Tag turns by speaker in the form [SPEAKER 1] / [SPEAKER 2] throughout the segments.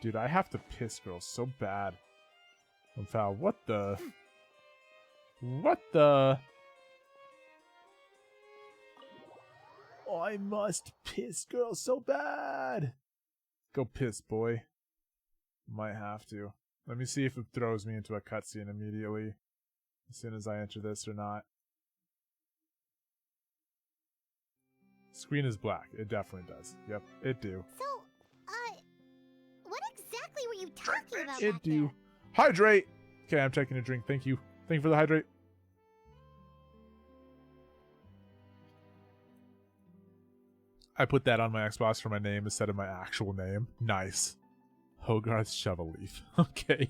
[SPEAKER 1] Dude, I have to piss, girl, so bad. I'm foul. What the? What the? I must piss, girl, so bad. Go piss, boy. Might have to. Let me see if it throws me into a cutscene immediately. As soon as I enter this or not. Screen is black. It definitely does. Yep, it do.
[SPEAKER 2] So, what exactly were you talking about
[SPEAKER 1] It
[SPEAKER 2] back
[SPEAKER 1] do.
[SPEAKER 2] there?
[SPEAKER 1] Hydrate! Okay, I'm taking a drink. Thank you. Thank you for the hydrate. I put that on my Xbox for my name instead of my actual name. Nice. Hogarth Shovelleaf. Okay.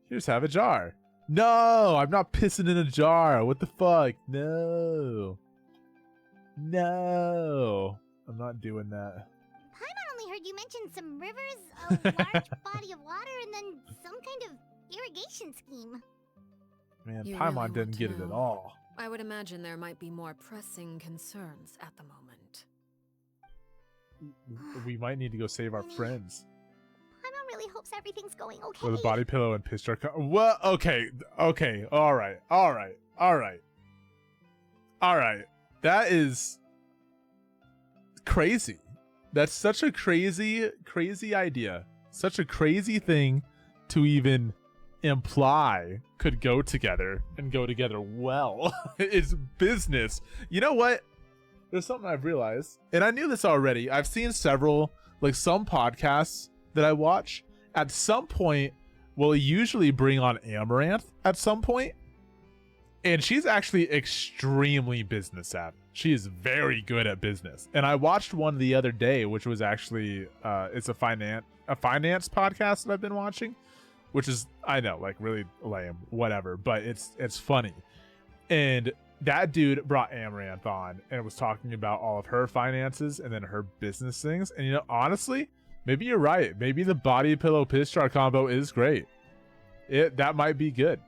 [SPEAKER 1] Here's have a jar. No! I'm not pissing in a jar. What the fuck? No. No. I'm not doing that.
[SPEAKER 2] Paimon only heard you mention some rivers, a large body of water, and then some kind of irrigation scheme.
[SPEAKER 1] Man,
[SPEAKER 3] You
[SPEAKER 1] Paimon
[SPEAKER 3] really
[SPEAKER 1] didn't
[SPEAKER 3] want
[SPEAKER 1] get
[SPEAKER 3] to
[SPEAKER 1] it at
[SPEAKER 3] know?
[SPEAKER 1] all.
[SPEAKER 3] I would imagine there might be more pressing concerns at the moment.
[SPEAKER 1] We might need to go save our friends.
[SPEAKER 2] Paimon really hopes everything's going okay.
[SPEAKER 1] With a body pillow and piss jar. Well, okay. Okay. Alright. Alright. Alright. Alright. That is crazy. That's such a crazy, crazy idea. Such a crazy thing to even imply could go together and go together well. It's business. You know what? There's something I've realized, and I knew this already. I've seen several, like some podcasts that I watch. At some point, will usually bring on Amaranth at some point, and she's actually extremely business savvy. She is very good at business. And I watched one the other day, which was actually it's a finance podcast that I've been watching, which is, I know, like really lame, whatever, but it's funny. And that dude brought Amaranth on and was talking about all of her finances and then her business things. And you know, honestly, maybe you're right. Maybe the body pillow piss jar combo is great. That might be good.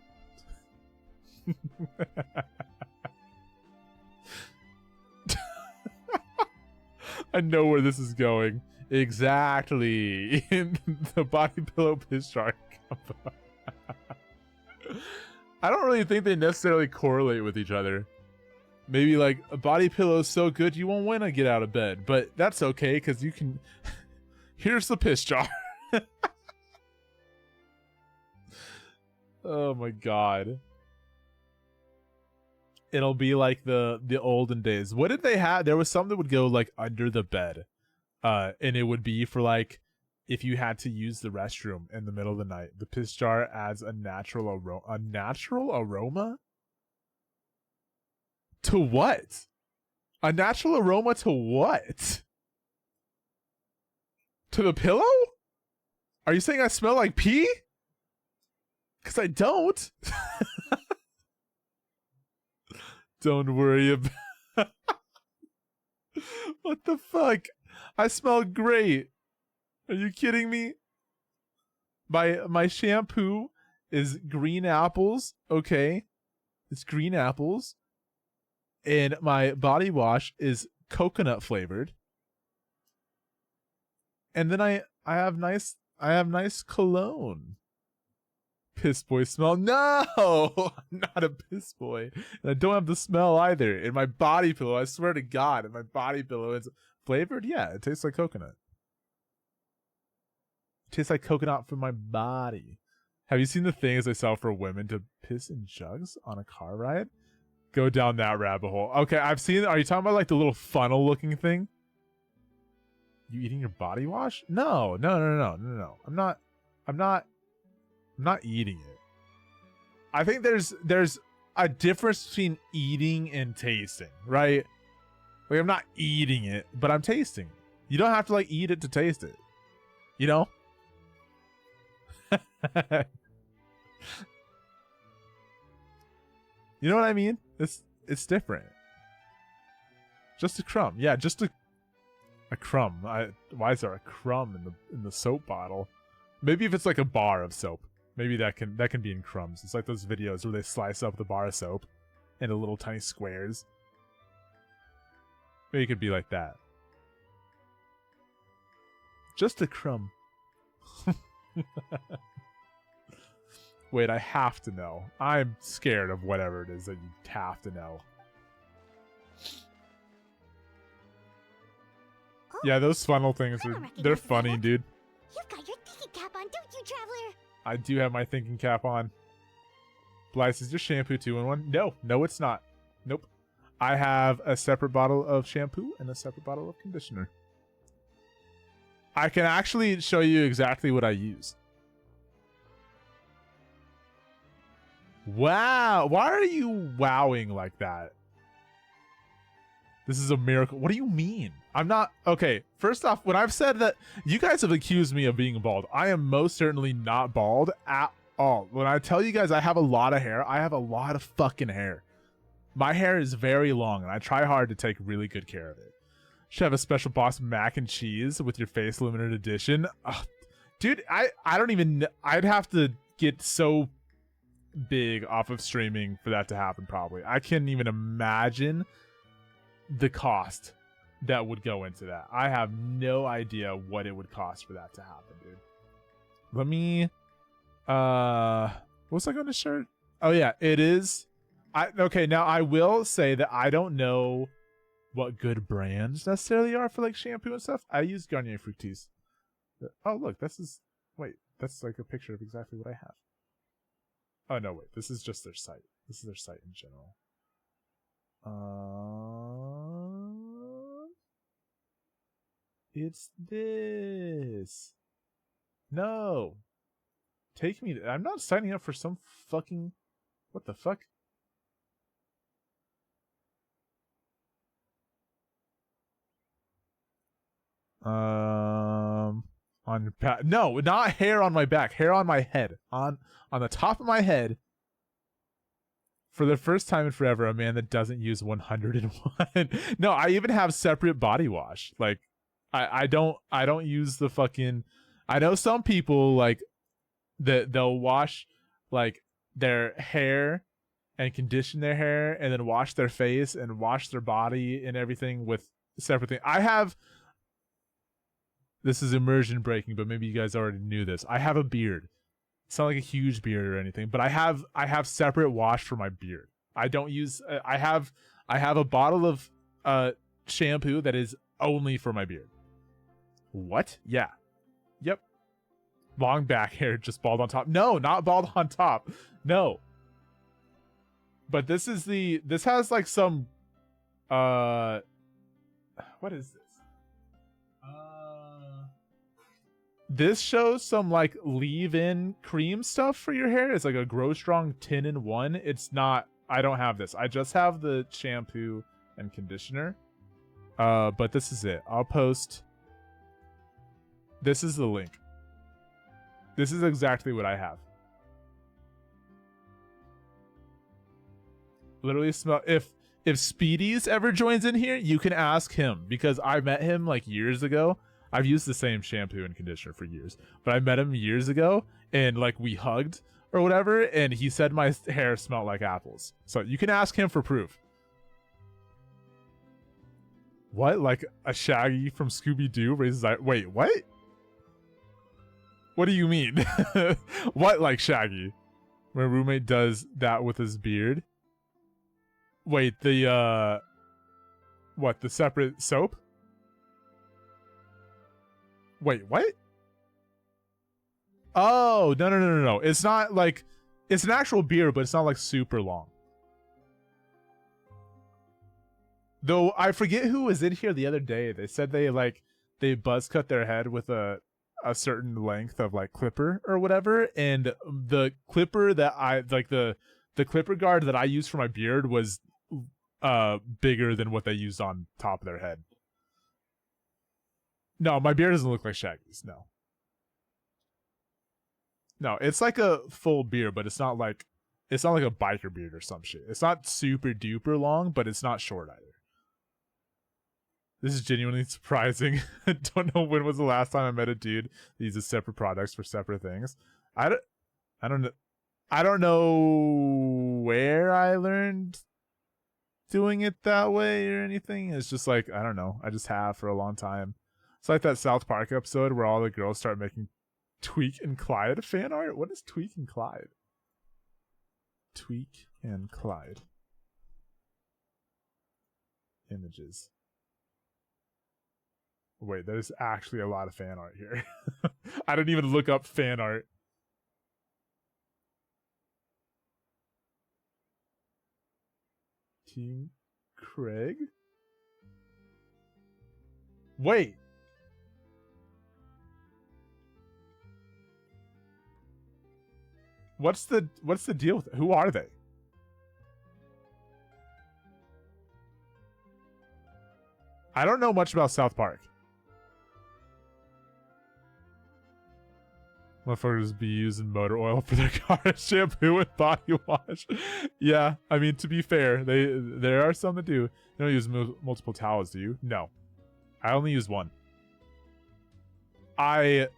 [SPEAKER 1] I know where this is going. Exactly. In the body pillow piss jar combo. I don't really think they necessarily correlate with each other. Maybe like a body pillow is so good you won't want to get out of bed, but that's okay because you can. Here's the piss jar. Oh my god. It'll be like the olden days. What did they have? There was some that would go like under the bed. And it would be for like if you had to use the restroom in the middle of the night. The piss jar adds a natural aroma. A natural aroma? To what? A natural aroma to what? To the pillow? Are you saying I smell like pee? Because I don't. Don't worry about. What the fuck? I smell great. Are you kidding me? My shampoo is green apples. Okay, it's green apples, and my body wash is coconut flavored. And then I have nice cologne. Piss boy smell. No, I'm not a piss boy. And I don't have the smell either. In my body pillow, I swear to God, in my body pillow, it's flavored. Yeah, it tastes like coconut. It tastes like coconut from my body. Have you seen the things they sell for women to piss in jugs on a car ride? Go down that rabbit hole. Okay, I've seen. Are you talking about like the little funnel looking thing? You eating your body wash? No. I'm not eating it. I think there's a difference between eating and tasting, right? Like I'm not eating it, but I'm tasting it. You don't have to like eat it to taste it. You know? You know what I mean? It's different. Just a crumb. Yeah, just a crumb. Why is there a crumb in the soap bottle? Maybe if it's like a bar of soap. Maybe that can be in crumbs. It's like those videos where they slice up the bar of soap into little tiny squares. Maybe it could be like that. Just a crumb. Wait, I have to know. I'm scared of whatever it is that you have to know.
[SPEAKER 2] Oh,
[SPEAKER 1] Yeah, those funnel things
[SPEAKER 2] I
[SPEAKER 1] are
[SPEAKER 2] don't recognize
[SPEAKER 1] they're
[SPEAKER 2] that
[SPEAKER 1] funny,
[SPEAKER 2] look.
[SPEAKER 1] dude.
[SPEAKER 2] You've got your thinking cap on, don't you, Traveler?
[SPEAKER 1] I do have my thinking cap on. Blyce, is your shampoo 2-in-1? No, it's not. Nope. I have a separate bottle of shampoo and a separate bottle of conditioner. I can actually show you exactly what I use. Wow. Why are you wowing like that? This is a miracle. What do you mean? I'm not... Okay, first off, when I've said that... You guys have accused me of being bald. I am most certainly not bald at all. When I tell you guys I have a lot of hair, I have a lot of fucking hair. My hair is very long, and I try hard to take really good care of it. Should have a special box mac and cheese with your face limited edition. Ugh. Dude, I don't even... I'd have to get so big off of streaming for that to happen, probably. I can't even imagine the cost that would go into that. I have no idea what it would cost for that to happen, dude. Let me... what's I going to shirt? Oh, yeah, it is... Okay, now I will say that I don't know what good brands necessarily are for like shampoo and stuff. I use Garnier Fructis. Oh, look, this is... Wait, that's like a picture of exactly what I have. Oh, no, wait, this is just their site. This is their site in general. It's this. No. Take me... I'm not signing up for some fucking... What the fuck? On your back. No, not hair on my back. Hair on my head. On the top of my head. For the first time in forever, a man that doesn't use 101. No, I even have separate body wash. Like, I don't use the fucking... I know some people, like, that they'll wash, like, their hair and condition their hair and then wash their face and wash their body and everything with separate things. I have... This is immersion breaking, but maybe you guys already knew this. I have a beard. It's not like a huge beard or anything, but I have separate wash for my beard. I don't use... I have a bottle of shampoo that is only for my beard. What? Yeah. Yep. Long back hair, just bald on top. No, not bald on top. No. But this has like some... What is this? This shows some like leave-in cream stuff for your hair. It's like a Grow Strong 10-in-1. It's not... I don't have this. I just have the shampoo and conditioner. But this is it. I'll post... This is the link. This is exactly what I have. Literally smell... If Speedies ever joins in here, you can ask him. Because I met him like years ago. I've used the same shampoo and conditioner for years, but I met him years ago and like we hugged or whatever, and he said my hair smelled like apples. So you can ask him for proof. What? Like a Shaggy from Scooby-Doo raises eye... Wait, what? What do you mean? What, like Shaggy? My roommate does that with his beard? Wait, the what, the separate soap? Wait, what? Oh, no. It's not like... It's an actual beard, but it's not like super long. Though, I forget who was in here the other day. They said they buzz cut their head with a certain length of like clipper or whatever. And the clipper that the clipper guard that I use for my beard was bigger than what they used on top of their head. No, my beard doesn't look like Shaggy's. No, it's like a full beard, but it's not like a biker beard or some shit. It's not super duper long, but it's not short either. This is genuinely surprising. I don't know when was the last time I met a dude that uses separate products for separate things. I don't know where I learned doing it that way or anything. It's just like, I don't know. I just have for a long time. It's like that South Park episode where all the girls start making Tweek and Clyde fan art. What is Tweek and Clyde? Tweek and Clyde. Images. Wait, there's actually a lot of fan art here. I didn't even look up fan art. Team Craig? Wait. What's the deal with it? Who are they? I don't know much about South Park. Motherfuckers be using motor oil for their car, shampoo and body wash. Yeah, I mean, to be fair, there are some that do. You don't use multiple towels, do you? No. I only use one. I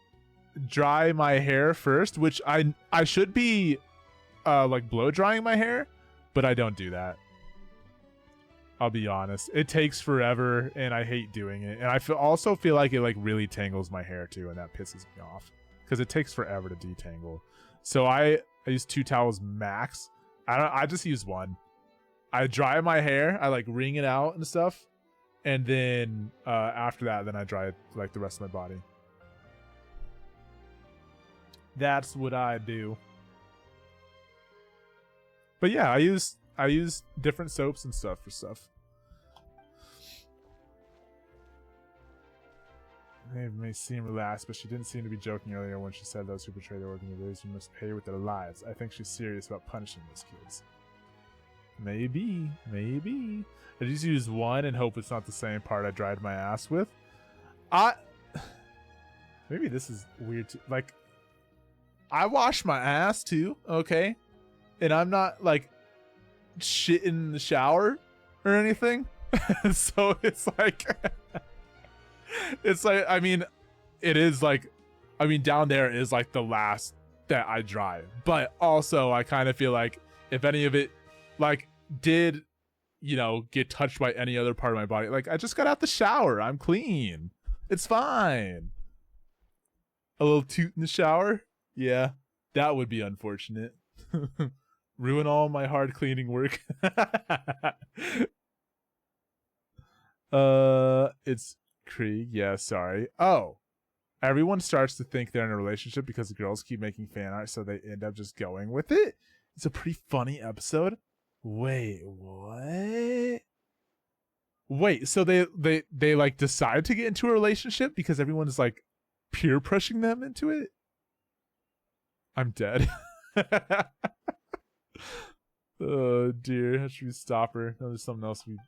[SPEAKER 1] dry my hair first, which I should be like blow drying my hair, but I don't do that. I'll be honest. It takes forever and I hate doing it. And I also feel like it like really tangles my hair too, and that pisses me off because it takes forever to detangle. So I use 2 towels max. I just use one. I dry my hair, I like wring it out and stuff, and then after that then I dry like the rest of my body. That's what I do. But yeah, I use different soaps and stuff for stuff. It may seem relaxed, but she didn't seem to be joking earlier when she said those who betray the organization must pay with their lives. I think she's serious about punishing those kids. Maybe. I just use one and hope it's not the same part I dried my ass with. Maybe this is weird too. Like, I wash my ass too, okay? And I'm not like shit in the shower or anything. So it's like I mean, it is like, I mean, down there is like the last that I dry, but also I kind of feel like if any of it like did, you know, get touched by any other part of my body, like I just got out the shower, I'm clean, it's fine. A little toot in the shower, yeah, that would be unfortunate. Ruin all my hard cleaning work. It's Krieg. Yeah, sorry. Oh, everyone starts to think they're in a relationship because the girls keep making fan art, so they end up just going with it. It's a pretty funny episode. Wait, what? Wait, so they like decide to get into a relationship because everyone is like peer pushing them into it? I'm dead. Oh dear, how should we stop her? No, there's something else we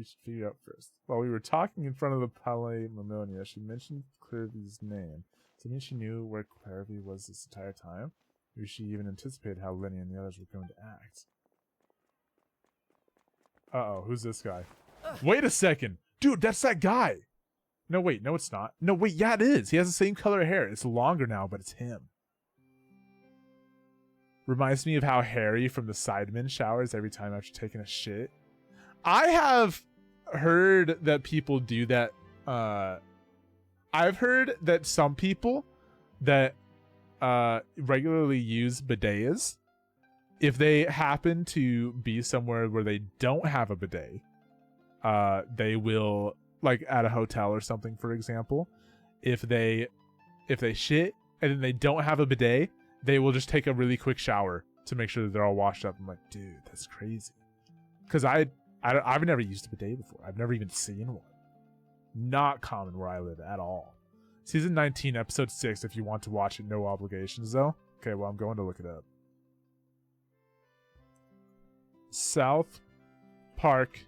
[SPEAKER 1] should figure out first. While we were talking in front of the Palais Mammonia, she mentioned Clairvy's name. Does that mean she knew where Clairvy was this entire time? Maybe she even anticipated how Lenny and the others were going to act. Uh-oh, who's this guy? Wait a second! Dude, that's that guy! No, wait, no it's not. No, wait, yeah it is! He has the same color hair. It's longer now, but it's him. Reminds me of how Harry from the Sidemen showers every time after taking a shit. I have heard that people do that. I've heard that some people that regularly use bidets, if they happen to be somewhere where they don't have a bidet, they will, like at a hotel or something, for example, if they shit and then they don't have a bidet, they will just take a really quick shower to make sure that they're all washed up. I'm like, dude, that's crazy. Because I've never used a bidet before. I've never even seen one. Not common where I live at all. Season 19, episode 6, if you want to watch it, no obligations though. Okay, well, I'm going to look it up. South Park,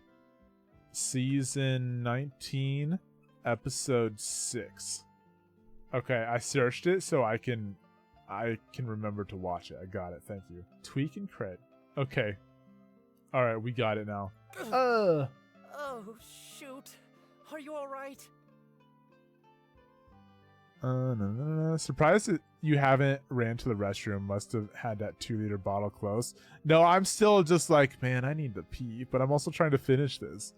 [SPEAKER 1] season 19, episode 6. Okay, I searched it so I can remember to watch it. I got it. Thank you. Tweek and Cred. Okay. All right, we got it now.
[SPEAKER 4] Oh, shoot. Are you all right?
[SPEAKER 1] No. Surprised that you haven't ran to the restroom. Must have had that 2-liter bottle close. No, I'm still just like, man, I need to pee, but I'm also trying to finish this.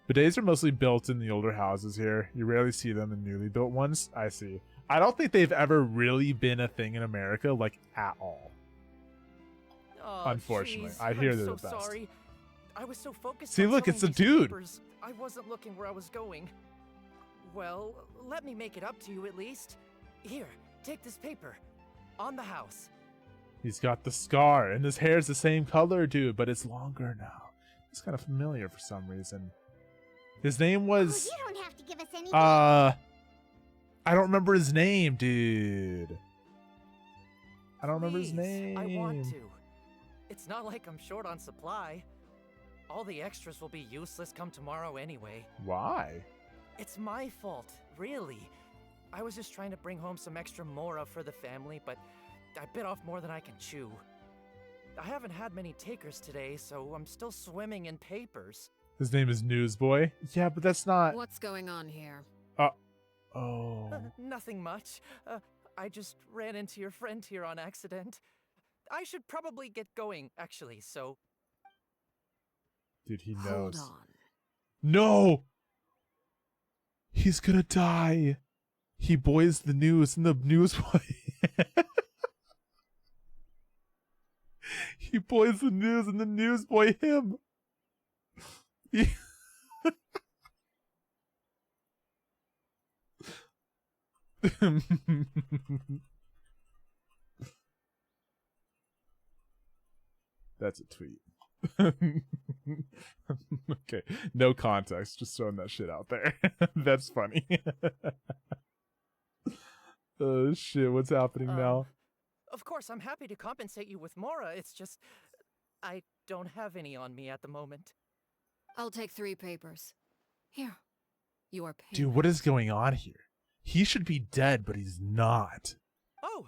[SPEAKER 1] Bidets are mostly built in the older houses here. You rarely see them in newly built ones. I see. I don't think they've ever really been a thing in America, like, at all.
[SPEAKER 4] Oh,
[SPEAKER 1] Unfortunately.
[SPEAKER 4] jeez,
[SPEAKER 1] I hear
[SPEAKER 4] I'm
[SPEAKER 1] they're
[SPEAKER 4] so
[SPEAKER 1] the best.
[SPEAKER 4] sorry. I was so focused
[SPEAKER 1] See,
[SPEAKER 4] on
[SPEAKER 1] look, it's
[SPEAKER 4] selling
[SPEAKER 1] a
[SPEAKER 4] these
[SPEAKER 1] dude.
[SPEAKER 4] papers, I wasn't looking where I was going. Well, let me make it up to you at least. Here, take this paper. On the house.
[SPEAKER 1] He's got the scar, and his hair's the same color, dude, but it's longer now. It's kind of familiar for some reason. His name was...
[SPEAKER 2] Oh, you don't have to give us anything.
[SPEAKER 1] I don't remember his name, dude. I don't remember his
[SPEAKER 4] Please,
[SPEAKER 1] name.
[SPEAKER 4] I want to. It's not like I'm short on supply. All the extras will be useless come tomorrow anyway.
[SPEAKER 1] Why?
[SPEAKER 4] It's my fault, really. I was just trying to bring home some extra mora for the family, but I bit off more than I can chew. I haven't had many takers today, so I'm still swimming in papers.
[SPEAKER 1] His name is Newsboy. Yeah, but that's not...
[SPEAKER 3] What's going on here?
[SPEAKER 1] Oh.
[SPEAKER 4] Nothing much. I just ran into your friend here on accident. I should probably get going, actually, so...
[SPEAKER 1] Dude, he
[SPEAKER 3] Hold
[SPEAKER 1] knows.
[SPEAKER 3] on.
[SPEAKER 1] No! He's gonna die. He boys the news and the newsboy. He boys the news and the newsboy him. He- That's a tweet. Okay, no context, just throwing that shit out there. That's funny. Oh shit, what's happening now?
[SPEAKER 4] Of course, I'm happy to compensate you with mora, it's just... I don't have any on me at the moment.
[SPEAKER 3] I'll take 3 papers. Here. Your payment.
[SPEAKER 1] Dude, what is going on here? He should be dead, but he's not.
[SPEAKER 4] Oh!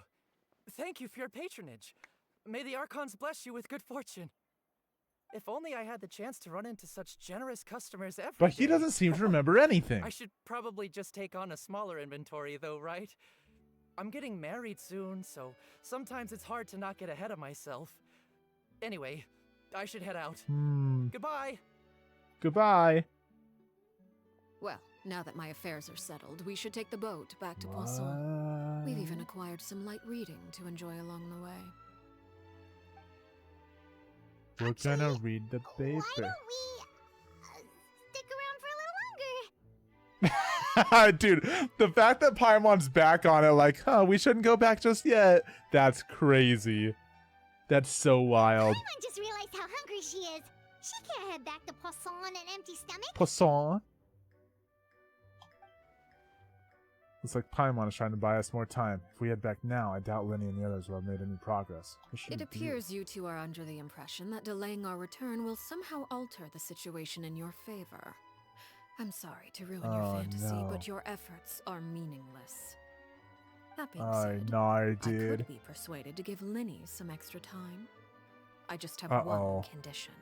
[SPEAKER 4] Thank you for your patronage. May the Archons bless you with good fortune. If only I had the chance to run into such generous customers every
[SPEAKER 1] But he
[SPEAKER 4] day.
[SPEAKER 1] doesn't seem to remember anything.
[SPEAKER 4] I should probably just take on a smaller inventory though, right? I'm getting married soon, so sometimes it's hard to not get ahead of myself. Anyway, I should head out. Goodbye!
[SPEAKER 1] Goodbye.
[SPEAKER 3] Well, now that my affairs are settled, we should take the boat back to Poisson. We've even acquired some light reading to enjoy along the way.
[SPEAKER 1] We're gonna read the
[SPEAKER 2] Why
[SPEAKER 1] paper.
[SPEAKER 2] don't we stick around for a little longer?
[SPEAKER 1] Dude, the fact that Paimon's back on it, like, we shouldn't go back just yet. That's crazy. That's so wild.
[SPEAKER 2] Paimon just realized how hungry she is. She can't head back to Poisson on an empty stomach.
[SPEAKER 1] Poisson. Looks like Paimon is trying to buy us more time. If we head back now, I doubt Lenny and the others will have made any progress.
[SPEAKER 3] It appears you two are under the impression that delaying our return will somehow alter the situation in your favor. I'm sorry to ruin your fantasy,
[SPEAKER 1] no.
[SPEAKER 3] but your efforts are meaningless. That being
[SPEAKER 1] I
[SPEAKER 3] said,
[SPEAKER 1] know,
[SPEAKER 3] I
[SPEAKER 1] dude.
[SPEAKER 3] could be persuaded to give Linny some extra time. I just have
[SPEAKER 1] Uh-oh.
[SPEAKER 3] one condition.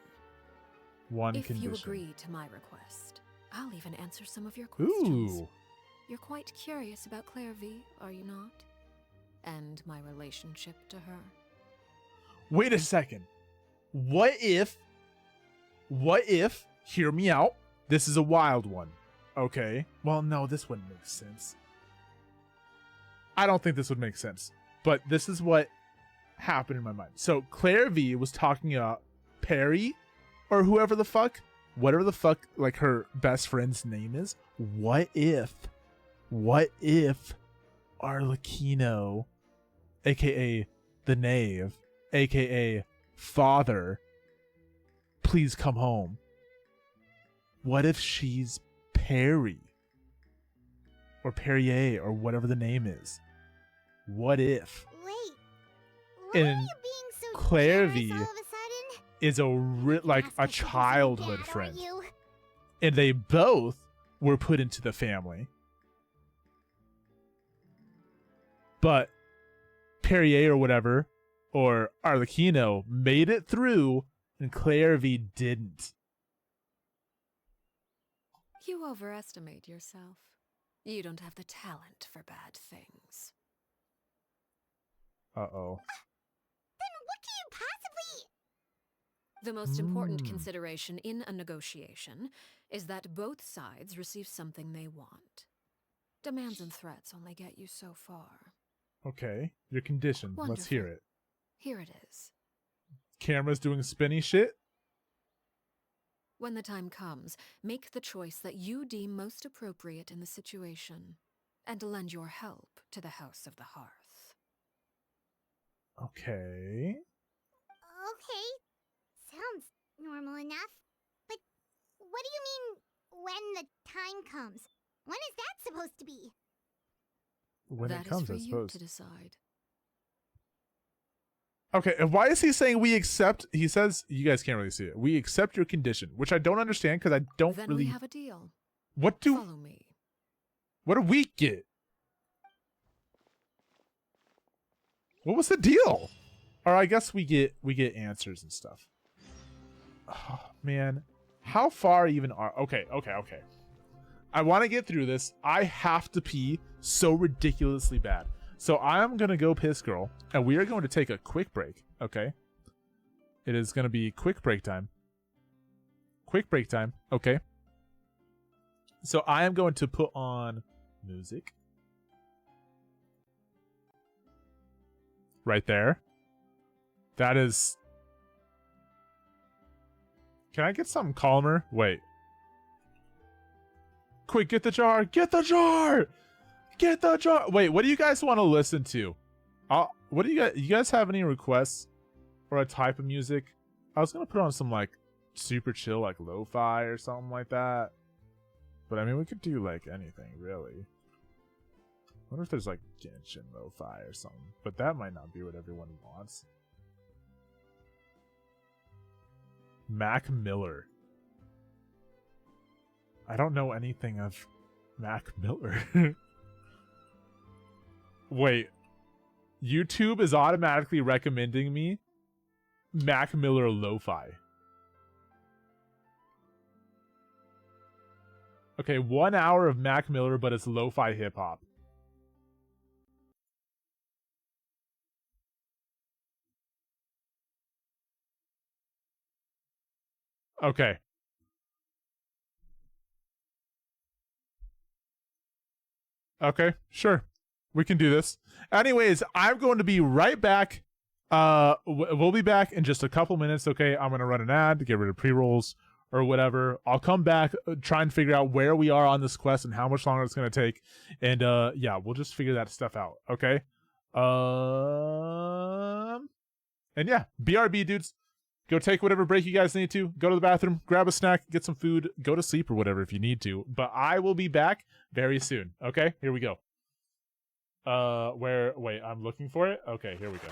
[SPEAKER 1] One
[SPEAKER 3] If
[SPEAKER 1] condition.
[SPEAKER 3] you agree to my request, I'll even answer some of your questions.
[SPEAKER 1] Ooh.
[SPEAKER 3] You're quite curious about Claire V, are you not? And my relationship to her.
[SPEAKER 1] Wait a second. What if, hear me out, this is a wild one, okay? Well, no, this wouldn't make sense. I don't think this would make sense, but this is what happened in my mind. So Claire V was talking about Perry, or whoever the fuck, whatever the fuck, like her best friend's name is. What if Arlecchino, aka the Knave, aka Father, please come home? What if she's Perry? Or Perrier, or whatever the name is? What if
[SPEAKER 2] Wait, why are
[SPEAKER 1] And
[SPEAKER 2] you being so
[SPEAKER 1] Claire
[SPEAKER 2] generous
[SPEAKER 1] V
[SPEAKER 2] all of a sudden?
[SPEAKER 1] is like
[SPEAKER 2] Ask
[SPEAKER 1] a
[SPEAKER 2] us to be so
[SPEAKER 1] childhood
[SPEAKER 2] bad,
[SPEAKER 1] friend?
[SPEAKER 2] aren't you?
[SPEAKER 1] And they both were put into the family. But Perrier or whatever, or Arlecchino, made it through, and Claire V didn't.
[SPEAKER 3] You overestimate yourself. You don't have the talent for bad things.
[SPEAKER 1] Uh-oh.
[SPEAKER 2] Then what can you possibly...
[SPEAKER 3] The most important
[SPEAKER 1] Mm.
[SPEAKER 3] consideration in a negotiation is that both sides receive something they want. Demands and threats only get you so far.
[SPEAKER 1] Okay, your condition. Let's hear
[SPEAKER 3] Wonderful.
[SPEAKER 1] it.
[SPEAKER 3] Here it is.
[SPEAKER 1] Camera's doing spinny shit.
[SPEAKER 3] When the time comes, make the choice that you deem most appropriate in the situation, and lend your help to the House of the Hearth.
[SPEAKER 1] Okay.
[SPEAKER 2] Okay, sounds normal enough. But what do you mean when the time comes? When is that supposed to be?
[SPEAKER 1] When
[SPEAKER 3] That
[SPEAKER 1] it comes,
[SPEAKER 3] is for
[SPEAKER 1] I
[SPEAKER 3] you
[SPEAKER 1] suppose.
[SPEAKER 3] to decide.
[SPEAKER 1] Okay, and why is he saying we accept? He says you guys can't really see it. We accept your condition, which I don't understand because I don't
[SPEAKER 3] Then
[SPEAKER 1] really.
[SPEAKER 3] we have a deal.
[SPEAKER 1] What do
[SPEAKER 3] Follow me.
[SPEAKER 1] what do we get? What was the deal? Or I guess we get answers and stuff. Oh, man, how far even are? Okay. I want to get through this. I have to pee so ridiculously bad. So I am going to go piss, girl, and we are going to take a quick break, okay? It is going to be quick break time. Quick break time, okay? So I am going to put on music. Right there. That is... Can I get something calmer? Wait. Quick, get the jar! Get the jar! Get the jar! Wait, what do you guys want to listen to? What do you guys have any requests for a type of music? I was gonna put on some like super chill, like lo-fi or something like that. But I mean, we could do like anything really. I wonder if there's like Genshin lo-fi or something, but that might not be what everyone wants. Mac Miller. I don't know anything of Mac Miller. Wait, YouTube is automatically recommending me Mac Miller lo-fi. Okay, 1 hour of Mac Miller, but it's lo-fi hip-hop. Okay. Okay, sure. We can do this. Anyways, I'm going to be right back. We'll be back in just a couple minutes, okay? I'm going to run an ad to get rid of pre-rolls or whatever. I'll come back, try and figure out where we are on this quest and how much longer it's going to take. And yeah, we'll just figure that stuff out, okay? And yeah, BRB, dudes. Go take whatever break you guys need to. Go to the bathroom, grab a snack, get some food, go to sleep or whatever if you need to. But I will be back very soon, okay? Here we go. Wait, I'm looking for it? Okay, here we go.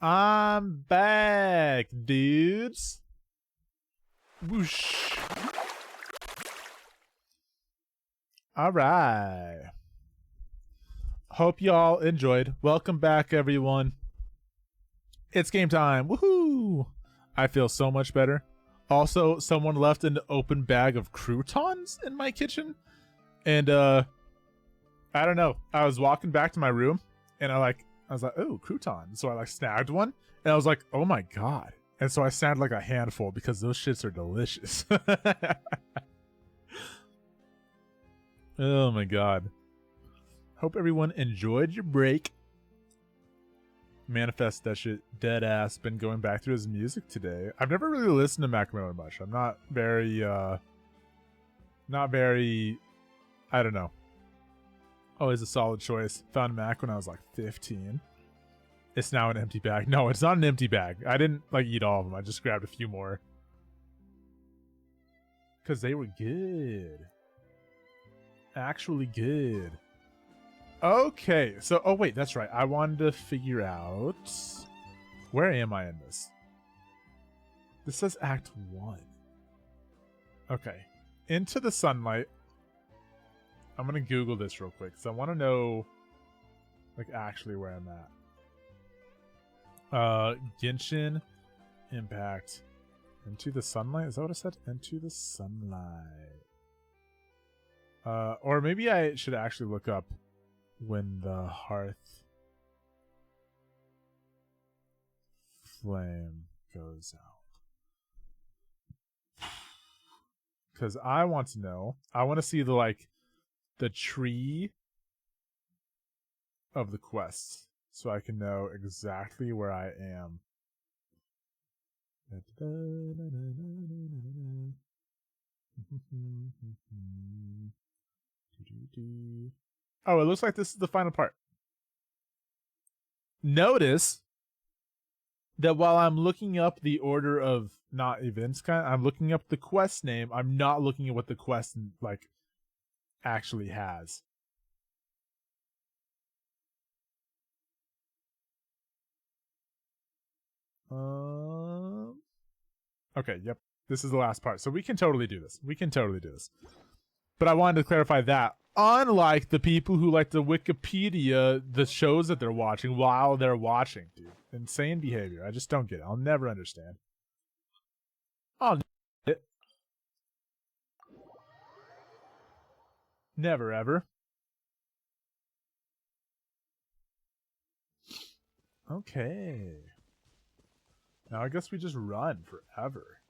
[SPEAKER 1] I'm back, dudes. Whoosh. All right. Hope y'all enjoyed. Welcome back, everyone. It's game time. Woohoo! I feel so much better. Also, someone left an open bag of croutons in my kitchen. And I don't know. I was walking back to my room and I was like, oh, crouton. So I snagged one and I was like, oh my god. And so I snagged like a handful because those shits are delicious. Oh my god. Hope everyone enjoyed your break. Manifest that shit dead ass. Been going back through his music today. I've never really listened to Mac Miller much. I'm not very I don't know. Always a solid choice. Found Mac when I was like 15. It's now an empty bag. No, it's not an empty bag. I didn't eat all of them. I just grabbed a few more. Cause they were good. Actually good. Okay, so oh wait, that's right. I wanted to figure out where am I in this? This says Act 1. Okay. Into the Sunlight. I'm gonna Google this real quick because I want to know actually where I'm at. Genshin Impact. Into the Sunlight? Is that what it said? Into the Sunlight. Or maybe I should actually look up when the hearth flame goes out. Because I want to know. I want to see the tree of the quests so I can know exactly where I am. Oh, it looks like this is the final part. Notice that while I'm looking up the order of not events I'm looking up the quest name. I'm not looking at what the quest actually has. Okay, yep. This is the last part. So we can totally do this. But I wanted to clarify that. Unlike the people who like to Wikipedia the shows that they're watching while they're watching, dude. Insane behavior. I just don't get it. I'll never understand. Never ever. Okay. Now I guess we just run forever.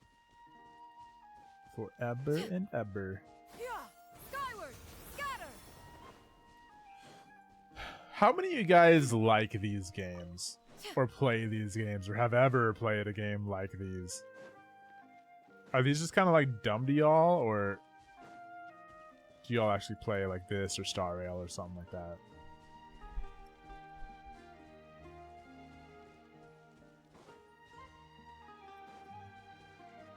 [SPEAKER 1] Forever and ever.
[SPEAKER 3] Skyward! Scatter!
[SPEAKER 1] How many of you guys like these games? Or play these games? Or have ever played a game like these? Are these just kind of dumb to y'all? Or do y'all actually play like this or Star Rail or something like that?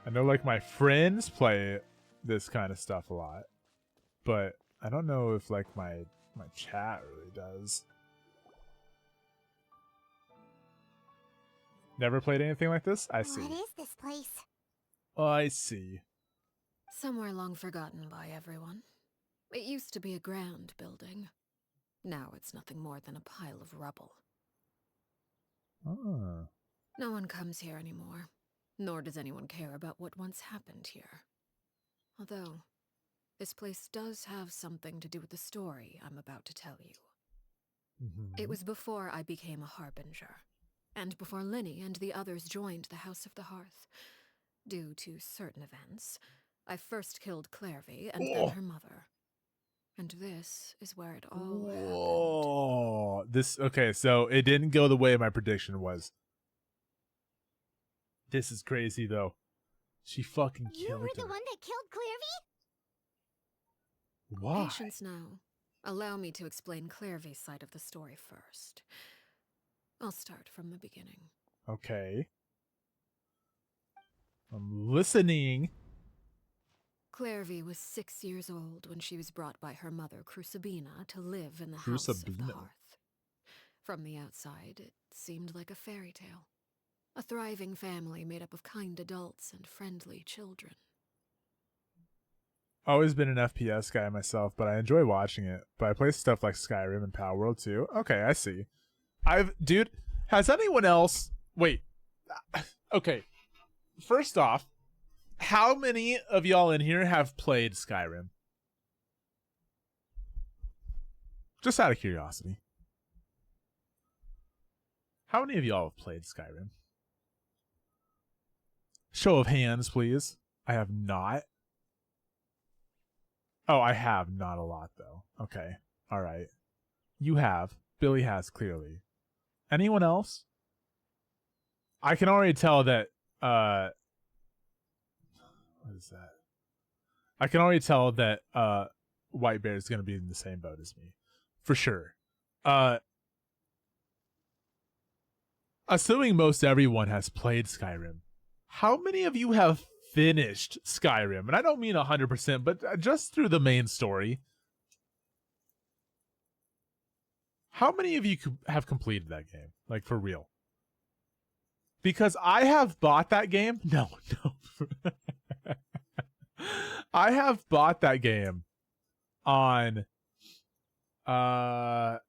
[SPEAKER 1] I know my friends play this kind of stuff a lot, but I don't know if my chat really does. Never played anything like this? I see.
[SPEAKER 2] What is this place?
[SPEAKER 1] I see.
[SPEAKER 3] Somewhere long forgotten by everyone. It used to be a grand building. Now it's nothing more than a pile of rubble.
[SPEAKER 1] Ah.
[SPEAKER 3] No one comes here anymore, nor does anyone care about what once happened here. Although, this place does have something to do with the story I'm about to tell you.
[SPEAKER 1] Mm-hmm.
[SPEAKER 3] It was before I became a Harbinger, and before Lyney and the others joined the House of the Hearth. Due to certain events, I first killed Clairvy and then her mother. And this is where it all happened.
[SPEAKER 1] Oh, okay, so it didn't go the way my prediction was. This is crazy though. She fucking killed her.
[SPEAKER 2] You were the one that killed Clairvy?
[SPEAKER 1] Why?
[SPEAKER 3] Patience now. Allow me to explain Clairvy's side of the story first. I'll start from the beginning.
[SPEAKER 1] Okay. I'm listening.
[SPEAKER 3] Clairvy was 6 years old when she was brought by her mother, Crucibina, to live in the House of the
[SPEAKER 1] Crucibina.
[SPEAKER 3] Hearth. From the outside, it seemed like a fairy tale. A thriving family made up of kind adults and friendly children.
[SPEAKER 1] Always been an FPS guy myself, but I enjoy watching it. But I play stuff like Skyrim and Power World too. Okay, I see. Dude, has anyone else... Wait. Okay. First off, how many of y'all in here have played Skyrim? Just out of curiosity. How many of y'all have played Skyrim? Show of hands, please. I have not. Oh, I have not a lot, though. Okay. All right. You have. Billy has, clearly. Anyone else? I can already tell that, what is that? I can already tell that, White Bear is going to be in the same boat as me. For sure. Assuming most everyone has played Skyrim, how many of you have finished Skyrim? And I don't mean 100%, but just through the main story. How many of you have completed that game? Like, for real? Because I have bought that game. No. I have bought that game on... I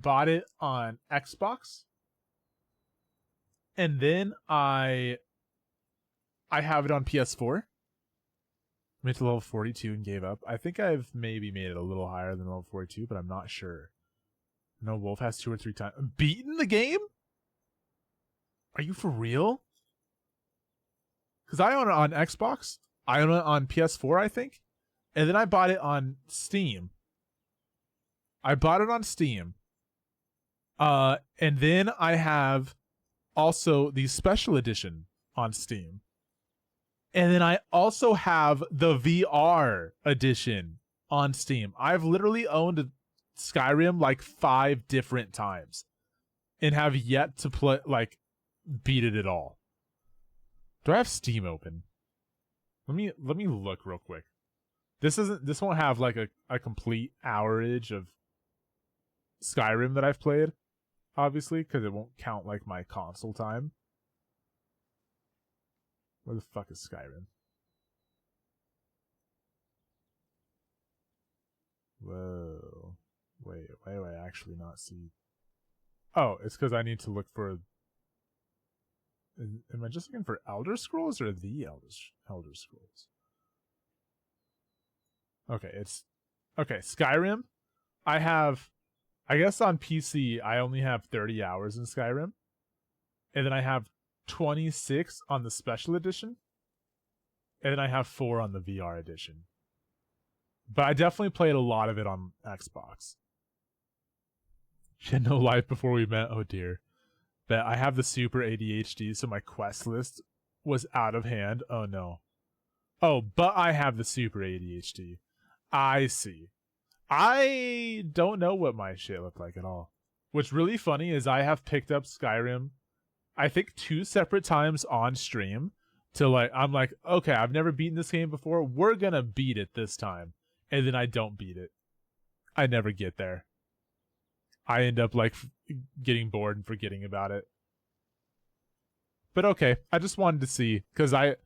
[SPEAKER 1] bought it on Xbox. And then I have it on PS4. Made it to level 42 and gave up. I think I've maybe made it a little higher than level 42, but I'm not sure. No, Wolf has 2 or 3 times. Beaten the game? Are you for real? Because I own it on Xbox. I own it on PS4, I think. And then I bought it on Steam. And then I have also the special edition on Steam. And then I also have the VR edition on Steam. I've literally owned Skyrim like 5 different times and have yet to play, like, beat it at all. Do I have Steam open? Let me look real quick. This won't have like a complete hourage of Skyrim that I've played, obviously, because it won't count like my console time. Where the fuck is Skyrim? Whoa. Wait, actually not see. Oh, it's because I need to look for... Am I just looking for Elder Scrolls or the Elder Scrolls? Okay, Skyrim. I guess on PC, I only have 30 hours in Skyrim. And then I have 26 on the special edition. And then I have 4 on the VR edition. But I definitely played a lot of it on Xbox. She had no life before we met. Oh dear. But I have the super ADHD, so my quest list was out of hand. Oh no. Oh, but I have the super ADHD. I see. I don't know what my shit looked like at all. What's really funny is I have picked up Skyrim, I think 2 separate times on stream. To like, I'm like, okay, I've never beaten this game before. We're gonna beat it this time. And then I don't beat it. I never get there. I end up like getting bored and forgetting about it. But okay, I just wanted to see, because I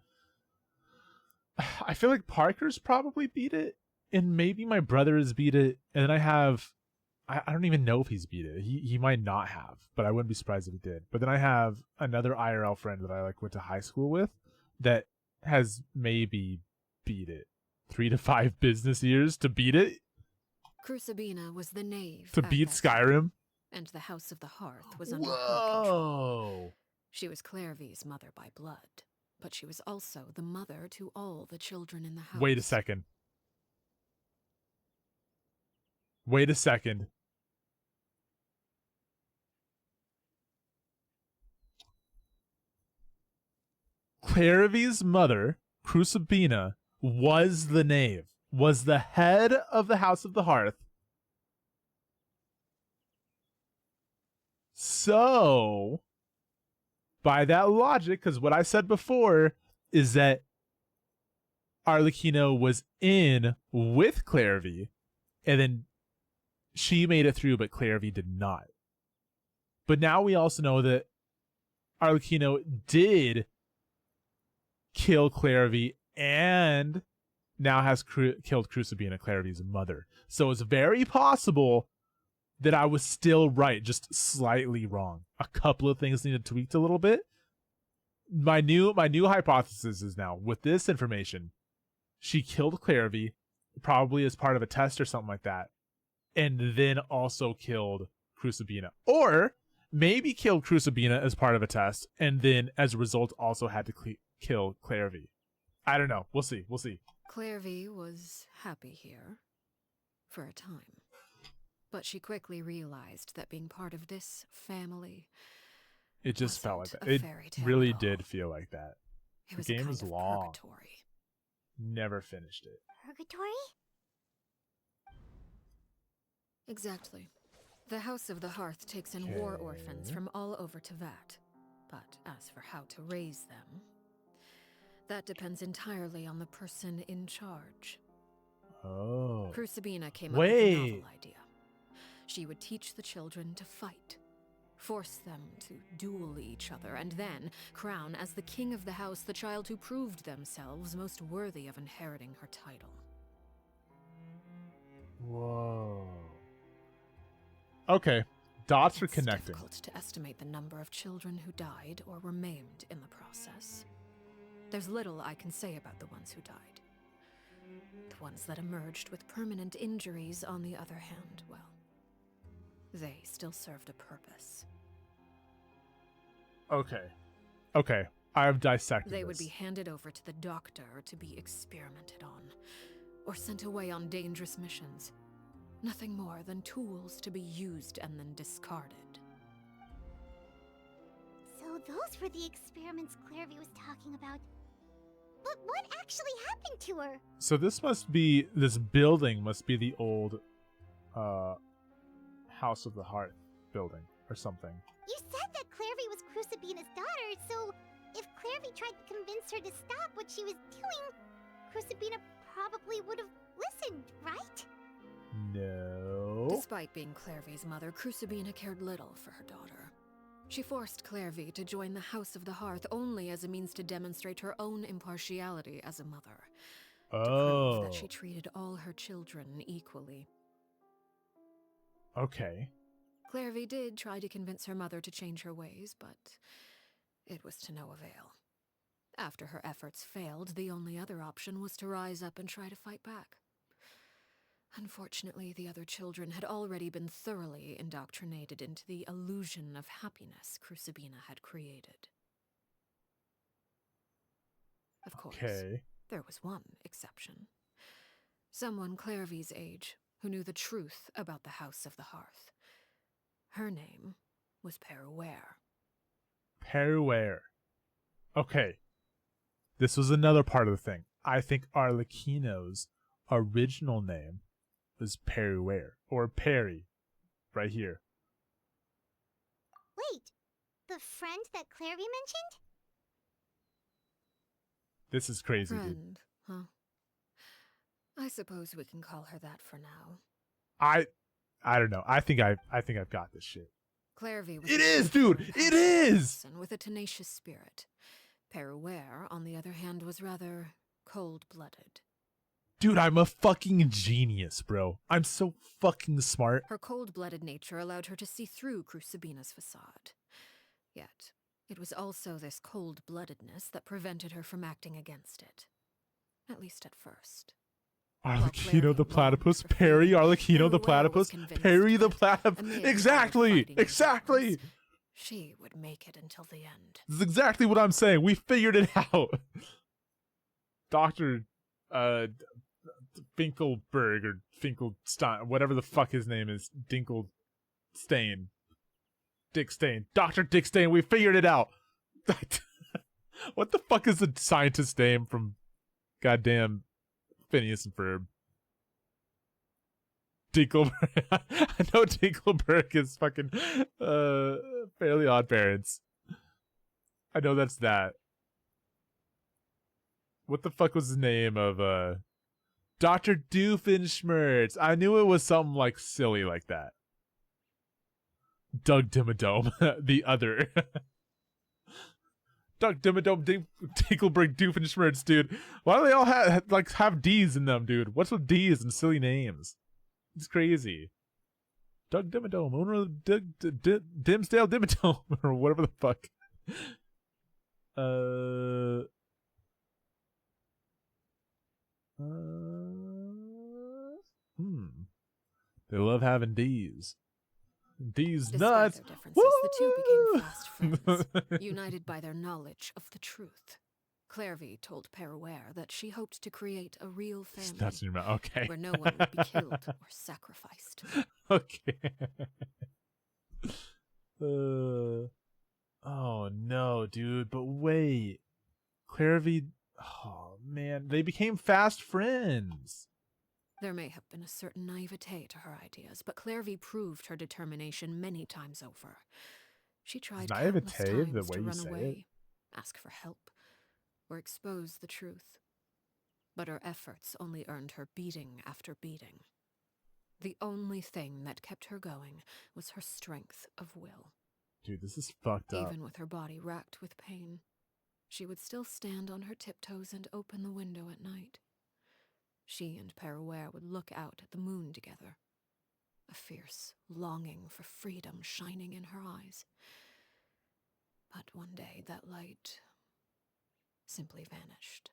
[SPEAKER 1] feel like Parker's probably beat it, and maybe my brother has beat it, and then I don't even know if he's beat it. He might not have, but I wouldn't be surprised if he did. But then I have another IRL friend that I like went to high school with that has maybe beat it. 3 to 5 business years to beat it.
[SPEAKER 3] Crucibina was the knave.
[SPEAKER 1] To beat Skyrim.
[SPEAKER 3] And the House of the Hearth was under her control.
[SPEAKER 1] Whoa.
[SPEAKER 3] She was Clairvy's mother by blood, but she was also the mother to all the children in the house.
[SPEAKER 1] Wait a second. Clairvy's mother, Crucibina, was the knave, was the head of the House of the Hearth. So, by that logic, because what I said before is that Arlecchino was in with Clairvy, and then she made it through, but Clairvy did not. But now we also know that Arlecchino did kill Clairvy and now has killed Crucibina, Clairvy's mother. So it's very possible that I was still right, just slightly wrong. A couple of things needed tweaked a little bit. My new hypothesis is now, with this information, she killed Clairvy, probably as part of a test or something like that, and then also killed Crucibina. Or maybe killed Crucibina as part of a test, and then as a result also had to kill Clairvy. I don't know. We'll see.
[SPEAKER 3] Clairvy was happy here. For a time. But she quickly realized that being part of this family...
[SPEAKER 1] It just felt like
[SPEAKER 3] wasn't
[SPEAKER 1] that.
[SPEAKER 3] a
[SPEAKER 1] It
[SPEAKER 3] fairy tale
[SPEAKER 1] really
[SPEAKER 3] at all.
[SPEAKER 1] did feel like that.
[SPEAKER 3] It was
[SPEAKER 1] The game
[SPEAKER 3] a kind
[SPEAKER 1] is
[SPEAKER 3] of
[SPEAKER 1] long.
[SPEAKER 3] purgatory.
[SPEAKER 1] Never finished it.
[SPEAKER 2] Purgatory?
[SPEAKER 3] Exactly. The House of the Hearth takes in war orphans
[SPEAKER 1] Okay.
[SPEAKER 3] from all over Teyvat. But as for how to raise them, that depends entirely on the person in charge.
[SPEAKER 1] Oh.
[SPEAKER 3] Crucibina came up with a novel
[SPEAKER 1] Wait.
[SPEAKER 3] idea. She would teach the children to fight, force them to duel each other, and then crown as the king of the house the child who proved themselves most worthy of inheriting her title.
[SPEAKER 1] Whoa. Okay. Dots are
[SPEAKER 3] It's
[SPEAKER 1] connecting.
[SPEAKER 3] difficult to estimate the number of children who died or were maimed in the process. There's little I can say about the ones who died. The ones that emerged with permanent injuries, on the other hand, well, they still served a purpose.
[SPEAKER 1] Okay. I have dissected
[SPEAKER 3] They
[SPEAKER 1] this.
[SPEAKER 3] would be handed over to the doctor to be experimented on, or sent away on dangerous missions. Nothing more than tools to be used and then discarded.
[SPEAKER 2] So those were the experiments Clairvy was talking about. But what actually happened to her?
[SPEAKER 1] So this building must be the old House of the Hearth building or something.
[SPEAKER 2] You said that Clairvy was Crucibina's daughter, so if Clairvy tried to convince her to stop what she was doing, Crucibina probably would have listened, right?
[SPEAKER 1] No.
[SPEAKER 3] Despite being Clairvy's mother, Crucibina cared little for her daughter. She forced Clairvy to join the House of the Hearth only as a means to demonstrate her own impartiality as a mother. To prove that she treated all her children equally.
[SPEAKER 1] Okay.
[SPEAKER 3] Clairvy did try to convince her mother to change her ways, but it was to no avail. After her efforts failed, the only other option was to rise up and try to fight back. Unfortunately, the other children had already been thoroughly indoctrinated into the illusion of happiness Crucibina had created. Of course,
[SPEAKER 1] Okay.
[SPEAKER 3] there was one exception. Someone Clairvy's age who knew the truth about the House of the Hearth. Her name was Peruere.
[SPEAKER 1] Peruere. Okay. This was another part of the thing. I think Arlecchino's original name was Peruere, or Perry, right here.
[SPEAKER 2] Wait, the friend that Clairvy mentioned?
[SPEAKER 1] This is crazy, dude.
[SPEAKER 3] Friend, huh? I suppose we can call her that for now.
[SPEAKER 1] I don't know. I think I've got this shit.
[SPEAKER 3] Clairvy was
[SPEAKER 1] It
[SPEAKER 3] a
[SPEAKER 1] is,
[SPEAKER 3] cheerful
[SPEAKER 1] dude!
[SPEAKER 3] and
[SPEAKER 1] It
[SPEAKER 3] passionate
[SPEAKER 1] is!
[SPEAKER 3] person with a tenacious spirit. Peruere, on the other hand, was rather cold-blooded.
[SPEAKER 1] Dude, I'm a fucking genius, bro. I'm so fucking smart.
[SPEAKER 3] Her cold-blooded nature allowed her to see through Crucibina's facade. Yet, it was also this cold-bloodedness that prevented her from acting against it. At least at first.
[SPEAKER 1] Arlecchino the
[SPEAKER 3] Clairvy
[SPEAKER 1] platypus,
[SPEAKER 3] longed for
[SPEAKER 1] Perry,
[SPEAKER 3] freedom.
[SPEAKER 1] Arlecchino the
[SPEAKER 3] Peruere was
[SPEAKER 1] platypus,
[SPEAKER 3] convinced
[SPEAKER 1] Perry the
[SPEAKER 3] that
[SPEAKER 1] platypus.
[SPEAKER 3] amid all the
[SPEAKER 1] Exactly!
[SPEAKER 3] fighting and
[SPEAKER 1] Exactly!
[SPEAKER 3] violence, she would make it until the end.
[SPEAKER 1] This is exactly what I'm saying. We figured it out. Dr. Finkelberg or Finkelstein, whatever the fuck his name is. Dinklestein. Dick Stain. Dr. Dick Stain, we figured it out. What the fuck is the scientist's name from goddamn Phineas and Ferb? Dinkelberg. I know Dinkelberg is fucking Fairly Odd Parents. I know that's that. What the fuck was the name of Dr. Doofenshmirtz? I knew it was something like silly like that. Doug Dimmadome, the other. Doug Dimmadome, Dinkelberg, Doofenshmirtz, dude. Why do they all have D's in them, dude? What's with D's and silly names? It's crazy. Doug Dimmadome, owner of Dimsdale Dimmadome, or whatever the fuck. They love having D's. D's
[SPEAKER 3] Despite
[SPEAKER 1] nuts.
[SPEAKER 3] their differences, the two
[SPEAKER 1] Woo!
[SPEAKER 3] became fast friends, united by their knowledge of the truth. Clairvy told Peruere that she hoped to create a real family
[SPEAKER 1] That's in your mouth. Okay.
[SPEAKER 3] where no one would be killed or sacrificed.
[SPEAKER 1] Okay. Oh no, dude. But wait, Clairvy. Oh man, they became fast friends.
[SPEAKER 3] There may have been a certain naivete to her ideas, but Clairvy proved her determination many times over. She tried countless
[SPEAKER 1] Naivete
[SPEAKER 3] times
[SPEAKER 1] the way
[SPEAKER 3] to
[SPEAKER 1] you
[SPEAKER 3] run
[SPEAKER 1] say
[SPEAKER 3] away, ask for help, or expose the truth. But her efforts only earned her beating after beating. The only thing that kept her going was her strength of will.
[SPEAKER 1] Dude, this is fucked up.
[SPEAKER 3] Even with her body racked with pain, she would still stand on her tiptoes and open the window at night. She and Peruere would look out at the moon together, a fierce longing for freedom shining in her eyes. But one day that light simply vanished.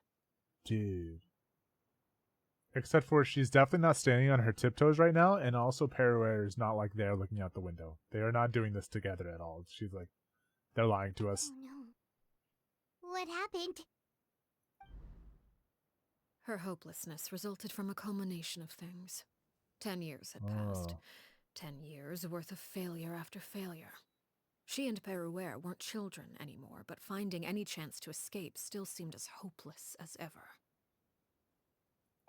[SPEAKER 1] Dude. Except for she's definitely not standing on her tiptoes right now, and also Peruere is not like there looking out the window. They are not doing this together at all. She's like, they're lying to us.
[SPEAKER 2] Oh no. What happened?
[SPEAKER 3] Her hopelessness resulted from a culmination of things. 10 years had passed. 10 years worth of failure after failure. She and Peruere weren't children anymore, but finding any chance to escape still seemed as hopeless as ever.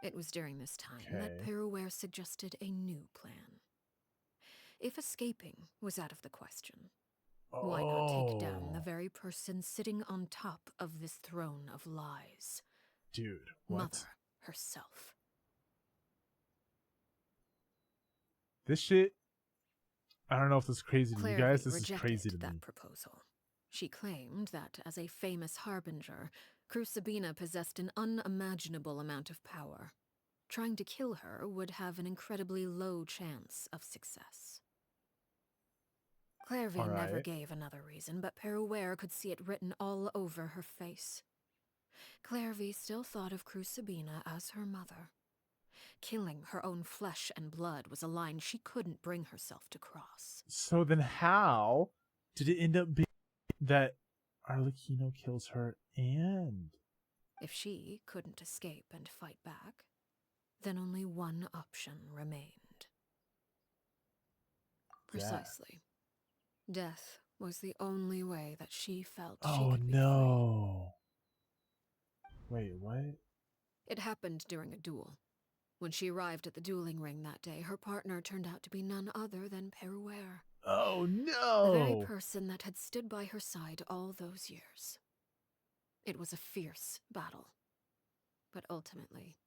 [SPEAKER 3] It was during this time that Peruere suggested a new plan. If escaping was out of the question, why not take down the very person sitting on top of this throne of lies?
[SPEAKER 1] Dude, what?
[SPEAKER 3] Mother herself.
[SPEAKER 1] This shit, I don't know if this is crazy to you
[SPEAKER 3] Clairvy
[SPEAKER 1] guys. This is
[SPEAKER 3] rejected
[SPEAKER 1] crazy to me.
[SPEAKER 3] that proposal. She claimed that, as a famous harbinger, Crucibina possessed an unimaginable amount of power. Trying to kill her would have an incredibly low chance of success. Clairvy never gave another reason, but Peruere could see it written all over her face. Clairvy still thought of Crucibina as her mother. Killing her own flesh and blood was a line she couldn't bring herself to cross.
[SPEAKER 1] So then how did it end up being that Arlecchino kills her and...
[SPEAKER 3] If she couldn't escape and fight back, then only one option remained. Precisely. Death was the only way that she felt she could be free.
[SPEAKER 1] no. Wait, what?
[SPEAKER 3] It happened during a duel. When she arrived at the dueling ring that day, her partner turned out to be none other than Peruere.
[SPEAKER 1] Oh
[SPEAKER 3] The very
[SPEAKER 1] no!
[SPEAKER 3] person that had stood by her side all those years. It was a fierce battle. But ultimately,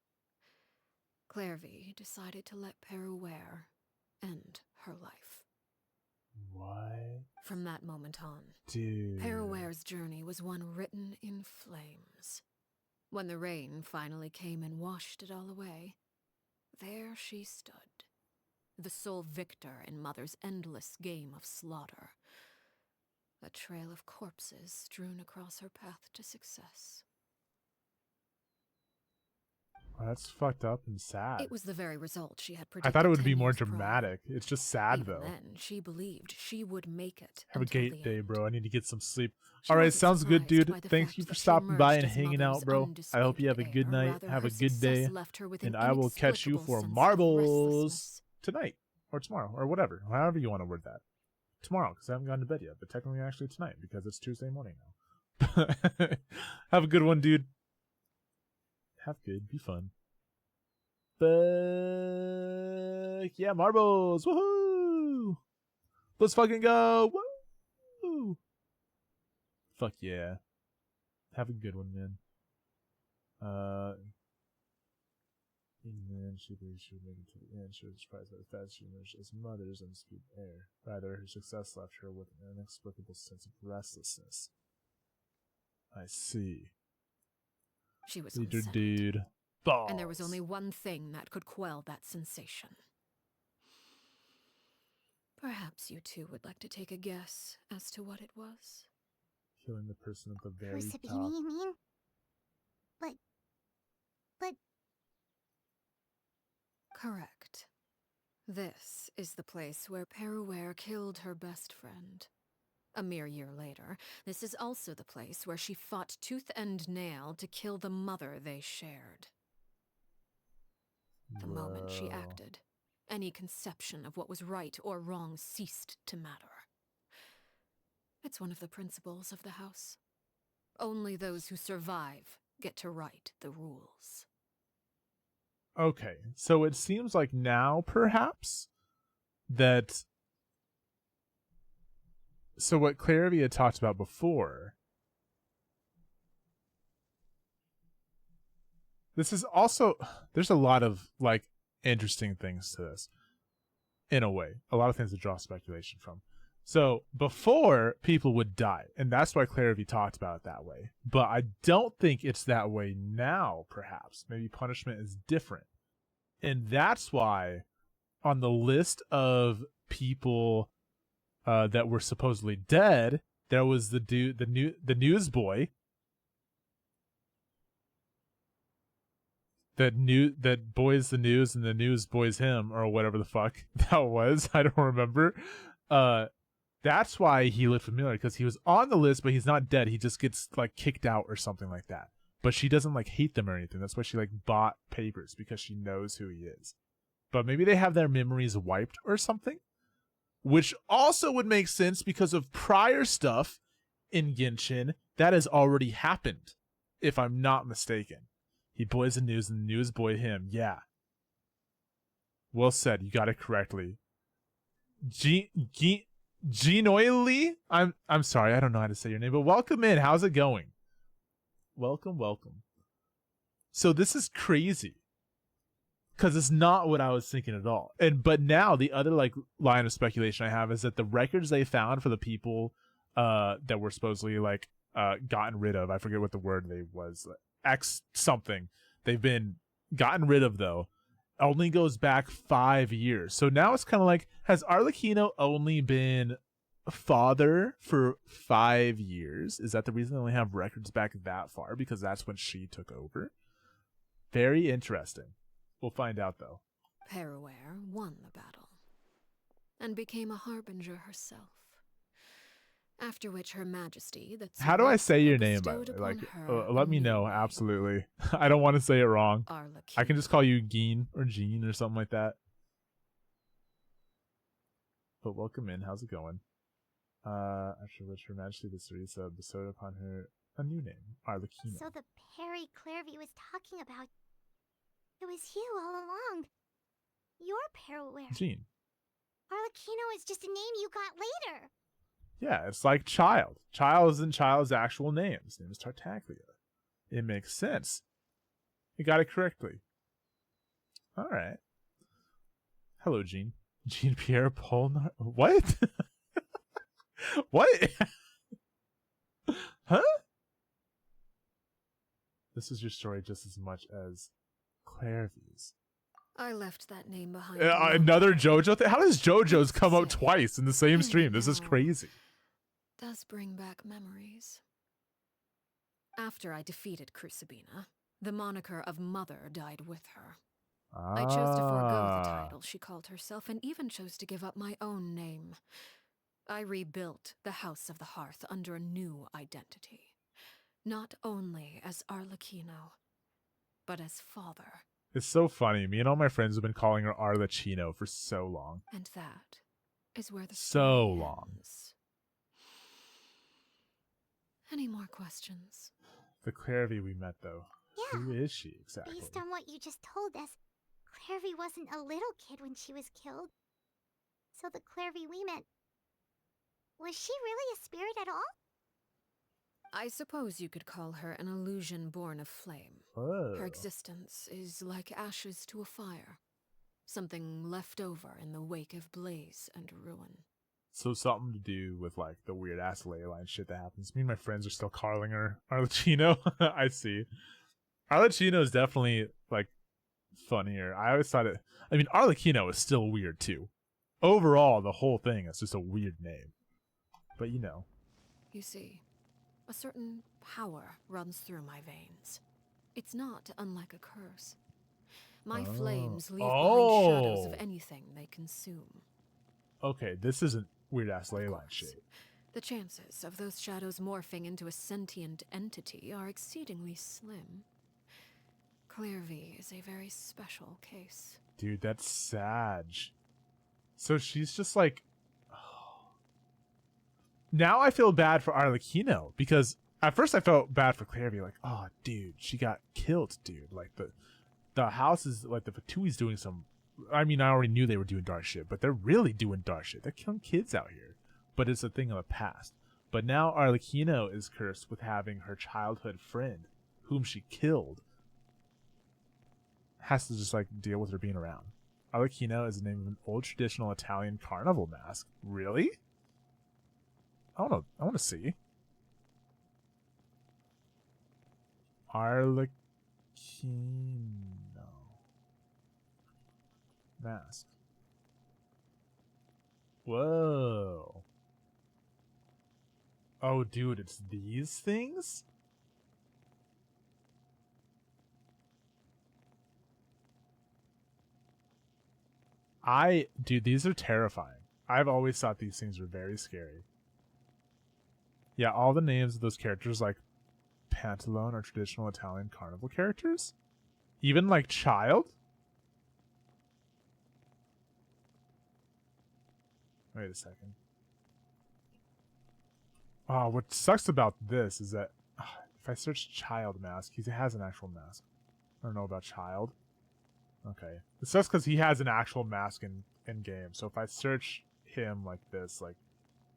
[SPEAKER 3] Clairvy decided to let Peruere end her life.
[SPEAKER 1] What?
[SPEAKER 3] From that moment on,
[SPEAKER 1] Dude.
[SPEAKER 3] Peruere's journey was one written in flames. When the rain finally came and washed it all away, there she stood, the sole victor in Mother's endless game of slaughter. A trail of corpses strewn across her path to success.
[SPEAKER 1] Oh, that's fucked up and sad.
[SPEAKER 3] It was the very result she had predicted.
[SPEAKER 1] I thought it would
[SPEAKER 3] 10
[SPEAKER 1] be more
[SPEAKER 3] years prior.
[SPEAKER 1] dramatic. It's just sad
[SPEAKER 3] Even
[SPEAKER 1] though.
[SPEAKER 3] then, she believed she would make it.
[SPEAKER 1] Have a
[SPEAKER 3] until
[SPEAKER 1] great
[SPEAKER 3] the
[SPEAKER 1] day,
[SPEAKER 3] end.
[SPEAKER 1] bro. I need to get some sleep.
[SPEAKER 3] She
[SPEAKER 1] All right,
[SPEAKER 3] wasn't
[SPEAKER 1] sounds good,
[SPEAKER 3] surprised
[SPEAKER 1] dude.
[SPEAKER 3] by the
[SPEAKER 1] Thank
[SPEAKER 3] fact
[SPEAKER 1] you for
[SPEAKER 3] that she
[SPEAKER 1] stopping by and
[SPEAKER 3] emerged as
[SPEAKER 1] hanging
[SPEAKER 3] Mother's
[SPEAKER 1] out, bro. I hope you have a good
[SPEAKER 3] undisputed heir,
[SPEAKER 1] night.
[SPEAKER 3] rather
[SPEAKER 1] Have
[SPEAKER 3] her
[SPEAKER 1] a good day.
[SPEAKER 3] success left her with
[SPEAKER 1] And
[SPEAKER 3] an
[SPEAKER 1] I will catch you
[SPEAKER 3] inexplicable
[SPEAKER 1] for
[SPEAKER 3] sense of
[SPEAKER 1] marbles
[SPEAKER 3] restlessness.
[SPEAKER 1] tonight or tomorrow or whatever. However you want to word that. Tomorrow, because I haven't gone to bed yet, but technically actually tonight because it's Tuesday morning now. Have a good one, dude. Have good. Be fun. But yeah, marbles. Woohoo! Let's fucking go. Woo! Fuck yeah. Have a good one, man. Even then, she believed she would make it to the end. She was surprised by the fact she emerged as mother's undisputed heir. Rather, her success left her with an inexplicable sense of restlessness. I see.
[SPEAKER 3] She was
[SPEAKER 1] Leader
[SPEAKER 3] unsettled.
[SPEAKER 1] dude. Balls.
[SPEAKER 3] And there was only one thing that could quell that sensation. Perhaps you two would like to take a guess as to what it was.
[SPEAKER 1] Killing the person at the very
[SPEAKER 2] Crucibini,
[SPEAKER 1] top.
[SPEAKER 2] you mean? But
[SPEAKER 3] Correct. This is the place where Peruware killed her best friend. A mere year later, this is also the place where she fought tooth and nail to kill the mother they shared. The moment she
[SPEAKER 1] Whoa.
[SPEAKER 3] acted, any conception of what was right or wrong ceased to matter. It's one of the principles of the house. Only those who survive get to write the rules.
[SPEAKER 1] Okay, so it seems like now, perhaps, that... So what Clarivy had talked about before... This is also... There's a lot of, like, interesting things to this. In a way. A lot of things to draw speculation from. So, before, people would die. And that's why Clarivy talked about it that way. But I don't think it's that way now, perhaps. Maybe punishment is different. And that's why, on the list of people that were supposedly dead, there was the dude, the newsboy, that boys the news and the news boys him, or whatever the fuck that was. I don't remember. That's why he looked familiar, because he was on the list, but he's not dead. He just gets like kicked out or something like that. But she doesn't like hate them or anything. That's why she like bought papers, because she knows who he is. But maybe they have their memories wiped or something, which also would make sense because of prior stuff in Genshin that has already happened, if I'm not mistaken. He boys the news and the news boy him. Yeah. Well said. You got it correctly. Ginoili? I'm sorry, I don't know how to say your name, but welcome in. How's it going? Welcome. So this is crazy, because it's not what I was thinking at all. But now the other like line of speculation I have is that the records they found for the people that were supposedly like gotten rid of, I forget what the word they was, X something, they've been gotten rid of though, only goes back 5 years. So now it's kind of like, has Arlecchino only been father for 5 years? Is that the reason they only have records back that far? Because that's when she took over? Very interesting. We'll find out though.
[SPEAKER 3] Peruware won the battle and became a harbinger herself. After which Her Majesty, that's
[SPEAKER 1] How do I say your name, by the way? Like, let me know. Absolutely. I don't want to say it wrong. I can just call you Geen or Jean or something like that. But welcome in. How's it going? After which Her Majesty the Cerisa bestowed upon her a new name, Arlecchino.
[SPEAKER 2] so the Perry Clarivy was talking about, it was you all along. You're Peruware.
[SPEAKER 1] Jean.
[SPEAKER 2] Arlecchino is just a name you got later.
[SPEAKER 1] Yeah, it's like Child. Child isn't Child's actual name. His name is Tartaglia. It makes sense. You got it correctly. All right. Hello, Jean. Jean-Pierre Polnar. What? What? Huh? This is your story just as much as Clairvy's.
[SPEAKER 3] I left that name behind.
[SPEAKER 1] Another JoJo thing? How does JoJo's come up twice in the same stream? This is crazy.
[SPEAKER 3] Does bring back memories. After I defeated Crucibina, the moniker of Mother died with her. I chose to forego the title she called herself, and even chose to give up my own name. I rebuilt the House of the Hearth under a new identity. Not only as Arlecchino, but as father.
[SPEAKER 1] It's so funny. Me and all my friends have been calling her Arlecchino for so long.
[SPEAKER 3] And that is where the
[SPEAKER 1] So
[SPEAKER 3] story
[SPEAKER 1] long.
[SPEAKER 3] ends. Any more questions?
[SPEAKER 1] The Clarivy we met, though.
[SPEAKER 2] Yeah.
[SPEAKER 1] Who is she exactly?
[SPEAKER 2] Based on what you just told us, Clarivy wasn't a little kid when she was killed. So the Clarivy we met, was she really a spirit at all?
[SPEAKER 3] I suppose you could call her an illusion born of flame.
[SPEAKER 1] Oh.
[SPEAKER 3] Her existence is like ashes to a fire. Something left over in the wake of blaze and ruin.
[SPEAKER 1] So something to do with like the weird ass ley line shit that happens. Me and my friends are still calling her Arlecchino. I see. Arlecchino is definitely like funnier. I always thought it. I mean, Arlecchino is still weird too. Overall, the whole thing is just a weird name. But you know.
[SPEAKER 3] You see, a certain power runs through my veins. It's not unlike a curse. My flames leave behind shadows of anything they consume.
[SPEAKER 1] Okay, this isn't weird ass ley line shit.
[SPEAKER 3] The chances of those shadows morphing into a sentient entity are exceedingly slim. Clairvy is a very special case.
[SPEAKER 1] Dude, that's Sag. So she's just like... Now I feel bad for Arlecchino, because at first I felt bad for Clairvy, like, oh, dude, she got killed, dude. Like, the house is, like, the Fatui's doing some... I mean, I already knew they were doing dark shit, but they're really doing dark shit. They're killing kids out here. But it's a thing of the past. But now Arlecchino is cursed with having her childhood friend, whom she killed, has to just, like, deal with her being around. Arlecchino is the name of an old traditional Italian carnival mask. Really? I want to see. Arlecchino mask. Whoa. Oh, dude, it's these things? Dude, these are terrifying. I've always thought these things were very scary. Yeah, all the names of those characters, like Pantalone, are traditional Italian carnival characters. Even like Child. Wait a second. Oh, what sucks about this is that if I search Child mask, he has an actual mask. I don't know about Child. Okay. It sucks because he has an actual mask in game. So if I search him like this, like,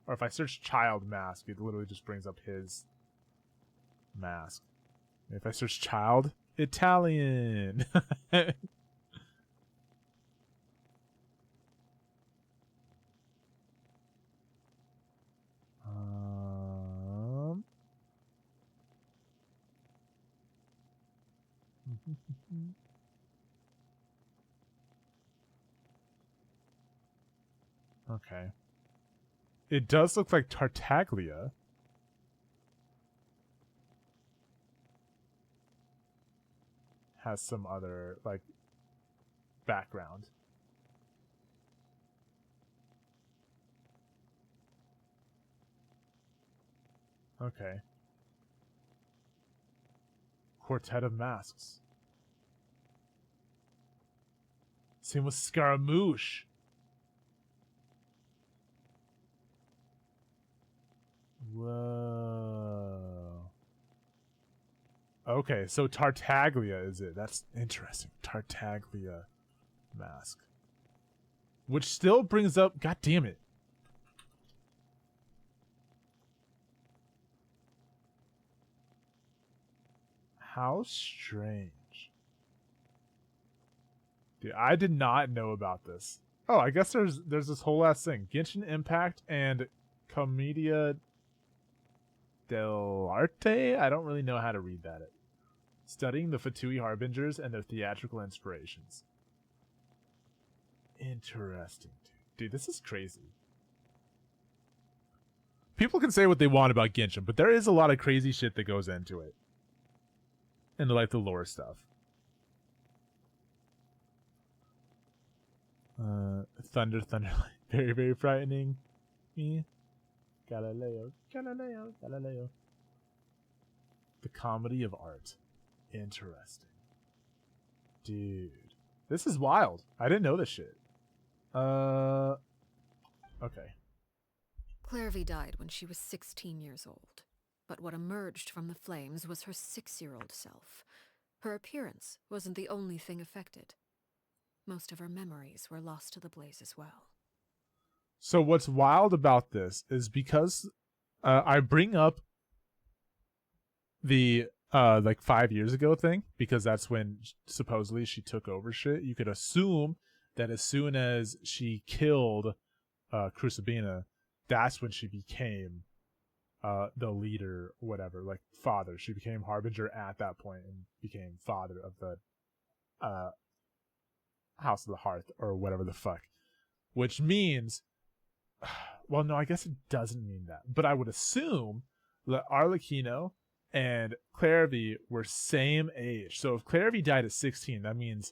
[SPEAKER 1] or if I search Child mask, it literally just brings up his mask. If I search Child, Italian. Okay. It does look like Tartaglia. Has some other, like, background. Okay. Quartet of Masks. Same with Scaramouche. Whoa. Okay, so Tartaglia is it. That's interesting. Tartaglia mask. Which still brings up... God damn it. How strange. Dude, I did not know about this. Oh, I guess there's this whole ass thing. Genshin Impact and Commedia dell'arte? I don't really know how to read that. Studying the Fatui Harbingers and their theatrical inspirations. Interesting, dude. Dude, this is crazy. People can say what they want about Genshin, but there is a lot of crazy shit that goes into it. And like the lore stuff. Thunder, very, very frightening. Me. Galileo. The comedy of art. Interesting. Dude. This is wild. I didn't know this shit. Okay.
[SPEAKER 3] Clairvy died when she was 16 years old. But what emerged from the flames was her 6-year-old self. Her appearance wasn't the only thing affected. Most of her memories were lost to the blaze as well.
[SPEAKER 1] So what's wild about this is because I bring up the like 5 years ago thing, because that's when supposedly she took over shit. You could assume that as soon as she killed Crucibina, that's when she became the leader, whatever, like father. She became Harbinger at that point and became father of the House of the Hearth or whatever the fuck. Which means, well, no, I guess it doesn't mean that, but I would assume that Arlecchino and Clarivy were same age. So if Clarivy died at 16, that means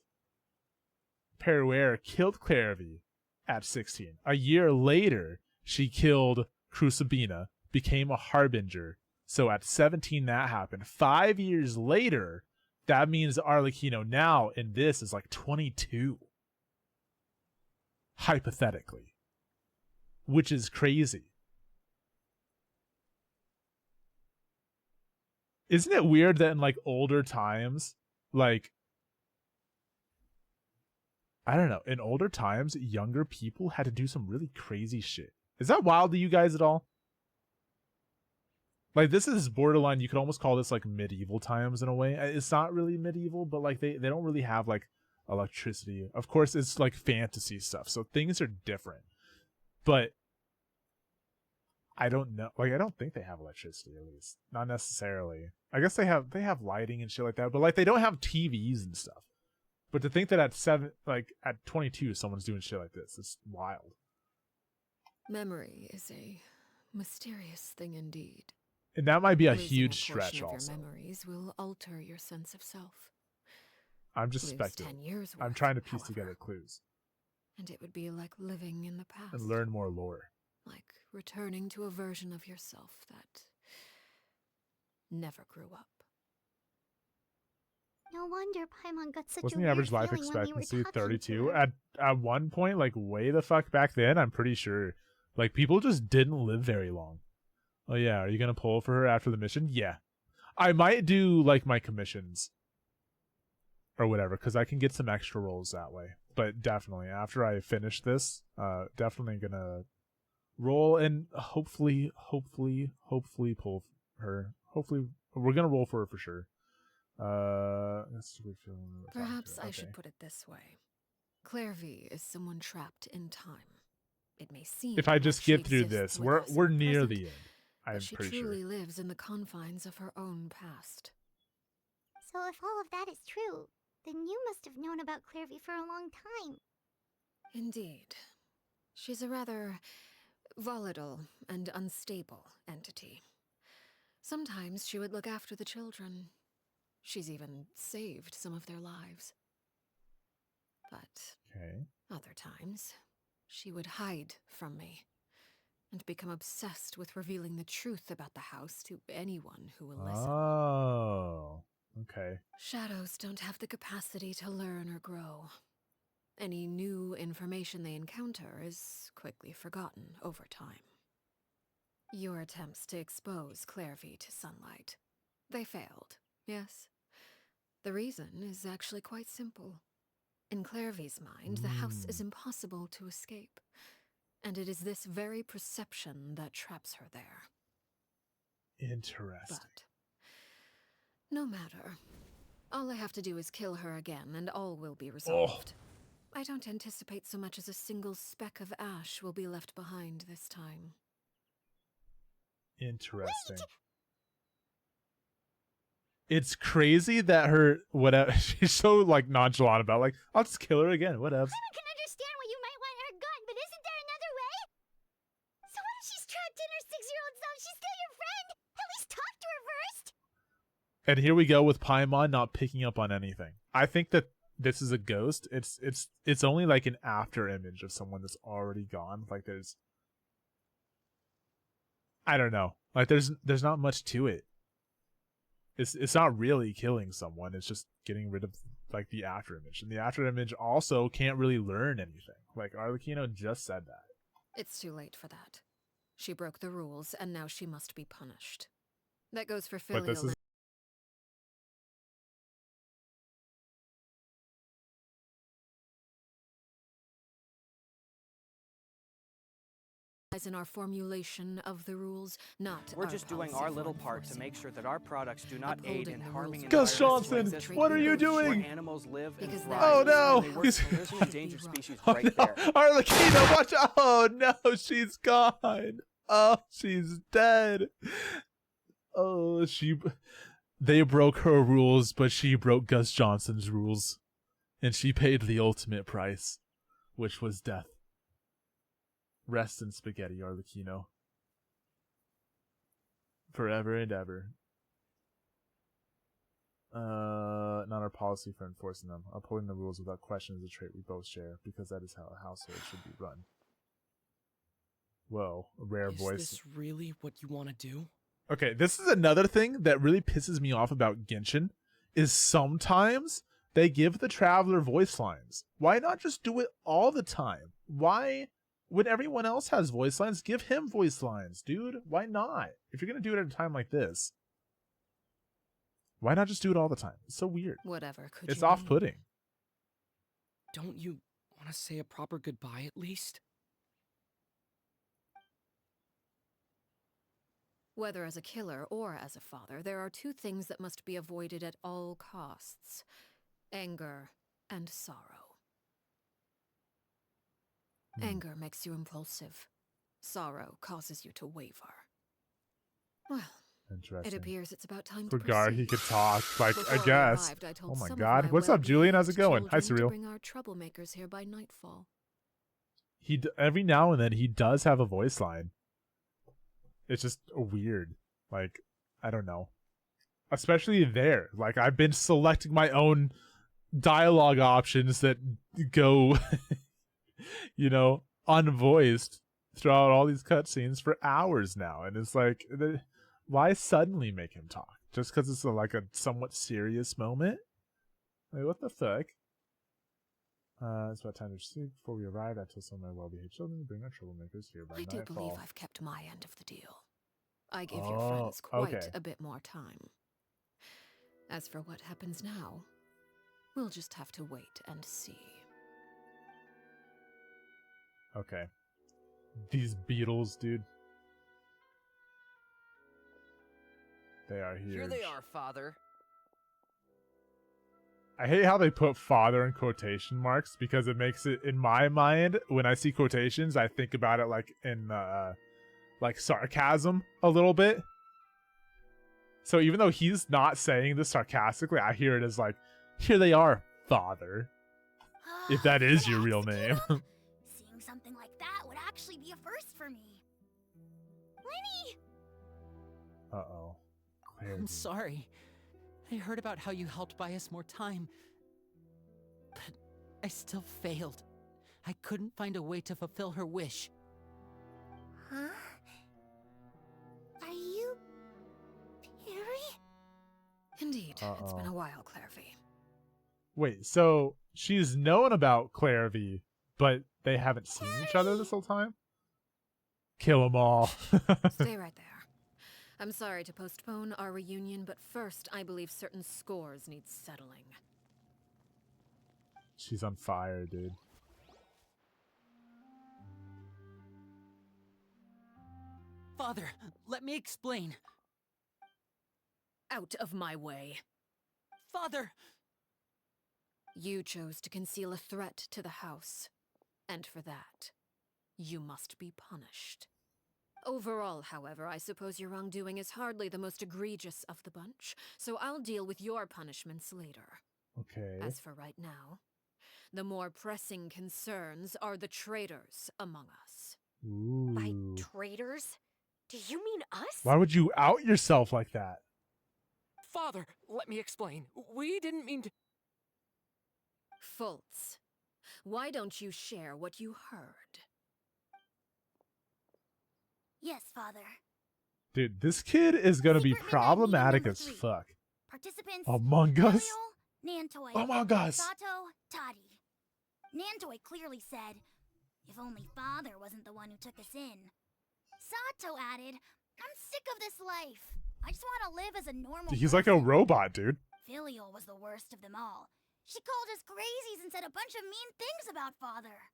[SPEAKER 1] Peruere killed Clarivy at 16. A year later, she killed Crucibina, became a Harbinger. So at 17, that happened. 5 years later, that means Arlecchino now in this is like 22. Hypothetically. Which is crazy. Isn't it weird that in like older times, like, I don't know, in older times, younger people had to do some really crazy shit. Is that wild to you guys at all? Like, this is borderline, you could almost call this like medieval times in a way. It's not really medieval, but like they don't really have like electricity. Of course, it's like fantasy stuff, so things are different. But I don't know. Like, I don't think they have electricity, at least. Not necessarily. I guess they have lighting and shit like that, but like they don't have TVs and stuff. But to think that at 22, someone's doing shit like this, it's wild.
[SPEAKER 3] Memory is a mysterious thing indeed.
[SPEAKER 1] And that might be a
[SPEAKER 3] Losing
[SPEAKER 1] huge
[SPEAKER 3] portion
[SPEAKER 1] stretch
[SPEAKER 3] of
[SPEAKER 1] also.
[SPEAKER 3] Your memories will alter your sense of self.
[SPEAKER 1] I'm just
[SPEAKER 3] Lose
[SPEAKER 1] speculating.
[SPEAKER 3] 10 years
[SPEAKER 1] I'm
[SPEAKER 3] worth,
[SPEAKER 1] trying to piece
[SPEAKER 3] however,
[SPEAKER 1] together clues.
[SPEAKER 3] And it would be like living in the past.
[SPEAKER 1] And learn more lore.
[SPEAKER 3] Like returning to a version of yourself that never grew up.
[SPEAKER 2] No wonder Paimon got such
[SPEAKER 1] Wasn't
[SPEAKER 2] a
[SPEAKER 1] the average
[SPEAKER 2] weird
[SPEAKER 1] life
[SPEAKER 2] feeling when we were
[SPEAKER 1] expectancy
[SPEAKER 2] talking
[SPEAKER 1] 32?
[SPEAKER 2] to her.
[SPEAKER 1] At one point, like way the fuck back then, I'm pretty sure. Like, people just didn't live very long. Oh yeah, are you gonna pull for her after the mission? Yeah. I might do like my commissions or whatever, because I can get some extra rolls that way. But definitely after I finish this, definitely gonna roll and hopefully pull her. Hopefully we're gonna roll for her for sure.
[SPEAKER 3] Perhaps I should put it this way. Clarivy is someone trapped in time. It may seem
[SPEAKER 1] if I just
[SPEAKER 3] like she
[SPEAKER 1] get through
[SPEAKER 3] exists
[SPEAKER 1] this,
[SPEAKER 3] with
[SPEAKER 1] we're
[SPEAKER 3] us in
[SPEAKER 1] we're
[SPEAKER 3] the
[SPEAKER 1] near
[SPEAKER 3] present,
[SPEAKER 1] the end. I'm
[SPEAKER 3] but she
[SPEAKER 1] pretty
[SPEAKER 3] truly
[SPEAKER 1] sure.
[SPEAKER 3] lives in the confines of her own past.
[SPEAKER 2] So if all of that is true, then you must have known about Clarivy for a long time.
[SPEAKER 3] Indeed. She's a rather volatile and unstable entity. Sometimes she would look after the children. She's even saved some of their lives. But
[SPEAKER 1] Okay.
[SPEAKER 3] other times, she would hide from me and become obsessed with revealing the truth about the house to anyone who will listen.
[SPEAKER 1] Oh. Okay.
[SPEAKER 3] Shadows don't have the capacity to learn or grow. Any new information they encounter is quickly forgotten over time. Your attempts to expose Clarivy to sunlight. They failed, yes? The reason is actually quite simple. In Clarivy's mind, the house is impossible to escape, and it is this very perception that traps her there.
[SPEAKER 1] Interesting.
[SPEAKER 3] But no matter. All I have to do is kill her again, and all will be resolved. I don't anticipate so much as a single speck of ash will be left behind this time.
[SPEAKER 1] Interesting. It's crazy that her whatever she's so like nonchalant about like I'll just kill her again. Whatever.
[SPEAKER 2] I can understand why you might want her gone, but isn't there another way? So what if she's trapped in her 6-year-old self? She's still your friend. At least talk to her first.
[SPEAKER 1] And here we go with Paimon not picking up on anything. I think that this is a ghost. It's only like an after image of someone that's already gone. Like I don't know. Like there's not much to it. It's not really killing someone. It's just getting rid of like the after image. And the after image also can't really learn anything. Like Arlecchino just said that.
[SPEAKER 3] It's too late for that. She broke the rules, and now she must be punished. That goes for
[SPEAKER 1] But this
[SPEAKER 3] filial
[SPEAKER 1] is
[SPEAKER 3] in our formulation of the rules, not
[SPEAKER 5] We're
[SPEAKER 3] our
[SPEAKER 5] just doing
[SPEAKER 3] policy
[SPEAKER 5] our
[SPEAKER 3] for
[SPEAKER 5] little part to
[SPEAKER 3] enforcing
[SPEAKER 5] make
[SPEAKER 3] them.
[SPEAKER 5] sure that our products do not aid
[SPEAKER 3] Upholding
[SPEAKER 5] in
[SPEAKER 3] the
[SPEAKER 5] harming
[SPEAKER 3] rules
[SPEAKER 1] Gus
[SPEAKER 5] environments
[SPEAKER 1] Johnson,
[SPEAKER 5] like this,
[SPEAKER 1] what are you
[SPEAKER 5] where
[SPEAKER 1] doing?
[SPEAKER 5] animals live and
[SPEAKER 3] Because
[SPEAKER 5] thrive.
[SPEAKER 3] that
[SPEAKER 1] Oh
[SPEAKER 3] is
[SPEAKER 1] no!
[SPEAKER 3] where they were
[SPEAKER 1] He's
[SPEAKER 3] supposed
[SPEAKER 5] There's an
[SPEAKER 3] to
[SPEAKER 5] endangered
[SPEAKER 3] be
[SPEAKER 5] species
[SPEAKER 1] oh,
[SPEAKER 5] right
[SPEAKER 1] no.
[SPEAKER 5] there.
[SPEAKER 1] Arlecchino, watch out! Oh no, she's gone. Oh, she's dead. Oh, they broke her rules, but she broke Gus Johnson's rules. And she paid the ultimate price, which was death. Rest in spaghetti, Arlecchino. Forever and ever. Not our policy for enforcing them. Upholding the rules without question is a trait we both share, because that is how a household should be run. Whoa, a rare voice.
[SPEAKER 6] Is this really what you want to do?
[SPEAKER 1] Okay, this is another thing that really pisses me off about Genshin, is sometimes they give the Traveler voice lines. Why not just do it all the time? Why, when everyone else has voice lines, give him voice lines, dude? Why not? If you're gonna do it at a time like this, why not just do it all the time? It's so weird.
[SPEAKER 3] Whatever could
[SPEAKER 1] It's
[SPEAKER 3] you mean?
[SPEAKER 1] off-putting.
[SPEAKER 6] Don't you want to say a proper goodbye at least?
[SPEAKER 3] Whether as a killer or as a father, there are two things that must be avoided at all costs: anger and sorrow. Anger makes you impulsive. Sorrow causes you to waver. Well, it
[SPEAKER 1] Interesting.
[SPEAKER 3] appears it's about time
[SPEAKER 1] For
[SPEAKER 3] to
[SPEAKER 1] Gar,
[SPEAKER 3] proceed.
[SPEAKER 1] he could talk, like,
[SPEAKER 3] Before
[SPEAKER 1] I
[SPEAKER 3] I
[SPEAKER 1] guess.
[SPEAKER 3] arrived, I told
[SPEAKER 1] Oh my
[SPEAKER 3] some of
[SPEAKER 1] god.
[SPEAKER 3] my
[SPEAKER 1] What's up, Julian? How's it going? Hi,
[SPEAKER 3] well-behaved
[SPEAKER 1] Surreal.
[SPEAKER 3] children to bring our troublemakers here by nightfall.
[SPEAKER 1] Every now and then he does have a voice line. It's just weird. Like, I don't know. Especially there. Like, I've been selecting my own dialogue options that go, you know, unvoiced throughout all these cutscenes for hours now. And it's like, why suddenly make him talk? Just because it's like a somewhat serious moment? Like, what the fuck? It's about time to sleep. Before we arrive, I told some of my well-behaved children to bring our troublemakers here by
[SPEAKER 3] I do
[SPEAKER 1] nightfall.
[SPEAKER 3] believe I've kept my end of the deal. I gave your friends quite a bit more time. As for what happens now, we'll just have to wait and see.
[SPEAKER 1] Okay. These beetles, dude. They are huge.
[SPEAKER 5] Here they are, Father.
[SPEAKER 1] I hate how they put father in quotation marks because it makes it, in my mind, when I see quotations, I think about it like in like sarcasm a little bit. So even though he's not saying this sarcastically, I hear it as like, here they are, father. If that is your real name.
[SPEAKER 2] Seeing something like that would actually be a first for me. Lenny!
[SPEAKER 1] Uh-oh.
[SPEAKER 6] I'm sorry. I heard about how you helped buy us more time. But I still failed. I couldn't find a way to fulfill her wish.
[SPEAKER 2] Huh? Are you... Perry?
[SPEAKER 3] Indeed, it's been
[SPEAKER 1] Uh-oh.
[SPEAKER 3] a while, Clairvy.
[SPEAKER 1] Wait, so she's known about Claire V, but they haven't seen each other this whole time? Kill them all.
[SPEAKER 3] Stay right there. I'm sorry to postpone our reunion, but first, I believe certain scores need settling.
[SPEAKER 1] She's on fire, dude.
[SPEAKER 6] Father, let me explain.
[SPEAKER 3] Out of my way.
[SPEAKER 6] Father!
[SPEAKER 3] You chose to conceal a threat to the house, and for that, you must be punished. Overall, however, I suppose your wrongdoing is hardly the most egregious of the bunch, so I'll deal with your punishments later.
[SPEAKER 1] Okay.
[SPEAKER 3] As for right now, the more pressing concerns are the traitors among us.
[SPEAKER 1] Ooh.
[SPEAKER 7] By traitors? Do you mean us?
[SPEAKER 1] Why would you out yourself like that?
[SPEAKER 6] Father, let me explain. We didn't mean to...
[SPEAKER 3] Fultz, why don't you share what you heard?
[SPEAKER 2] Yes, Father.
[SPEAKER 1] Dude, this kid is gonna be
[SPEAKER 2] Secret Midnight
[SPEAKER 1] problematic
[SPEAKER 2] Meeting
[SPEAKER 1] as
[SPEAKER 2] number 3.
[SPEAKER 1] fuck.
[SPEAKER 2] Participants...
[SPEAKER 1] Among Us?
[SPEAKER 2] Filial, Nantoi,
[SPEAKER 1] Among Us!
[SPEAKER 2] Sato, Toddy. Nantoi clearly said, if only Father wasn't the one who took us in. Sato added, I'm sick of this life. I just want to live as a normal
[SPEAKER 1] He's like a
[SPEAKER 2] person."
[SPEAKER 1] robot, dude.
[SPEAKER 2] Filial was the worst of them all. She called us crazies and said a bunch of mean things about Father.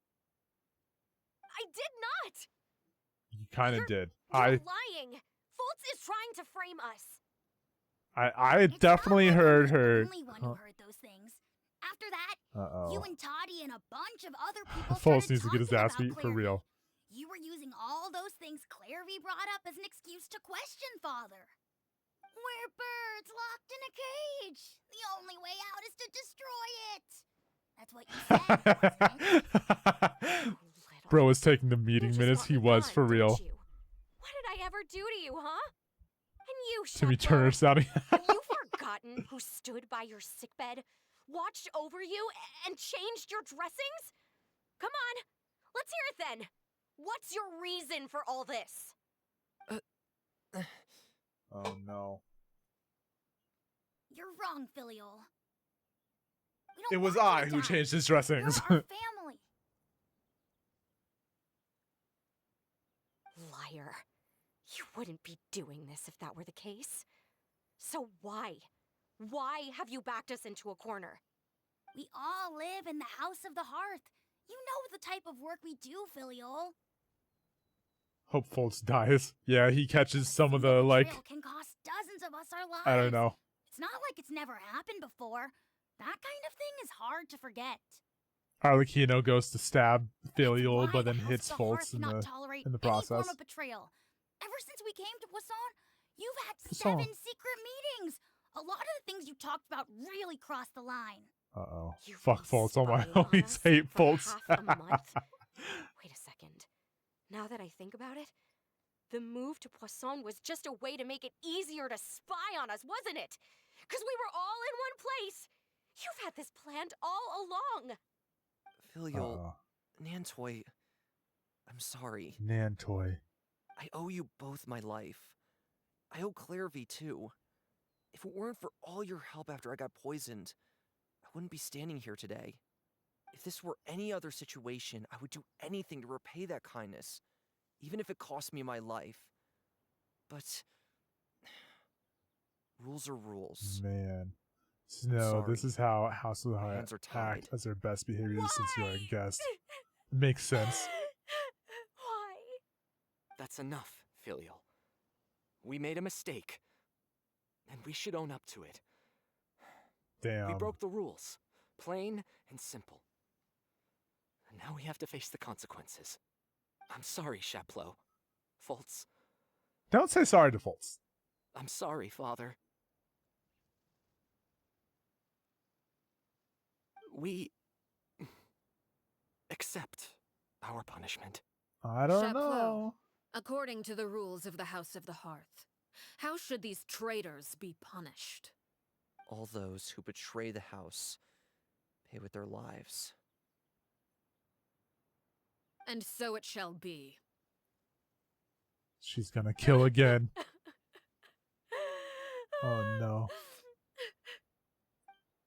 [SPEAKER 7] I did not!
[SPEAKER 1] You kind of did.
[SPEAKER 7] You're lying. Fultz is trying to frame us.
[SPEAKER 1] I
[SPEAKER 2] It's
[SPEAKER 1] definitely
[SPEAKER 2] not like
[SPEAKER 1] heard
[SPEAKER 2] I'm the
[SPEAKER 1] her.
[SPEAKER 2] only one who heard those things. After that,
[SPEAKER 1] Uh
[SPEAKER 2] you
[SPEAKER 1] oh.
[SPEAKER 2] and Toddy and a bunch of other people
[SPEAKER 1] False
[SPEAKER 2] started
[SPEAKER 1] needs to get his
[SPEAKER 2] talking
[SPEAKER 1] ass
[SPEAKER 2] about
[SPEAKER 1] beat for
[SPEAKER 2] Clairvy.
[SPEAKER 1] real.
[SPEAKER 2] You were using all those things Clairvy brought up as an excuse to question Father. We're birds locked in a cage. The only way out is to destroy it. That's what you said, wasn't it?
[SPEAKER 7] Little.
[SPEAKER 1] Bro was taking the
[SPEAKER 7] You
[SPEAKER 1] meeting
[SPEAKER 7] just
[SPEAKER 1] minutes.
[SPEAKER 7] want
[SPEAKER 1] He
[SPEAKER 7] me
[SPEAKER 1] was
[SPEAKER 7] gone,
[SPEAKER 1] for
[SPEAKER 7] didn't
[SPEAKER 1] real.
[SPEAKER 7] you? What did I ever do to you, huh? And you,
[SPEAKER 1] Timmy
[SPEAKER 7] Chapeau,
[SPEAKER 1] Turner sounding.
[SPEAKER 7] have you forgotten who stood by your sickbed, watched over you, and changed your dressings? Come on, let's hear it then. What's your reason for all this?
[SPEAKER 1] Oh no.
[SPEAKER 2] You're wrong, Filial. We don't
[SPEAKER 1] It was
[SPEAKER 2] want you
[SPEAKER 1] I
[SPEAKER 2] to
[SPEAKER 1] who
[SPEAKER 2] die.
[SPEAKER 1] changed his
[SPEAKER 2] You're
[SPEAKER 1] dressings.
[SPEAKER 2] our family.
[SPEAKER 7] Liar. You wouldn't be doing this if that were the case. So why? Why have you backed us into a corner?
[SPEAKER 2] We all live in the House of the Hearth. You know the type of work we do, Filial.
[SPEAKER 1] Hope Fultz dies. Yeah, he catches some of
[SPEAKER 2] Single
[SPEAKER 1] the like.
[SPEAKER 2] betrayal can cost dozens of us our lives.
[SPEAKER 1] I don't know.
[SPEAKER 2] It's not like it's never happened before. That kind of thing is hard to forget.
[SPEAKER 1] Arlecchino goes to stab Filial,
[SPEAKER 2] Why
[SPEAKER 1] but then
[SPEAKER 2] the House
[SPEAKER 1] hits
[SPEAKER 2] of the Hearth
[SPEAKER 1] Fultz in
[SPEAKER 2] cannot
[SPEAKER 1] the.
[SPEAKER 2] tolerate
[SPEAKER 1] in the
[SPEAKER 2] any
[SPEAKER 1] process.
[SPEAKER 2] form of betrayal. Ever since we came to Poisson, you've had
[SPEAKER 1] Poisson.
[SPEAKER 2] 7 secret meetings. A lot of the things you talked about really crossed the line.
[SPEAKER 1] Uh-oh.
[SPEAKER 7] You've
[SPEAKER 1] Fuck
[SPEAKER 7] been
[SPEAKER 1] Fultz. Oh my
[SPEAKER 7] spying on
[SPEAKER 1] homies
[SPEAKER 7] us
[SPEAKER 1] hate
[SPEAKER 7] for
[SPEAKER 1] Fultz.
[SPEAKER 7] half a month? Wait a second. Now that I think about it, the move to Poisson was just a way to make it easier to spy on us, wasn't it? Because we were all in one place. You've had this planned all along.
[SPEAKER 5] Filial, Nantoy, I'm sorry.
[SPEAKER 1] Nantoy.
[SPEAKER 5] I owe you both my life. I owe Clairvy too. If it weren't for all your help after I got poisoned, I wouldn't be standing here today. If this were any other situation, I would do anything to repay that kindness, even if it cost me my life. But rules are rules.
[SPEAKER 1] Man. No, this
[SPEAKER 5] sorry.
[SPEAKER 1] is how House of the
[SPEAKER 5] My
[SPEAKER 1] Heart
[SPEAKER 5] hands are
[SPEAKER 1] act
[SPEAKER 5] tied.
[SPEAKER 1] as their best behavior since you are a
[SPEAKER 7] Why?
[SPEAKER 1] guest. Makes sense.
[SPEAKER 7] Why?
[SPEAKER 8] That's enough, Filial. We made a mistake, and we should own up to it.
[SPEAKER 1] Damn.
[SPEAKER 8] We broke the rules, plain and simple. And now we have to face the consequences. I'm sorry, Chaplot. Fultz,
[SPEAKER 1] Don't say sorry to Fultz.
[SPEAKER 8] I'm sorry, Father. We accept our punishment.
[SPEAKER 1] I don't
[SPEAKER 3] Chapeau.
[SPEAKER 1] know.
[SPEAKER 3] According to the rules of the House of the Hearth, how should these traitors be punished?
[SPEAKER 5] All those who betray the house pay with their lives.
[SPEAKER 3] And so it shall be.
[SPEAKER 1] She's gonna kill again. Oh no.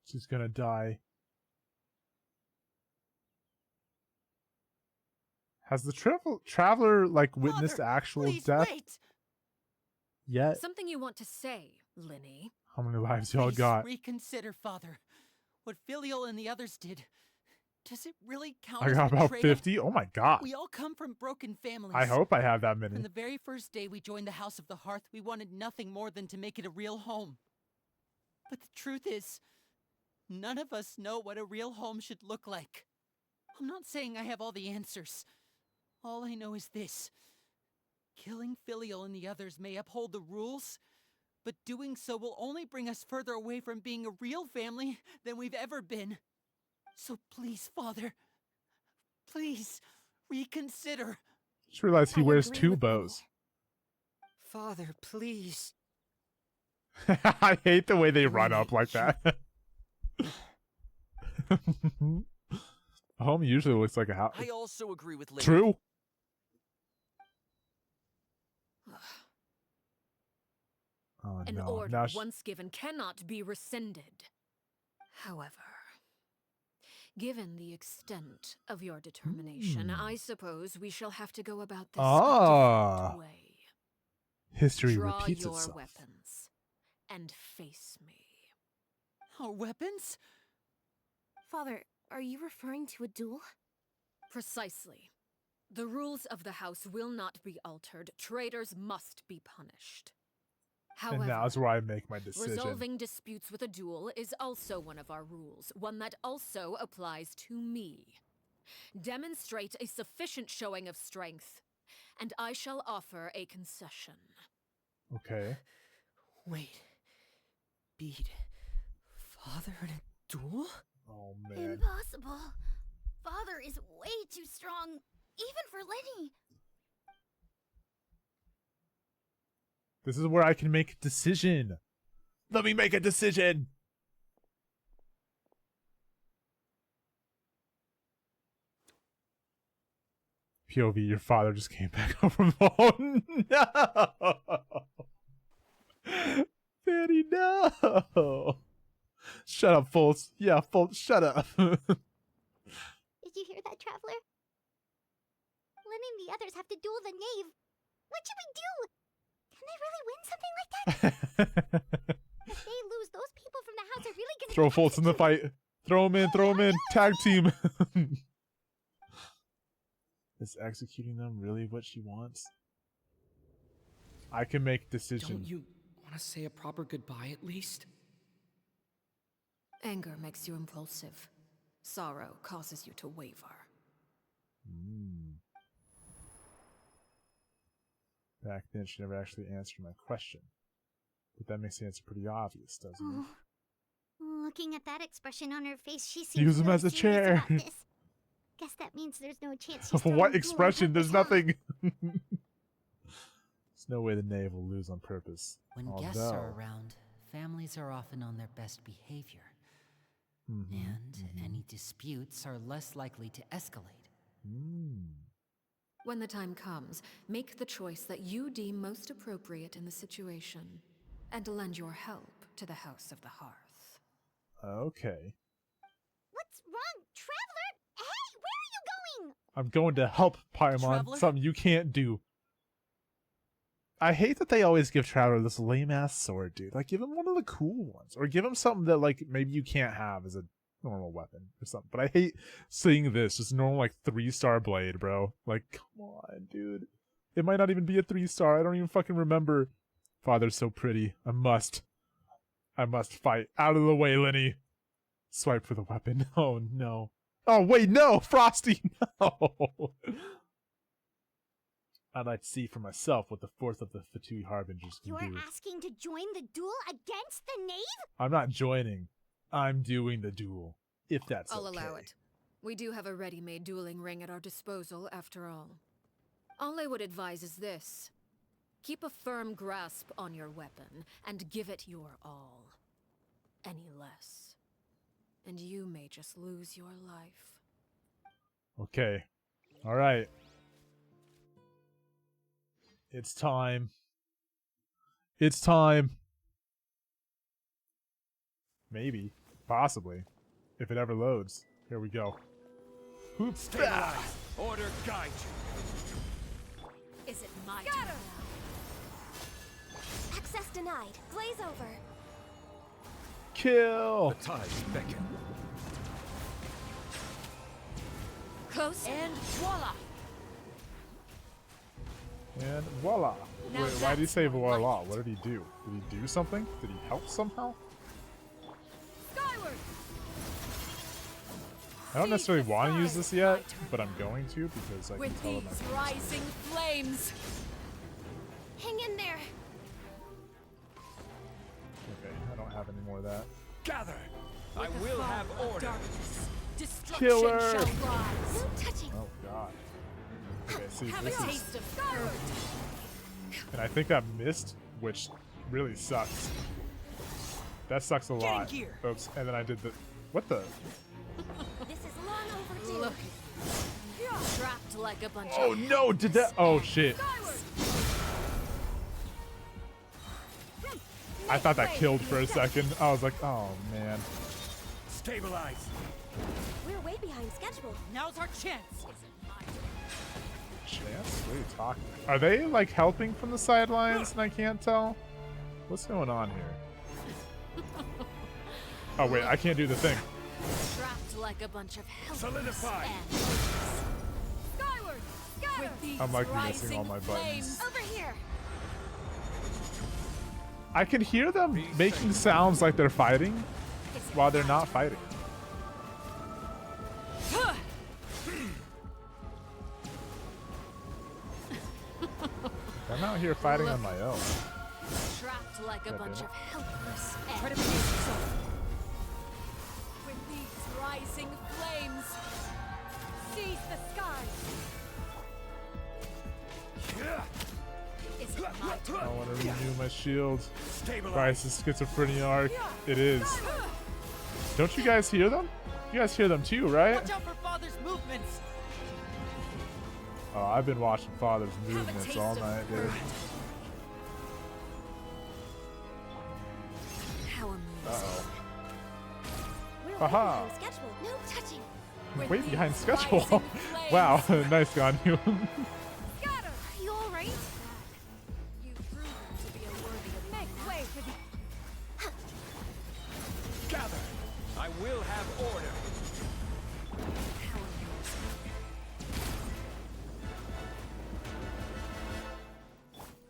[SPEAKER 1] She's gonna die. Has the traveler like witnessed
[SPEAKER 6] Father,
[SPEAKER 1] actual
[SPEAKER 6] please
[SPEAKER 1] death
[SPEAKER 6] wait.
[SPEAKER 1] yet?
[SPEAKER 3] Something you want to say, Linny?
[SPEAKER 1] How many lives y'all
[SPEAKER 6] Please
[SPEAKER 1] got?
[SPEAKER 6] reconsider, Father. What Filial and the others did. Does it really count
[SPEAKER 1] I
[SPEAKER 6] as
[SPEAKER 1] got about
[SPEAKER 6] betrayal?
[SPEAKER 1] 50. Oh my god.
[SPEAKER 6] We all come from broken families.
[SPEAKER 1] I hope I have that
[SPEAKER 6] From
[SPEAKER 1] many.
[SPEAKER 6] the very first day we joined the House of the Hearth, we wanted nothing more than to make it a real home. But the truth is, none of us know what a real home should look like. I'm not saying I have all the answers. All I know is this. Killing Filial and the others may uphold the rules, but doing so will only bring us further away from being a real family than we've ever been. So please, Father, please reconsider.
[SPEAKER 1] Just realized he
[SPEAKER 7] I
[SPEAKER 1] wears
[SPEAKER 7] agree
[SPEAKER 1] 2
[SPEAKER 7] with
[SPEAKER 1] bows.
[SPEAKER 7] Father, please.
[SPEAKER 1] I hate the way they run
[SPEAKER 7] Really?
[SPEAKER 1] up like that. A home usually looks like a house.
[SPEAKER 5] I also agree with Lily.
[SPEAKER 1] True. Oh
[SPEAKER 3] An
[SPEAKER 1] no.
[SPEAKER 3] order
[SPEAKER 1] Now
[SPEAKER 3] once given cannot be rescinded. However, given the extent of your determination, I suppose we shall have to go about this a
[SPEAKER 1] Ah.
[SPEAKER 3] different way.
[SPEAKER 1] history
[SPEAKER 3] Draw
[SPEAKER 1] repeats
[SPEAKER 3] your
[SPEAKER 1] itself.
[SPEAKER 3] weapons and face me.
[SPEAKER 6] Our weapons?
[SPEAKER 7] Father, are you referring to a duel?
[SPEAKER 3] Precisely. The rules of the house will not be altered. Traitors must be punished.
[SPEAKER 1] And
[SPEAKER 3] However,
[SPEAKER 1] now's where I make my decision.
[SPEAKER 3] resolving disputes with a duel is also one of our rules, one that also applies to me. Demonstrate a sufficient showing of strength, and I shall offer a concession.
[SPEAKER 1] Okay.
[SPEAKER 8] Wait. Beat Father in a duel?
[SPEAKER 1] Oh man.
[SPEAKER 2] Impossible. Father is way too strong, even for Lenny.
[SPEAKER 1] This is where I can make a decision. Let me make a decision. POV, your father just came back home from home. No! Fanny, no! Shut up, Fultz. Yeah, Fultz, shut up.
[SPEAKER 2] Did you hear that, Traveler? Lenny and the others have to duel the knave. What should we do? Can they really win something like that? If they lose, those people from the house are really gonna
[SPEAKER 1] Throw
[SPEAKER 2] get
[SPEAKER 1] Fultz in the
[SPEAKER 2] executed.
[SPEAKER 1] fight. Throw him in, throw him in. Tag team. Is executing them really what she wants? I can make decisions.
[SPEAKER 8] Don't you want to say a proper goodbye at least?
[SPEAKER 3] Anger makes you impulsive. Sorrow causes you to waver.
[SPEAKER 1] Back then, she never actually answered my question. But that makes the answer pretty obvious, doesn't it?
[SPEAKER 2] Oh. Looking at that expression on her face, she seems
[SPEAKER 1] Use him
[SPEAKER 2] really
[SPEAKER 1] as a
[SPEAKER 2] serious
[SPEAKER 1] chair.
[SPEAKER 2] about this. Guess that means there's no chance she's
[SPEAKER 1] What
[SPEAKER 2] throwing duel
[SPEAKER 1] expression?
[SPEAKER 2] on
[SPEAKER 1] There's
[SPEAKER 2] purpose, huh?
[SPEAKER 1] nothing. There's no way the knave will lose on purpose.
[SPEAKER 6] When guests are around, families are often on their best behavior. And any disputes are less likely to escalate.
[SPEAKER 3] When the time comes, make the choice that you deem most appropriate in the situation, and lend your help to the House of the Hearth.
[SPEAKER 1] Okay.
[SPEAKER 2] What's wrong, Traveler? Hey, where are you going?
[SPEAKER 1] I'm going to help Paimon,
[SPEAKER 6] Traveler?
[SPEAKER 1] something you can't do. I hate that they always give Traveler this lame-ass sword, dude. Like, give him one of the cool ones. Or give him something that, like, maybe you can't have as a normal weapon or something. But I hate seeing this. Just normal, like, 3-star blade, bro. Like, come on, dude. It might not even be a 3-star. I don't even fucking remember. Father's so pretty. I must fight. Out of the way, Lenny. Swipe for the weapon. Oh, no. Oh, wait, no! Frosty, no! I'd like to see for myself what the fourth of the Fatui Harbingers can
[SPEAKER 2] You're
[SPEAKER 1] do.
[SPEAKER 2] asking to join the duel against the knave?
[SPEAKER 1] I'm not joining. I'm doing the duel. If that's
[SPEAKER 3] I'll
[SPEAKER 1] okay.
[SPEAKER 3] allow it. We do have a ready-made dueling ring at our disposal, after all. All I would advise is this. Keep a firm grasp on your weapon, and give it your all. Any less, and you may just lose your life.
[SPEAKER 1] Okay. Alright. It's time. It's time. Maybe. Possibly. If it ever loads. Here we go. Whoop.
[SPEAKER 9] Stabilize. Order guide you.
[SPEAKER 3] Is it my turn now?
[SPEAKER 7] Access denied. Glaze over.
[SPEAKER 1] Kill!
[SPEAKER 9] The tides beckon.
[SPEAKER 3] Close
[SPEAKER 6] And voila!
[SPEAKER 1] And voila.
[SPEAKER 3] Now
[SPEAKER 1] Wait, why did he
[SPEAKER 3] that's
[SPEAKER 1] say
[SPEAKER 3] more
[SPEAKER 1] voila?
[SPEAKER 3] like it.
[SPEAKER 1] What did he do? Did he do something? Did he help somehow?
[SPEAKER 3] skyward!
[SPEAKER 1] I don't
[SPEAKER 3] Seize
[SPEAKER 1] necessarily
[SPEAKER 3] the
[SPEAKER 1] want to use
[SPEAKER 3] skies.
[SPEAKER 1] this yet,
[SPEAKER 3] My turn
[SPEAKER 1] but I'm
[SPEAKER 3] now.
[SPEAKER 1] going to because I can
[SPEAKER 3] With
[SPEAKER 1] tell that
[SPEAKER 3] these
[SPEAKER 1] my
[SPEAKER 3] rising flames!
[SPEAKER 2] Hang in there.
[SPEAKER 1] Okay, I don't have any more of that.
[SPEAKER 9] Gather. I
[SPEAKER 3] With the
[SPEAKER 9] will
[SPEAKER 3] fall
[SPEAKER 9] have
[SPEAKER 3] of
[SPEAKER 9] order.
[SPEAKER 3] darkness, destruction
[SPEAKER 1] Killer.
[SPEAKER 3] shall rise.
[SPEAKER 2] No touching.
[SPEAKER 1] Oh god. Okay, see,
[SPEAKER 3] Have a
[SPEAKER 1] this is,
[SPEAKER 3] taste of skyward!
[SPEAKER 1] and I think I missed, which really sucks. That sucks a lot.
[SPEAKER 8] gear.
[SPEAKER 1] Oops, and then I did the, what the?
[SPEAKER 2] This is long overdue.
[SPEAKER 3] Look at you. Trapped like a bunch
[SPEAKER 1] Oh
[SPEAKER 3] of
[SPEAKER 1] no, did that? Oh shit.
[SPEAKER 3] skyward!
[SPEAKER 1] I thought that killed for a second. I was like, oh man.
[SPEAKER 9] Stabilize.
[SPEAKER 7] We're way behind schedule.
[SPEAKER 6] Now's our chance!
[SPEAKER 1] Chance? What are you talking about? Are they like helping from the sidelines and I can't tell? What's going on here? Oh wait, I can't do the thing.
[SPEAKER 3] Trapped like a bunch of helpless
[SPEAKER 9] Solidify.
[SPEAKER 3] ants. Skyward!
[SPEAKER 1] I'm like missing all my buttons.
[SPEAKER 2] Over here.
[SPEAKER 1] I can hear them making sounds like they're fighting while they're not fighting. I'm out here fighting on my own.
[SPEAKER 3] Trapped like a
[SPEAKER 1] Yeah,
[SPEAKER 3] bunch
[SPEAKER 1] dude.
[SPEAKER 3] of helpless ants. With these rising flames, seize the skies. Is it my turn?
[SPEAKER 1] I want to renew my shield.
[SPEAKER 9] Stabilize.
[SPEAKER 1] Crisis Schizophrenia arc. It is. Don't you guys hear them? You guys hear them too, right?
[SPEAKER 6] Watch out for Father's movements!
[SPEAKER 1] Oh, I've been watching Father's movements all night, dude.
[SPEAKER 3] How amusing.
[SPEAKER 1] Uh-oh.
[SPEAKER 2] We're
[SPEAKER 1] Haha.
[SPEAKER 2] way behind schedule. No touching.
[SPEAKER 3] With
[SPEAKER 1] Way
[SPEAKER 3] these
[SPEAKER 1] behind schedule.
[SPEAKER 3] rising
[SPEAKER 1] Wow,
[SPEAKER 3] flames,
[SPEAKER 1] nice gun you.
[SPEAKER 2] Scatter. Are you all right?
[SPEAKER 3] You've proven to be a worthy of
[SPEAKER 2] Make way for the.
[SPEAKER 9] Gather. I will have order.
[SPEAKER 3] how amusing.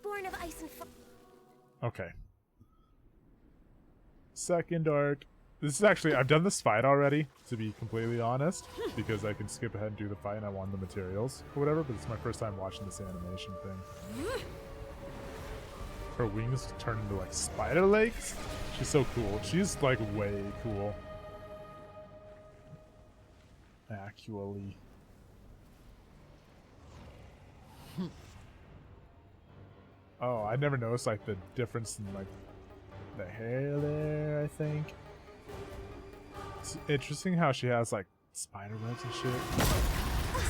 [SPEAKER 2] Born of ice and fire.
[SPEAKER 1] Okay. Second arc. This is actually, I've done this fight already, to be completely honest, because I can skip ahead and do the fight and I won the materials or whatever, but it's my first time watching this animation thing. Her wings turn into like spider legs. She's so cool. She's like way cool. Actually. Oh, I never noticed like the difference in like the hair there, I think. It's interesting how she has like spider webs and shit.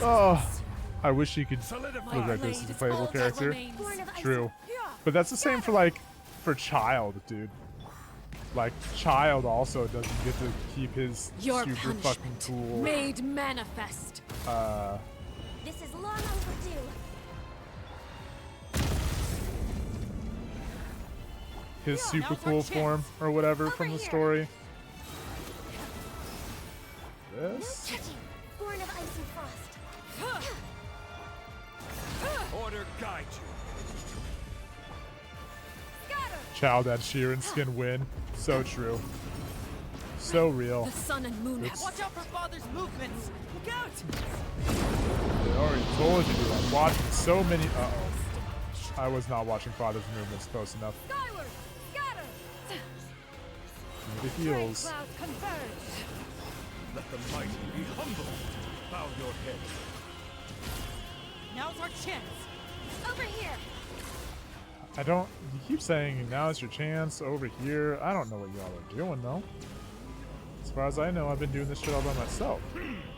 [SPEAKER 1] Oh, I wish she could
[SPEAKER 9] Solidify.
[SPEAKER 1] look like this as a playable character.
[SPEAKER 2] Born of ice.
[SPEAKER 1] True. But that's the same for like for Child, dude. Like Child also doesn't get to keep his
[SPEAKER 3] Your
[SPEAKER 1] super fucking
[SPEAKER 3] punishment
[SPEAKER 1] cool
[SPEAKER 3] made manifest.
[SPEAKER 2] This is long overdue.
[SPEAKER 1] his super
[SPEAKER 6] now's our
[SPEAKER 1] cool
[SPEAKER 6] chance.
[SPEAKER 1] form or whatever
[SPEAKER 2] Over
[SPEAKER 1] from the
[SPEAKER 2] here.
[SPEAKER 1] story.
[SPEAKER 2] No
[SPEAKER 1] This?
[SPEAKER 2] touching. Born of ice and frost.
[SPEAKER 9] Order guide you.
[SPEAKER 1] Child Ed Sheeran skin win. So true. So real.
[SPEAKER 3] The sun and moon have
[SPEAKER 1] It's-
[SPEAKER 6] Watch out for Father's movements! Look out!
[SPEAKER 1] I already told you, dude. I'm watching so many. Uh-oh. I was not watching Father's movements close enough.
[SPEAKER 2] Skyward. Scatter.
[SPEAKER 1] The heels.
[SPEAKER 2] Clouds converge.
[SPEAKER 9] Let the mighty be humble. Bow your head.
[SPEAKER 6] Now's our chance!
[SPEAKER 2] Over here.
[SPEAKER 1] I don't. You keep saying now's your chance over here. I don't know what y'all are doing though. As far as I know, I've been doing this shit all by myself.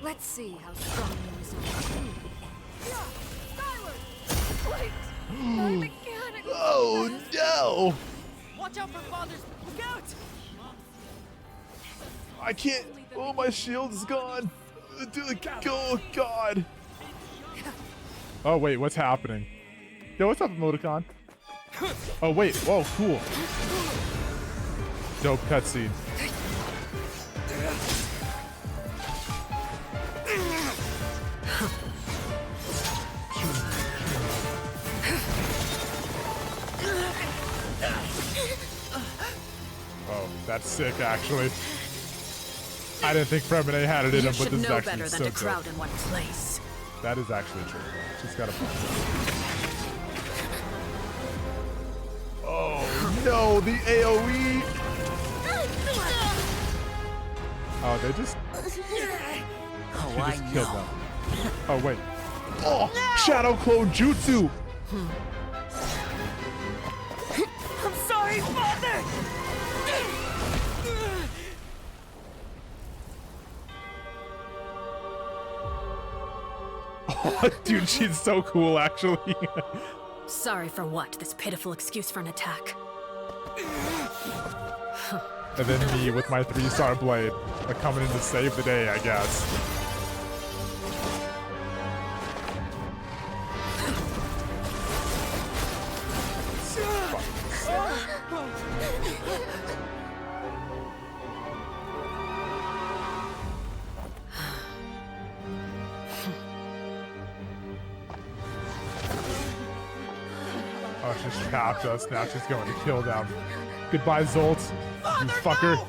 [SPEAKER 3] Let's see how strong you resolve.
[SPEAKER 2] Skyward. Wait. My mechanics.
[SPEAKER 1] Oh no!
[SPEAKER 6] Watch out for Father's... Look out!
[SPEAKER 1] I can't. Oh, my shield is gone. Dude, oh god. Oh wait, what's happening? Yo, what's up, Emoticon? Oh wait, whoa, cool. Dope cutscene. Oh, that's sick, actually. I didn't think Fremine had it in
[SPEAKER 3] You
[SPEAKER 1] him, but
[SPEAKER 3] should
[SPEAKER 1] this is
[SPEAKER 3] know
[SPEAKER 1] actually
[SPEAKER 3] better
[SPEAKER 1] so
[SPEAKER 3] than to
[SPEAKER 1] dope.
[SPEAKER 3] crowd in one place.
[SPEAKER 1] That is actually true. She's got a point. Oh no, the AoE! Oh, they just she just killed them. Oh wait. Oh, Shadow Clone Jutsu!
[SPEAKER 2] I'm sorry, Father.
[SPEAKER 1] Oh, dude, she's so cool, actually.
[SPEAKER 3] Sorry for what? This pitiful excuse for an attack.
[SPEAKER 1] And then me with my 3-star blade, like coming in to save the day, I guess. just trapped us. Now she's going to kill them. Goodbye, Zolt. You fucker.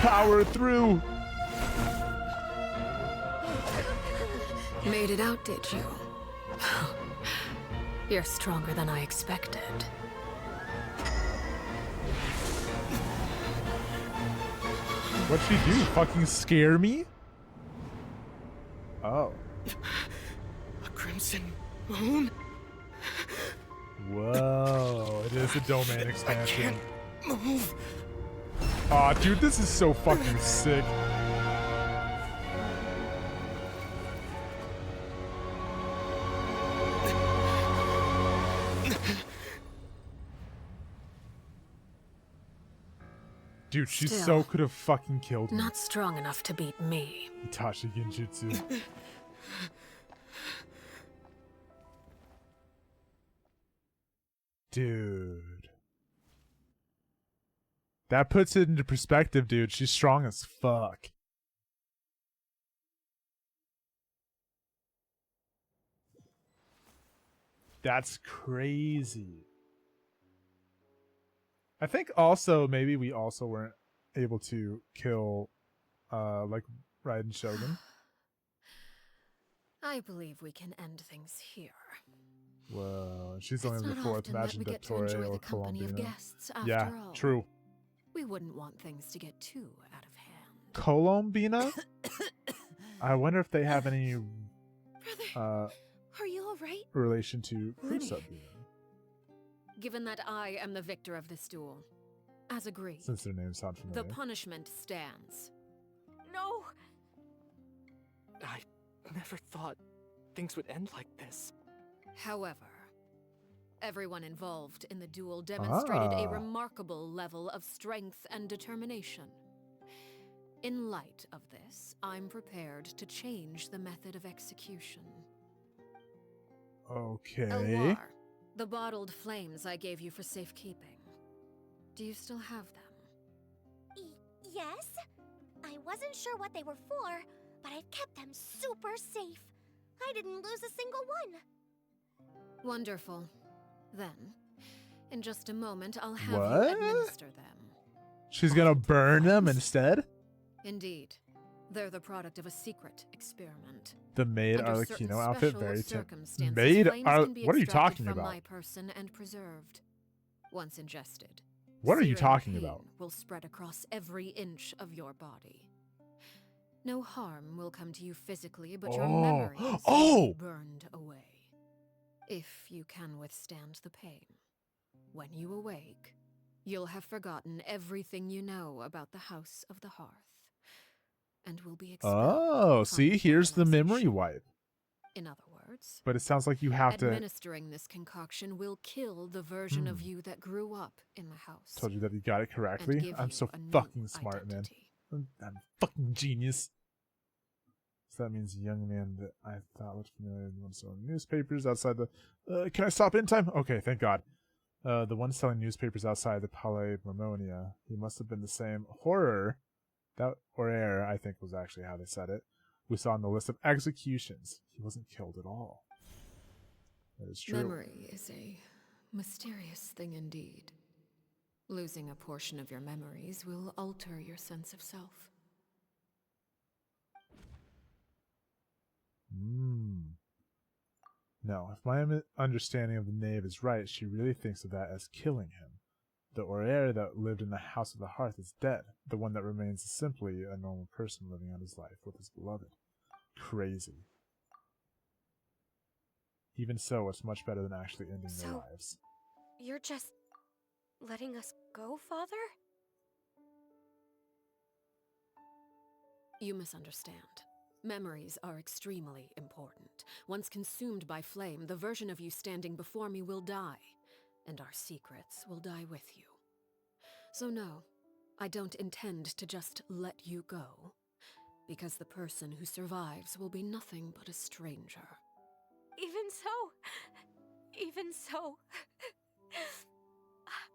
[SPEAKER 1] Power through.
[SPEAKER 3] Made it out, did you? You're stronger than I expected.
[SPEAKER 1] What'd she do? Fucking scare me? Oh.
[SPEAKER 8] A crimson moon?
[SPEAKER 1] Whoa. It is a domain
[SPEAKER 8] I
[SPEAKER 1] expansion.
[SPEAKER 8] can't move.
[SPEAKER 1] Aw, dude, this is so fucking sick. Dude, she so
[SPEAKER 3] Still,
[SPEAKER 1] could have fucking killed me.
[SPEAKER 3] Not strong enough to beat me.
[SPEAKER 1] Itachi Genjutsu. Dude. That puts it into perspective, dude. She's strong as fuck. That's crazy. I think also maybe we also weren't able to kill like Raiden Shogun.
[SPEAKER 3] I believe we can end things here.
[SPEAKER 1] Well, she's
[SPEAKER 3] It's
[SPEAKER 1] only the
[SPEAKER 3] not
[SPEAKER 1] fourth.
[SPEAKER 3] often that
[SPEAKER 1] Imagine
[SPEAKER 3] we get to
[SPEAKER 1] Dottore
[SPEAKER 3] enjoy
[SPEAKER 1] or
[SPEAKER 3] the company of
[SPEAKER 1] Colombina.
[SPEAKER 3] guests, after
[SPEAKER 1] Yeah,
[SPEAKER 3] all.
[SPEAKER 1] true.
[SPEAKER 3] We wouldn't want things to get too out of hand.
[SPEAKER 1] Colombina? I wonder if they have any
[SPEAKER 3] Brother, are you all right?
[SPEAKER 1] relation to
[SPEAKER 3] Lenny.
[SPEAKER 1] Kusabina,
[SPEAKER 3] Given that I am the victor of this duel, as agreed,
[SPEAKER 1] since their names sound
[SPEAKER 3] the
[SPEAKER 1] familiar.
[SPEAKER 3] punishment stands.
[SPEAKER 7] No!
[SPEAKER 8] I never thought things would end like this.
[SPEAKER 3] However, everyone involved in the duel demonstrated a
[SPEAKER 1] Ah.
[SPEAKER 3] remarkable level of strength and determination. In light of this, I'm prepared to change the method of execution.
[SPEAKER 1] Okay.
[SPEAKER 3] Elwar, the bottled flames I gave you for safekeeping. Do you still have them?
[SPEAKER 2] Yes? I wasn't sure what they were for, but I've kept them super safe. I didn't lose a single one.
[SPEAKER 3] Wonderful. Then, in just a moment, I'll have
[SPEAKER 1] What?
[SPEAKER 3] you administer them.
[SPEAKER 1] She's gonna burn them instead?
[SPEAKER 3] Indeed. They're the product of a secret experiment.
[SPEAKER 1] The maid
[SPEAKER 3] Under certain
[SPEAKER 1] Arlecchino outfit,
[SPEAKER 3] special
[SPEAKER 1] very
[SPEAKER 3] circumstances,
[SPEAKER 1] Maid
[SPEAKER 3] flames
[SPEAKER 1] Ar-
[SPEAKER 3] can be
[SPEAKER 1] what are you
[SPEAKER 3] extracted
[SPEAKER 1] talking
[SPEAKER 3] from
[SPEAKER 1] about?
[SPEAKER 3] my person and preserved. Once ingested,
[SPEAKER 1] What are you
[SPEAKER 3] searing
[SPEAKER 1] talking
[SPEAKER 3] pain
[SPEAKER 1] about?
[SPEAKER 3] will spread across every inch of your body. No harm will come to you physically, but your
[SPEAKER 1] Oh.
[SPEAKER 3] memories will
[SPEAKER 1] Oh!
[SPEAKER 3] be burned away. If you can withstand the pain. When you awake, you'll have forgotten everything you know about the House of the Hearth, and will be expelled.
[SPEAKER 1] Oh,
[SPEAKER 3] from
[SPEAKER 1] see, here's the memory
[SPEAKER 3] organization.
[SPEAKER 1] wipe.
[SPEAKER 3] In other words,
[SPEAKER 1] But it sounds like you have to.
[SPEAKER 3] administering this concoction will kill the version of
[SPEAKER 1] Hmm.
[SPEAKER 3] you that grew up in the house.
[SPEAKER 1] Told you that you got it
[SPEAKER 3] and
[SPEAKER 1] correctly.
[SPEAKER 3] give
[SPEAKER 1] I'm
[SPEAKER 3] you
[SPEAKER 1] so
[SPEAKER 3] a new
[SPEAKER 1] fucking smart,
[SPEAKER 3] identity.
[SPEAKER 1] man. I'm fucking genius. So that means a young man that I thought looked familiar with one selling newspapers outside the. Can I stop in time? Okay, thank God. The one selling newspapers outside the Palais Marmonia. He must have been the same horror. That or air, I think, was actually how they said it. We saw on the list of executions. He wasn't killed at all. That is true.
[SPEAKER 3] Memory is a mysterious thing indeed. Losing a portion of your memories will alter your sense of self.
[SPEAKER 1] No, if my understanding of the knave is right, she really thinks of that as killing him. The Aurere that lived in the House of the Hearth is dead. The one that remains is simply a normal person living out his life with his beloved. Crazy. Even so, it's much better than actually ending their
[SPEAKER 7] So-
[SPEAKER 1] lives.
[SPEAKER 7] You're just letting us go, Father?
[SPEAKER 3] You misunderstand. Memories are extremely important. Once consumed by flame, the version of you standing before me will die, and our secrets will die with you. So no, I don't intend to just let you go, because the person who survives will be nothing but a stranger.
[SPEAKER 7] Even so,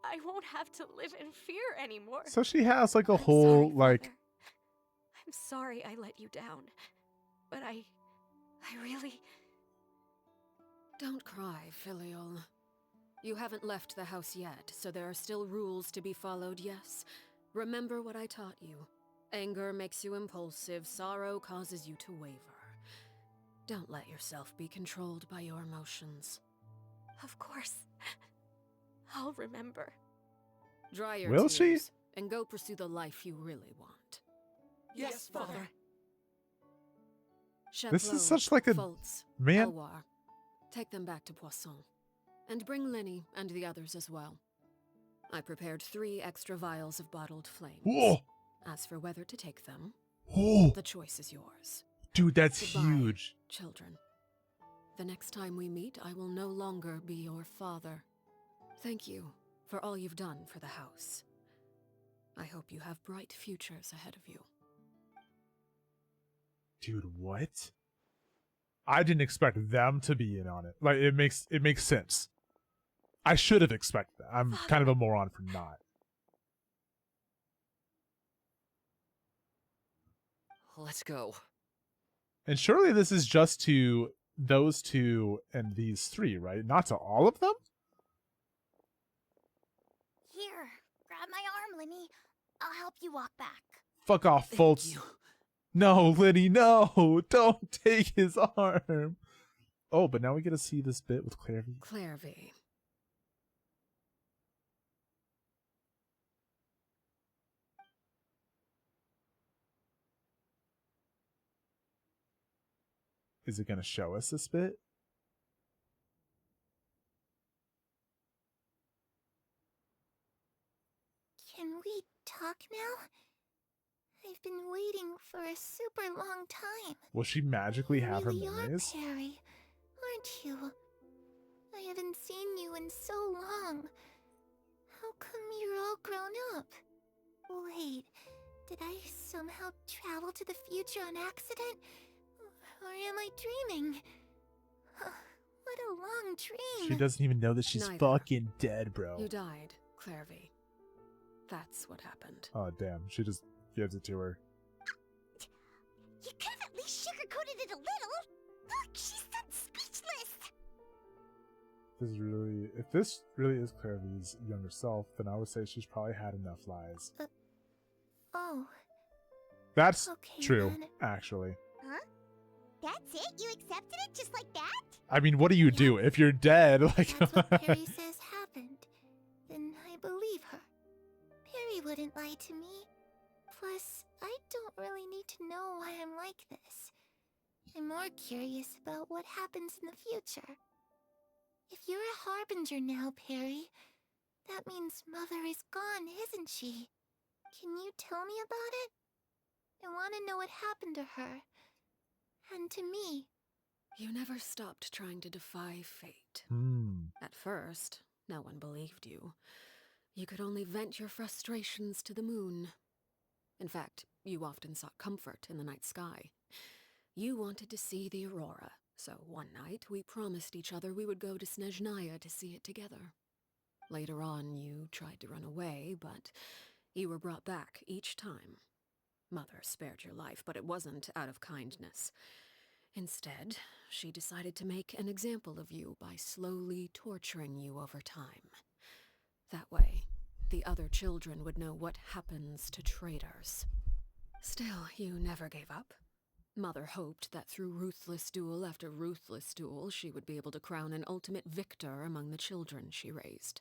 [SPEAKER 7] I won't have to live in fear anymore.
[SPEAKER 1] So she has like a
[SPEAKER 7] I'm
[SPEAKER 1] whole
[SPEAKER 7] sorry,
[SPEAKER 1] like
[SPEAKER 7] Father. I'm sorry I let you down, but I really
[SPEAKER 3] Don't cry, Filial. You haven't left the house yet, so there are still rules to be followed, yes? Remember what I taught you. Anger makes you impulsive, sorrow causes you to waver. Don't let yourself be controlled by your emotions.
[SPEAKER 7] Of course. I'll remember.
[SPEAKER 3] Dry your
[SPEAKER 1] Will she?
[SPEAKER 3] tears and go pursue the life you really want.
[SPEAKER 4] Yes, Father.
[SPEAKER 1] This is
[SPEAKER 3] Chaplot,
[SPEAKER 1] such like a
[SPEAKER 3] Fultz,
[SPEAKER 1] man.
[SPEAKER 3] Elwar. Take them back to Poisson. And bring Linny and the others as well. I prepared 3 extra vials of bottled flames.
[SPEAKER 1] Whoa,
[SPEAKER 3] As for whether to take them,
[SPEAKER 1] whoa,
[SPEAKER 3] the choice is yours.
[SPEAKER 1] dude, that's
[SPEAKER 3] Goodbye,
[SPEAKER 1] huge.
[SPEAKER 3] children. The next time we meet, I will no longer be your father. Thank you for all you've done for the house. I hope you have bright futures ahead of you.
[SPEAKER 1] Dude, what? I didn't expect them to be in on it. Like it makes sense. I should have expected that. I'm kind of a moron for not.
[SPEAKER 5] Let's go.
[SPEAKER 1] And surely this is just to those 2 and these 3, right? Not to all of them?
[SPEAKER 2] Here, grab my arm, Linny. I'll help you walk back.
[SPEAKER 1] Fuck off,
[SPEAKER 5] Thank
[SPEAKER 1] Fultz.
[SPEAKER 5] you.
[SPEAKER 1] No, Linny, no. Don't take his arm. Oh, but now we get to see this bit with Clairvy.
[SPEAKER 3] Clairvy.
[SPEAKER 1] Is it going to show us this bit?
[SPEAKER 2] Can we talk now? I've been waiting for a super long time.
[SPEAKER 1] Will she magically have her
[SPEAKER 2] You really
[SPEAKER 1] memories?
[SPEAKER 2] are Perry, aren't you? I haven't seen you in so long. How come you're all grown up? Wait, did I somehow travel to the future on accident? Or am I dreaming? What a long dream.
[SPEAKER 1] She doesn't even know that she's
[SPEAKER 3] Neither.
[SPEAKER 1] fucking dead, bro.
[SPEAKER 3] You died, Clairvy. That's what happened.
[SPEAKER 1] Oh, damn. She just gives it to her.
[SPEAKER 2] You could have at least sugarcoated it a little. Look, she's done speechless.
[SPEAKER 1] If this really is Clairvy's younger self, then I would say she's probably had enough lies.
[SPEAKER 2] Oh,
[SPEAKER 1] That's
[SPEAKER 2] okay,
[SPEAKER 1] true,
[SPEAKER 2] then.
[SPEAKER 1] actually.
[SPEAKER 2] Huh? That's it? You accepted it just like that?
[SPEAKER 1] I mean, what do you do if you're dead? Like,
[SPEAKER 2] That's what Perry says happened. Then I believe her. Perry wouldn't lie to me. Plus, I don't really need to know why I'm like this. I'm more curious about what happens in the future. If you're a harbinger now, Perry, that means Mother is gone, isn't she? Can you tell me about it? I want to know what happened to her. And to me.
[SPEAKER 3] You never stopped trying to defy fate.
[SPEAKER 1] hmm.
[SPEAKER 3] At first, no one believed you. You could only vent your frustrations to the moon. In fact, you often sought comfort in the night sky. You wanted to see the aurora, so one night we promised each other we would go to Snezhnaya to see it together. Later on, you tried to run away, but you were brought back each time. Mother spared your life, but it wasn't out of kindness. Instead, she decided to make an example of you by slowly torturing you over time. That way, the other children would know what happens to traitors. Still, you never gave up. Mother hoped that through ruthless duel after ruthless duel, she would be able to crown an ultimate victor among the children she raised.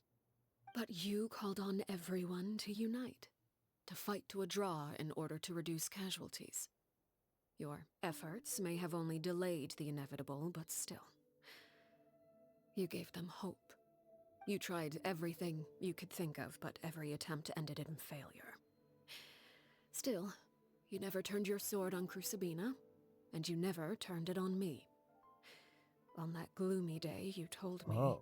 [SPEAKER 3] But you called on everyone to unite, to fight to a draw in order to reduce casualties. Your efforts may have only delayed the inevitable, but still. You gave them hope. You tried everything you could think of, but every attempt ended in failure. Still, you never turned your sword on Crucibina, and you never turned it on me. On that gloomy day, you told me,
[SPEAKER 1] Oh.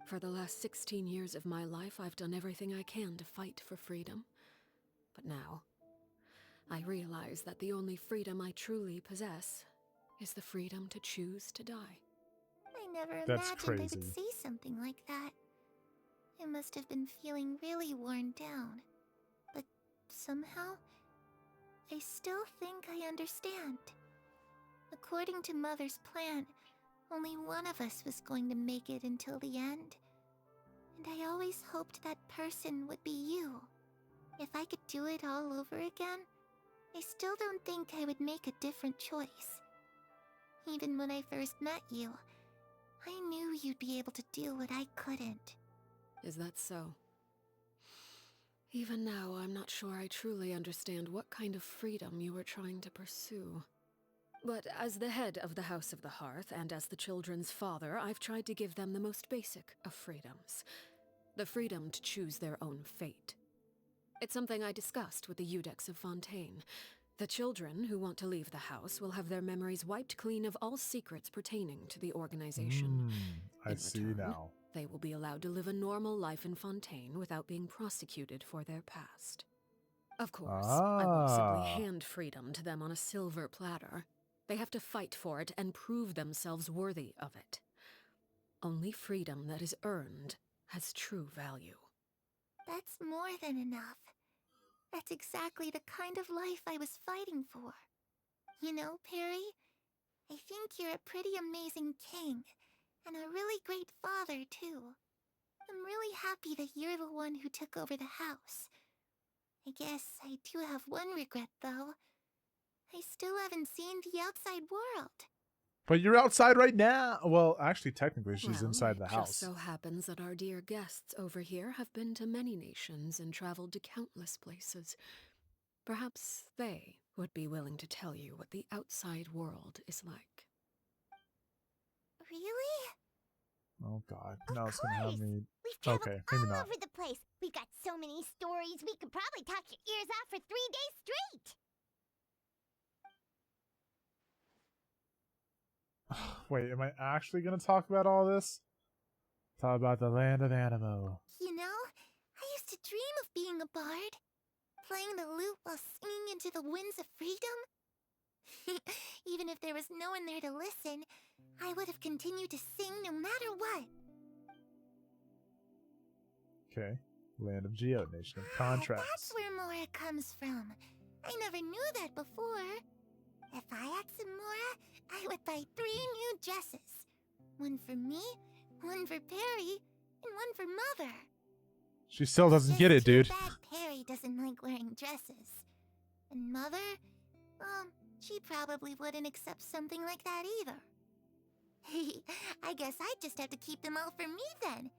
[SPEAKER 3] For the last 16 years of my life, I've done everything I can to fight for freedom. But now, I realize that the only freedom I truly possess is the freedom to choose to die.
[SPEAKER 2] I never
[SPEAKER 1] That's
[SPEAKER 2] imagined I
[SPEAKER 1] crazy.
[SPEAKER 2] would say something like that. I must have been feeling really worn down. But somehow, I still think I understand. According to Mother's plan, Only one of us was going to make it until the end. And I always hoped that person would be you. If I could do it all over again, I still don't think I would make a different choice. Even when I first met you, I knew you'd be able to do what I couldn't.
[SPEAKER 3] Is that so? Even now, I'm not sure I truly understand what kind of freedom you were trying to pursue. But as the head of the House of the Hearth, and as the children's father, I've tried to give them the most basic of freedoms. The freedom to choose their own fate. It's something I discussed with the Iudex of Fontaine. The children who want to leave the house will have their memories wiped clean of all secrets pertaining to the organization.
[SPEAKER 1] I see now.
[SPEAKER 3] They will be allowed to live a normal life in Fontaine without being prosecuted for their past. Of course, I won't simply hand freedom to them on a silver platter. They have to fight for it and prove themselves worthy of it. Only freedom that is earned has true value.
[SPEAKER 2] That's more than enough. That's exactly the kind of life I was fighting for. You know, Perry, I think you're a pretty amazing king, and a really great father, too. I'm really happy that you're the one who took over the house. I guess I do have one regret, though. I still haven't seen the outside world.
[SPEAKER 1] But you're outside right now. Well, actually, technically, she's
[SPEAKER 3] Well,
[SPEAKER 1] inside the
[SPEAKER 3] it
[SPEAKER 1] house.
[SPEAKER 3] just so happens that our dear guests over here have been to many nations and traveled to countless places. Perhaps they would be willing to tell you what the outside world is like.
[SPEAKER 2] Really?
[SPEAKER 1] Oh God,
[SPEAKER 2] Of
[SPEAKER 1] now it's gonna have
[SPEAKER 2] course.
[SPEAKER 1] me.
[SPEAKER 2] We've traveled
[SPEAKER 1] Okay, maybe
[SPEAKER 2] all
[SPEAKER 1] not.
[SPEAKER 2] over the place. We've got so many stories, we could probably talk your ears out for 3 days straight.
[SPEAKER 1] Wait, am I actually gonna talk about all this? Talk about the land of Animo.
[SPEAKER 2] You know, I used to dream of being a bard. Playing the lute while singing into the winds of freedom. Even if there was no one there to listen, I would have continued to sing no matter what.
[SPEAKER 1] Okay, land of Geo, nation of contracts.
[SPEAKER 2] That's where Mora comes from. I never knew that before. If I had some Mora, I would buy 3 new dresses. One for me, one for Perry, and one for Mother.
[SPEAKER 1] She still doesn't get it,
[SPEAKER 2] Just too
[SPEAKER 1] dude.
[SPEAKER 2] bad Perry doesn't like wearing dresses. And Mother, she probably wouldn't accept something like that either. I guess I'd just have to keep them all for me then.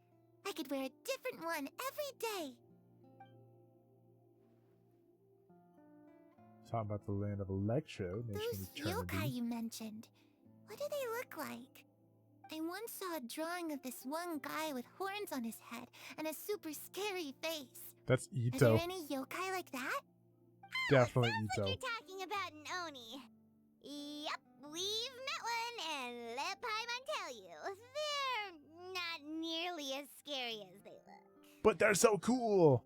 [SPEAKER 2] I could wear a different one every day.
[SPEAKER 1] Talking about the land of Electro, nation
[SPEAKER 2] Those
[SPEAKER 1] of
[SPEAKER 2] yokai
[SPEAKER 1] Eternity.
[SPEAKER 2] you mentioned, what do they look like? I once saw a drawing of this one guy with horns on his head and a super scary face.
[SPEAKER 1] That's
[SPEAKER 2] Are
[SPEAKER 1] Ito.
[SPEAKER 2] there any yokai like that?
[SPEAKER 1] Definitely
[SPEAKER 2] Sounds
[SPEAKER 1] Ito.
[SPEAKER 2] like you're talking about an Oni. Yep, we've met one, and let Paimon tell you, they're not nearly as scary as they look.
[SPEAKER 1] But they're so cool.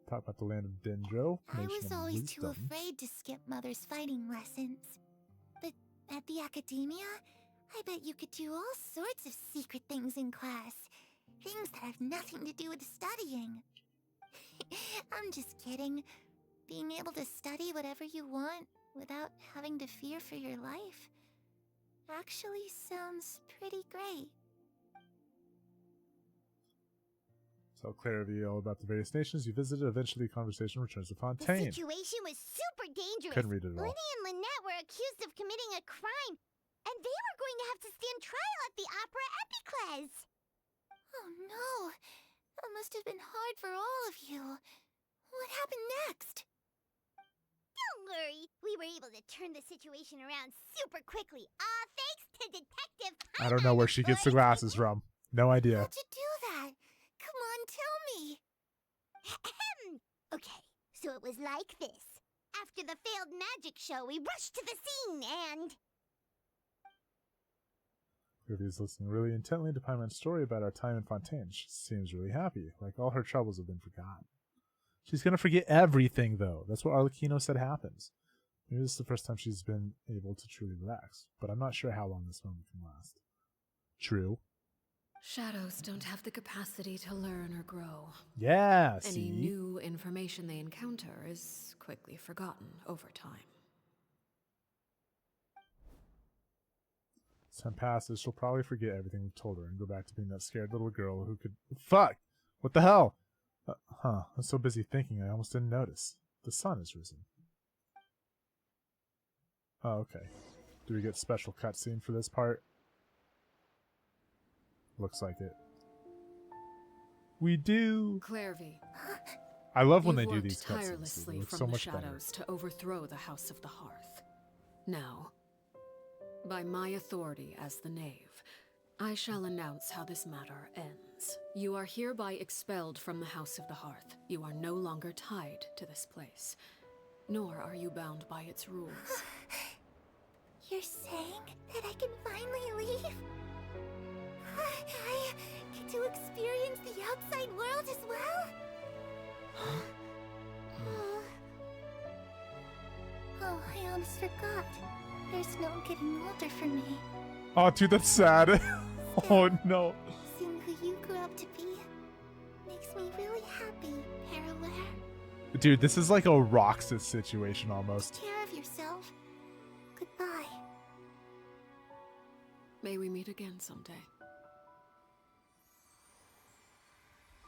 [SPEAKER 1] Talk about the land of Dendro,
[SPEAKER 2] I
[SPEAKER 1] nation
[SPEAKER 2] was
[SPEAKER 1] of
[SPEAKER 2] always too
[SPEAKER 1] Wisdom.
[SPEAKER 2] afraid to skip Mother's fighting lessons. But at the academia, I bet you could do all sorts of secret things in class. Things that have nothing to do with studying. I'm just kidding. Being able to study whatever you want without having to fear for your life actually sounds pretty great.
[SPEAKER 1] So Claire revealed all about the various nations you visited. Eventually, the conversation returns to Fontaine.
[SPEAKER 2] situation was super dangerous.
[SPEAKER 1] Couldn't read it all.
[SPEAKER 2] Linny and Lynette were accused of committing a crime, and they were going to have to stand trial at the Opera Epicles. Oh no, that must have been hard for all of you. What happened next? Don't worry, we were able to turn the situation around super quickly, all thanks to Detective
[SPEAKER 1] I don't know where she gets the glasses from. No idea.
[SPEAKER 2] How'd you do that? Come on, tell me. Okay, so it was like this. After the failed magic show, we rushed to the scene and...
[SPEAKER 1] Ruby's listening really intently to Paimon's story about our time in Fontaine. She seems really happy, like all her troubles have been forgotten. She's gonna forget everything, though. That's what Arlecchino said happens. Maybe this is the first time she's been able to truly relax, but I'm not sure how long this moment can last. True.
[SPEAKER 3] Shadows don't have the capacity to learn or grow.
[SPEAKER 1] Yeah,
[SPEAKER 3] Any
[SPEAKER 1] see?
[SPEAKER 3] new information they encounter is quickly forgotten over time.
[SPEAKER 1] Time passes, she'll probably forget everything we've told her and go back to being that scared little girl who could... Fuck! What the hell? I was so busy thinking I almost didn't notice. The sun has risen. Oh, okay. Do we get special cutscene for this part? Looks like it. We do!
[SPEAKER 3] Clarvey,
[SPEAKER 1] I love when
[SPEAKER 3] you've
[SPEAKER 1] they do
[SPEAKER 3] worked
[SPEAKER 1] these cutscenes.
[SPEAKER 3] tirelessly
[SPEAKER 1] It looks
[SPEAKER 3] from
[SPEAKER 1] so
[SPEAKER 3] the
[SPEAKER 1] much better.
[SPEAKER 3] shadows to overthrow the House of the Hearth. Now, by my authority as the Knave, I shall announce how this matter ends. You are hereby expelled from the House of the Hearth. You are no longer tied to this place, nor are you bound by its rules.
[SPEAKER 2] You're saying that I can finally leave? I get to experience the outside world as well? Oh, I almost forgot. There's no getting older for me.
[SPEAKER 1] Oh, dude, that's sad. Oh, no.
[SPEAKER 2] Seeing who you grew up to be makes me really happy, Parallel.
[SPEAKER 1] Dude, this is like a Roxas situation almost.
[SPEAKER 2] Take care of yourself. Goodbye.
[SPEAKER 3] May we meet again someday.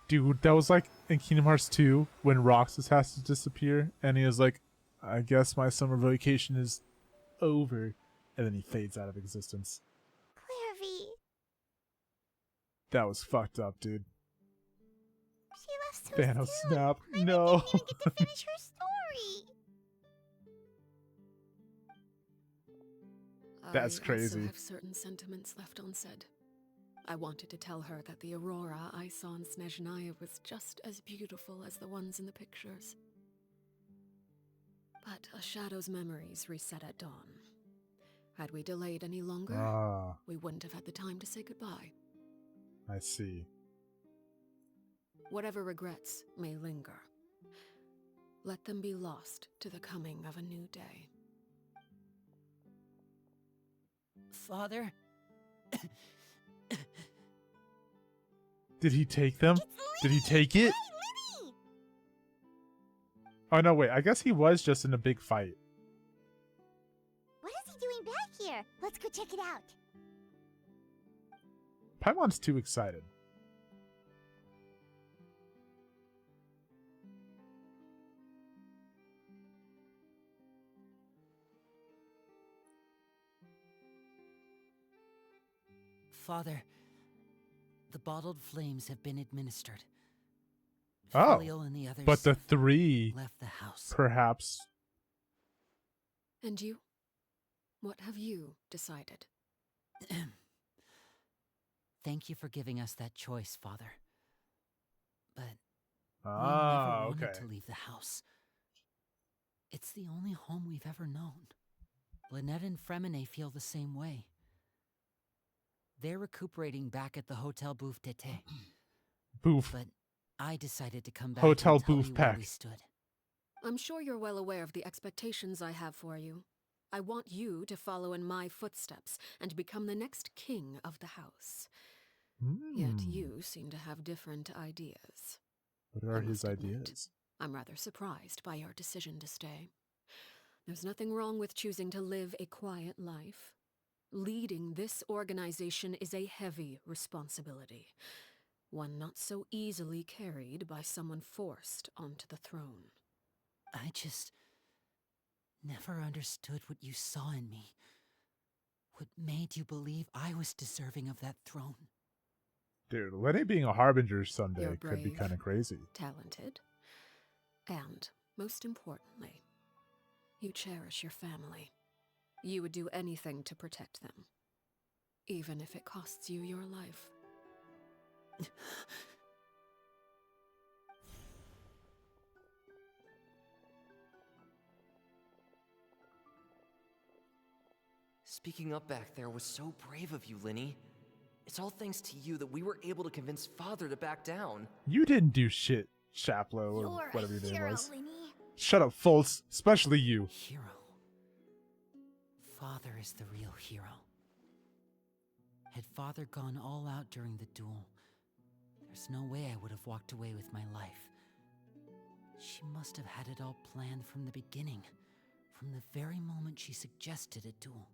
[SPEAKER 1] Dude, that was like in Kingdom Hearts 2 when Roxas has to disappear and he is like, I guess my summer vacation is over. And then he fades out of existence.
[SPEAKER 2] Clarvey.
[SPEAKER 1] That was fucked up, dude.
[SPEAKER 2] She left so
[SPEAKER 1] Thanos
[SPEAKER 2] soon.
[SPEAKER 1] snap.
[SPEAKER 2] I
[SPEAKER 1] No.
[SPEAKER 2] didn't even get to finish her story.
[SPEAKER 1] That's
[SPEAKER 3] I
[SPEAKER 1] crazy.
[SPEAKER 3] also have certain sentiments left unsaid. I wanted to tell her that the Aurora I saw in Snezhnaya was just as beautiful as the ones in the pictures. But a shadow's memories reset at dawn. Had we delayed any longer,
[SPEAKER 1] Ah,
[SPEAKER 3] we wouldn't have had the time to say goodbye.
[SPEAKER 1] I see.
[SPEAKER 3] Whatever regrets may linger, let them be lost to the coming of a new day.
[SPEAKER 6] Father?
[SPEAKER 1] Did he take them? Did he take it?
[SPEAKER 2] Hey, Linny!
[SPEAKER 1] Oh, no, wait. I guess he was just in a big fight.
[SPEAKER 2] What is he doing back here? Let's go check it out.
[SPEAKER 1] Paimon's too excited.
[SPEAKER 6] Father, the bottled flames have been administered.
[SPEAKER 1] Oh,
[SPEAKER 6] Filio and the others
[SPEAKER 1] but the three,
[SPEAKER 6] left the house.
[SPEAKER 1] perhaps.
[SPEAKER 3] And you? What have you decided?
[SPEAKER 6] Thank you for giving us that choice, Father. But we
[SPEAKER 1] Ah,
[SPEAKER 6] never wanted
[SPEAKER 1] okay.
[SPEAKER 6] to leave the house. It's the only home we've ever known. Lynette and Fremine feel the same way. They're recuperating back at the Hotel Bouffe d'été.
[SPEAKER 1] Boof.
[SPEAKER 6] But I decided to come back
[SPEAKER 1] Hotel
[SPEAKER 6] and tell
[SPEAKER 1] Bouffe
[SPEAKER 6] you where we
[SPEAKER 1] Pack.
[SPEAKER 6] stood.
[SPEAKER 3] I'm sure you're well aware of the expectations I have for you. I want you to follow in my footsteps and become the next king of the house. Yet
[SPEAKER 1] Hmm.
[SPEAKER 3] you seem to have different ideas.
[SPEAKER 1] What are
[SPEAKER 3] I
[SPEAKER 1] his
[SPEAKER 3] must admit,
[SPEAKER 1] ideas?
[SPEAKER 3] I'm rather surprised by your decision to stay. There's nothing wrong with choosing to live a quiet life. Leading this organization is a heavy responsibility, one not so easily carried by someone forced onto the throne.
[SPEAKER 6] I just never understood what you saw in me. What made you believe I was deserving of that throne?
[SPEAKER 1] Dude, Lenny being a harbinger someday
[SPEAKER 3] You're
[SPEAKER 1] could be
[SPEAKER 3] brave.
[SPEAKER 1] kind of crazy.
[SPEAKER 3] Talented, and, most importantly, you cherish your family. You would do anything to protect them, even if it costs you your life.
[SPEAKER 5] Speaking up back there was so brave of you, Linny. It's all thanks to you that we were able to convince Father to back down.
[SPEAKER 1] You didn't do shit, Chaplo, or
[SPEAKER 2] You're
[SPEAKER 1] whatever your
[SPEAKER 2] a
[SPEAKER 1] name
[SPEAKER 2] hero,
[SPEAKER 1] was.
[SPEAKER 2] Linny.
[SPEAKER 1] Shut up, Fultz. Especially you.
[SPEAKER 6] Hero. Father is the real hero. Had Father gone all out during the duel, there's no way I would have walked away with my life. She must have had it all planned from the beginning, from the very moment she suggested a duel.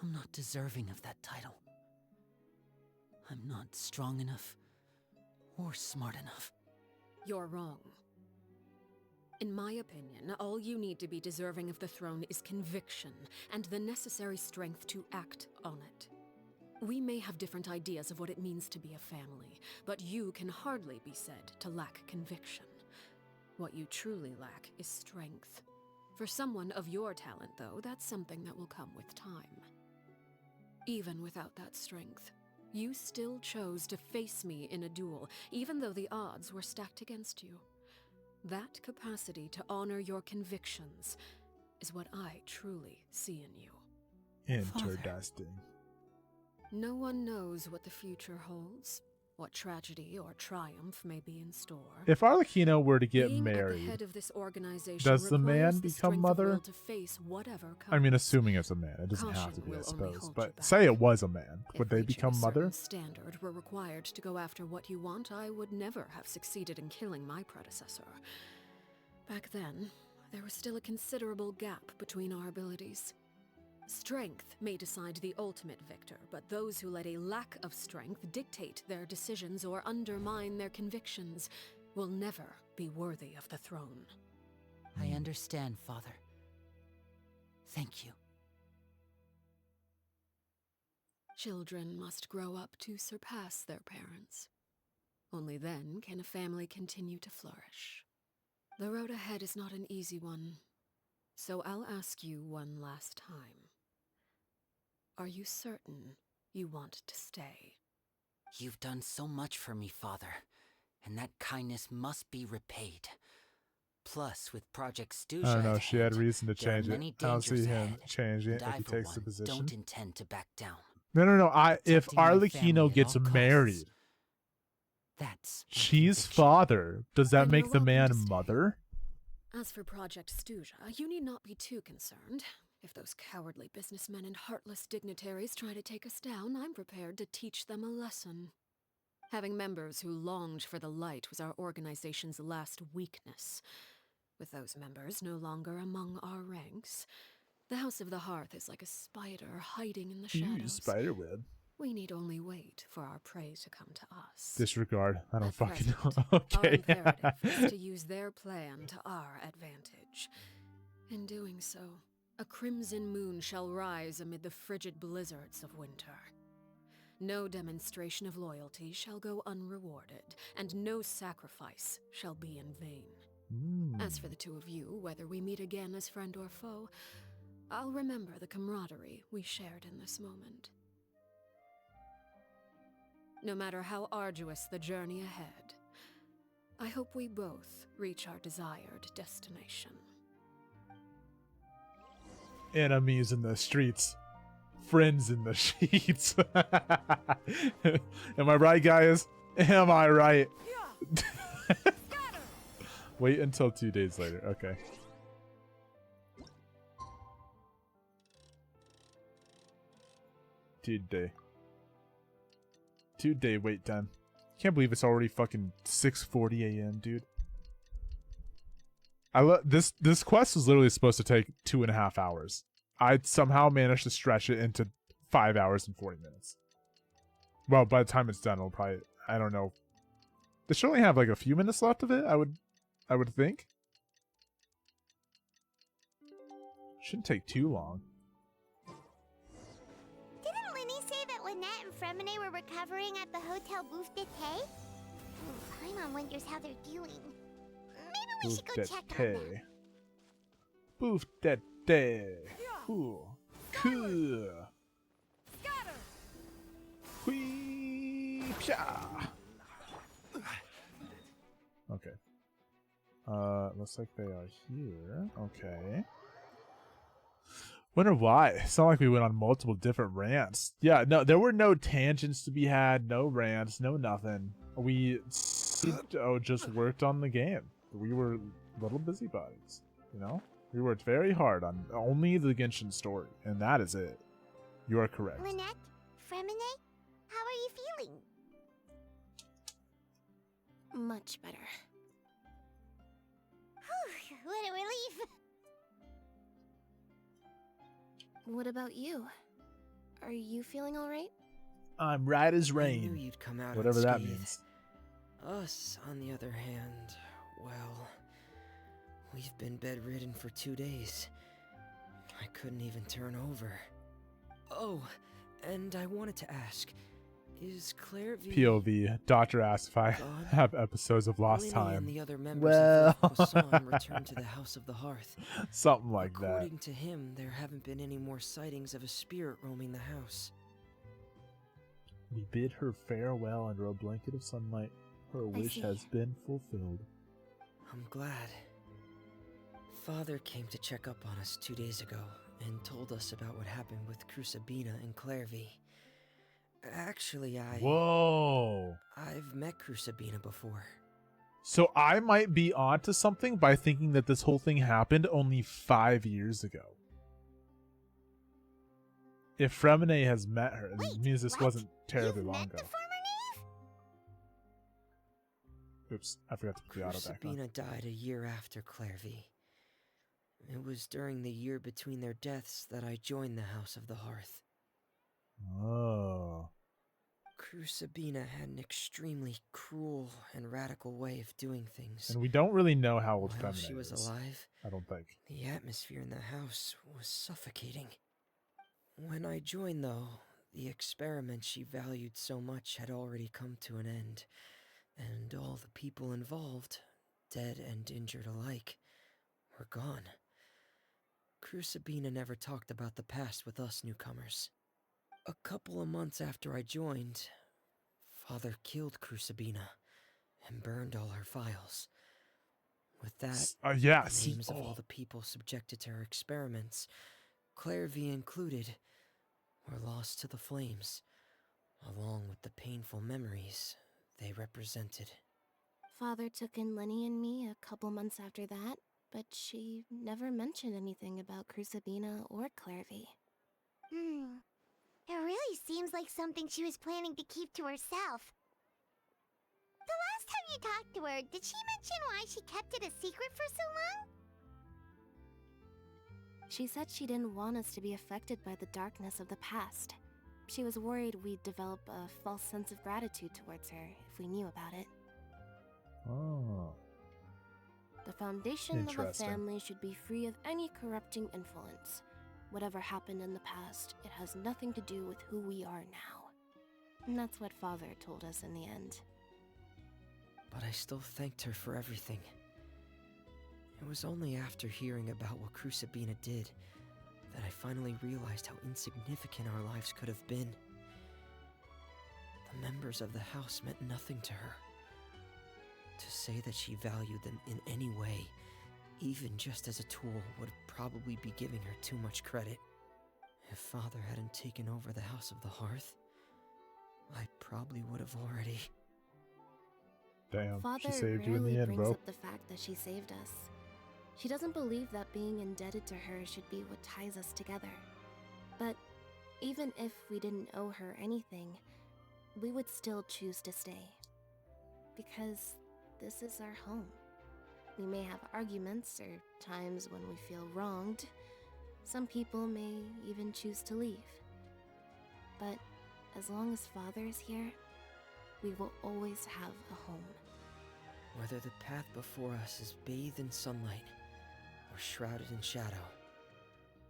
[SPEAKER 6] I'm not deserving of that title. I'm not strong enough or smart enough.
[SPEAKER 3] You're wrong. In my opinion, all you need to be deserving of the throne is conviction and the necessary strength to act on it. We may have different ideas of what it means to be a family, but you can hardly be said to lack conviction. What you truly lack is strength. For someone of your talent, though, that's something that will come with time. Even without that strength, you still chose to face me in a duel, even though the odds were stacked against you. That capacity to honor your convictions is what I truly see in you.
[SPEAKER 1] Interdusting.
[SPEAKER 3] No one knows what the future holds, what tragedy or triumph may be in store.
[SPEAKER 1] If Arlecchino were to get
[SPEAKER 3] Being at the
[SPEAKER 1] married,
[SPEAKER 3] head of this organization
[SPEAKER 1] does the man
[SPEAKER 3] requires the
[SPEAKER 1] become
[SPEAKER 3] strength of
[SPEAKER 1] mother?
[SPEAKER 3] will to face whatever
[SPEAKER 1] I mean,
[SPEAKER 3] comes.
[SPEAKER 1] assuming it's a man, it doesn't have to
[SPEAKER 3] Caution
[SPEAKER 1] be, I
[SPEAKER 3] will only
[SPEAKER 1] suppose.
[SPEAKER 3] hold you
[SPEAKER 1] But
[SPEAKER 3] back.
[SPEAKER 1] say it was a man, would
[SPEAKER 3] If
[SPEAKER 1] they
[SPEAKER 3] reaching
[SPEAKER 1] become
[SPEAKER 3] a
[SPEAKER 1] mother?
[SPEAKER 3] certain standard were required to go after what you want, I would never have succeeded in killing my predecessor. Back then, there was still a considerable gap between our abilities. Strength may decide the ultimate victor, but those who let a lack of strength dictate their decisions or undermine their convictions will never be worthy of the throne.
[SPEAKER 6] I understand, Father. Thank you.
[SPEAKER 3] Children must grow up to surpass their parents. Only then can a family continue to flourish. The road ahead is not an easy one, so I'll ask you one last time. Are you certain you want to stay?
[SPEAKER 6] You've done so much for me, Father, and that kindness must be repaid. Plus, with Project Stooja
[SPEAKER 1] I don't know,
[SPEAKER 6] at
[SPEAKER 1] she had
[SPEAKER 6] hand,
[SPEAKER 1] reason to
[SPEAKER 6] there are
[SPEAKER 1] change it.
[SPEAKER 6] many
[SPEAKER 1] I don't see
[SPEAKER 6] dangers
[SPEAKER 1] him
[SPEAKER 6] ahead,
[SPEAKER 1] changing it
[SPEAKER 6] and
[SPEAKER 1] if
[SPEAKER 6] I,
[SPEAKER 1] he
[SPEAKER 6] for
[SPEAKER 1] takes the
[SPEAKER 6] one,
[SPEAKER 1] position.
[SPEAKER 6] don't intend to back down.
[SPEAKER 1] No. If
[SPEAKER 6] Protecting my family
[SPEAKER 1] Arlecchino
[SPEAKER 6] at
[SPEAKER 1] gets
[SPEAKER 6] all costs.
[SPEAKER 1] married,
[SPEAKER 6] That's my
[SPEAKER 1] she's
[SPEAKER 6] conviction.
[SPEAKER 1] father. Does that
[SPEAKER 3] Then
[SPEAKER 1] make
[SPEAKER 3] you're
[SPEAKER 1] the
[SPEAKER 3] welcome
[SPEAKER 1] man
[SPEAKER 3] to stay.
[SPEAKER 1] mother?
[SPEAKER 3] As for Project Stooja, you need not be too concerned. If those cowardly businessmen and heartless dignitaries try to take us down, I'm prepared to teach them a lesson. Having members who longed for the light was our organization's last weakness. With those members no longer among our ranks, the House of the Hearth is like a spider hiding in the
[SPEAKER 1] Ooh,
[SPEAKER 3] shadows.
[SPEAKER 1] spiderweb.
[SPEAKER 3] We need only wait for our prey to come to us.
[SPEAKER 1] Disregard. I don't
[SPEAKER 3] At
[SPEAKER 1] fucking know.
[SPEAKER 3] present, Our
[SPEAKER 1] Okay.
[SPEAKER 3] imperative is to use their plan to our advantage. In doing so, a crimson moon shall rise amid the frigid blizzards of winter. No demonstration of loyalty shall go unrewarded, and no sacrifice shall be in vain. As for the two of you, whether we meet again as friend or foe, I'll remember the camaraderie we shared in this moment. No matter how arduous the journey ahead, I hope we both reach our desired destination.
[SPEAKER 1] Enemies in the streets, friends in the sheets. Am I right, guys? Am I right? Wait until 2 days later. Okay. Two-day wait time. Can't believe it's already fucking 6:40 a.m., dude. This quest was literally supposed to take 2.5 hours. I somehow managed to stretch it into 5 hours and 40 minutes. Well, by the time it's done, it'll probably, I don't know. They should only have like a few minutes left of it, I would think. Shouldn't take too long.
[SPEAKER 2] Didn't Linny say that Lynette and Fremine were recovering at the Hotel Bouffe d'été? Paimon wonders how they're doing. Maybe we should go check on them.
[SPEAKER 1] Bouffe d'été. Cool. Cool. Whee! Psha! Okay. Looks like they are here. Okay. Wonder why. It's not like we went on multiple different rants. Yeah, no, there were no tangents to be had, no rants, no nothing. We just worked on the game. We were little busybodies, you know? We worked very hard on only the Genshin story, and that is it. You are correct.
[SPEAKER 2] Lynette, Fremine, how are you feeling? Much better. Whew, what a relief. What about you?
[SPEAKER 7] are you feeling alright?
[SPEAKER 1] I'm right as
[SPEAKER 5] I knew
[SPEAKER 1] rain.
[SPEAKER 5] you'd come out
[SPEAKER 1] Whatever that
[SPEAKER 5] unscathed.
[SPEAKER 1] means.
[SPEAKER 5] Us, on the other hand, well, we've been bedridden for 2 days. I couldn't even turn over. Oh, and I wanted to ask, is Claire V...
[SPEAKER 1] POV. Doctor asks if I
[SPEAKER 5] gone?
[SPEAKER 1] have episodes of Lost
[SPEAKER 5] Winnie
[SPEAKER 1] Time.
[SPEAKER 5] and the other members
[SPEAKER 1] Well,
[SPEAKER 5] of Lake Poisson returned to the House of the Hearth.
[SPEAKER 1] something like that.
[SPEAKER 5] According to him, there haven't been any more sightings of a spirit roaming the house.
[SPEAKER 1] We bid her farewell under a blanket of sunlight. Her wish
[SPEAKER 2] see.
[SPEAKER 1] has been fulfilled.
[SPEAKER 5] I'm glad. Father came to check up on us 2 days ago and told us about what happened with Crusabina and Clairvy. Actually,
[SPEAKER 1] Whoa.
[SPEAKER 5] I've met Crusabina before.
[SPEAKER 1] So I might be onto something by thinking that this whole thing happened only 5 years ago. If Fremine has met her,
[SPEAKER 2] Wait,
[SPEAKER 1] it means this
[SPEAKER 2] what?
[SPEAKER 1] wasn't terribly
[SPEAKER 2] You've
[SPEAKER 1] long
[SPEAKER 2] met
[SPEAKER 1] ago.
[SPEAKER 2] the former knave?
[SPEAKER 1] Oops, I forgot to put the auto back on.
[SPEAKER 5] Crusabina died a year after Clairvy. It was during the year between their deaths that I joined the House of the Hearth.
[SPEAKER 1] Oh.
[SPEAKER 5] Crusabina had an extremely cruel and radical way of doing things.
[SPEAKER 1] And we don't really know how old
[SPEAKER 5] While
[SPEAKER 1] Femine
[SPEAKER 5] she was
[SPEAKER 1] is.
[SPEAKER 5] alive,
[SPEAKER 1] I don't think.
[SPEAKER 5] the atmosphere in the house was suffocating. When I joined, though, the experiment she valued so much had already come to an end, and all the people involved, dead and injured alike, were gone. Crusabina never talked about the past with us newcomers. A couple of months after I joined, Father killed Crusabina and burned all her files. With that,
[SPEAKER 1] Yeah,
[SPEAKER 5] the
[SPEAKER 1] see.
[SPEAKER 5] names of all the people subjected to her experiments, Clairvy included, were lost to the flames, along with the painful memories they represented.
[SPEAKER 10] Father took in Lenny and me a couple months after that, but she never mentioned anything about Crusabina or Clairvy.
[SPEAKER 2] It really seems like something she was planning to keep to herself. The last time you talked to her, did she mention why she kept it a secret for so long?
[SPEAKER 10] She said she didn't want us to be affected by the darkness of the past. She was worried we'd develop a false sense of gratitude towards her if we knew about it.
[SPEAKER 1] Oh.
[SPEAKER 10] The foundation of a
[SPEAKER 1] Interesting.
[SPEAKER 10] family should be free of any corrupting influence. Whatever happened in the past, it has nothing to do with who we are now. And that's what Father told us in the end.
[SPEAKER 5] But I still thanked her for everything. It was only after hearing about what Crusabina did that I finally realized how insignificant our lives could have been. The members of the house meant nothing to her. To say that she valued them in any way, even just as a tool, would probably be giving her too much credit. If Father hadn't taken over the House of the Hearth, I probably would have already...
[SPEAKER 1] Damn,
[SPEAKER 10] Father
[SPEAKER 1] she saved you in
[SPEAKER 10] rarely
[SPEAKER 1] the end,
[SPEAKER 10] brings
[SPEAKER 1] bro.
[SPEAKER 10] up the fact that she saved us. She doesn't believe that being indebted to her should be what ties us together. But even if we didn't owe her anything, we would still choose to stay. Because this is our home. We may have arguments or times when we feel wronged. Some people may even choose to leave. But as long as Father is here, we will always have a home.
[SPEAKER 5] Whether the path before us is bathed in sunlight or shrouded in shadow,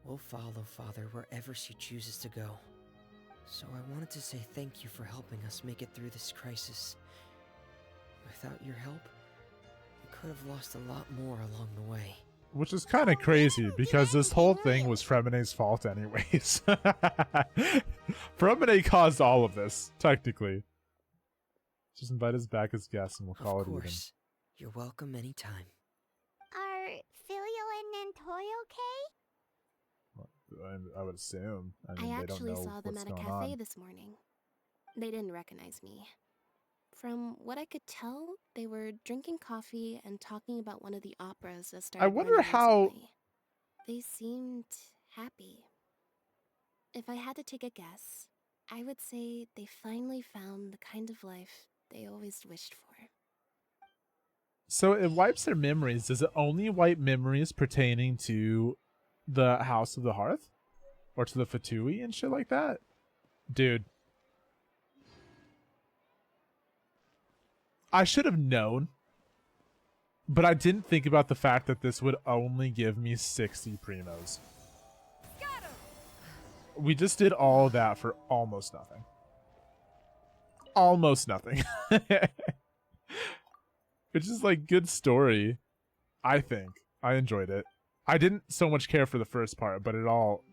[SPEAKER 5] we'll follow Father wherever she chooses to go. So I wanted to say thank you for helping us make it through this crisis. Without your help, we could have lost a lot more along the way.
[SPEAKER 1] Which is kind of crazy because this whole thing was Fremine's fault anyways. Fremine caused all of this, technically. Just invite us back as guests and we'll call
[SPEAKER 5] Of
[SPEAKER 1] it even.
[SPEAKER 5] course, you're welcome anytime.
[SPEAKER 2] Are Filio and Nantoy okay?
[SPEAKER 1] I would assume. I mean,
[SPEAKER 10] I
[SPEAKER 1] they don't
[SPEAKER 10] actually
[SPEAKER 1] know
[SPEAKER 10] saw them
[SPEAKER 1] what's
[SPEAKER 10] at a
[SPEAKER 1] going
[SPEAKER 10] cafe
[SPEAKER 1] on.
[SPEAKER 10] this morning. They didn't recognize me. From what I could tell, they were drinking coffee and talking about one of the operas that started
[SPEAKER 1] wonder
[SPEAKER 10] running
[SPEAKER 1] how-
[SPEAKER 10] recently. They seemed happy. If I had to take a guess, I would say they finally found the kind of life they always wished for.
[SPEAKER 1] So it wipes their memories. Does it only wipe memories pertaining to the House of the Hearth? Or to the Fatui and shit like that? Dude. I should have known, but I didn't think about the fact that this would only give me 60 primos. We just did all that for almost nothing. Almost nothing. Which is like good story, I think. I enjoyed it. I didn't so much care for the first part, but it all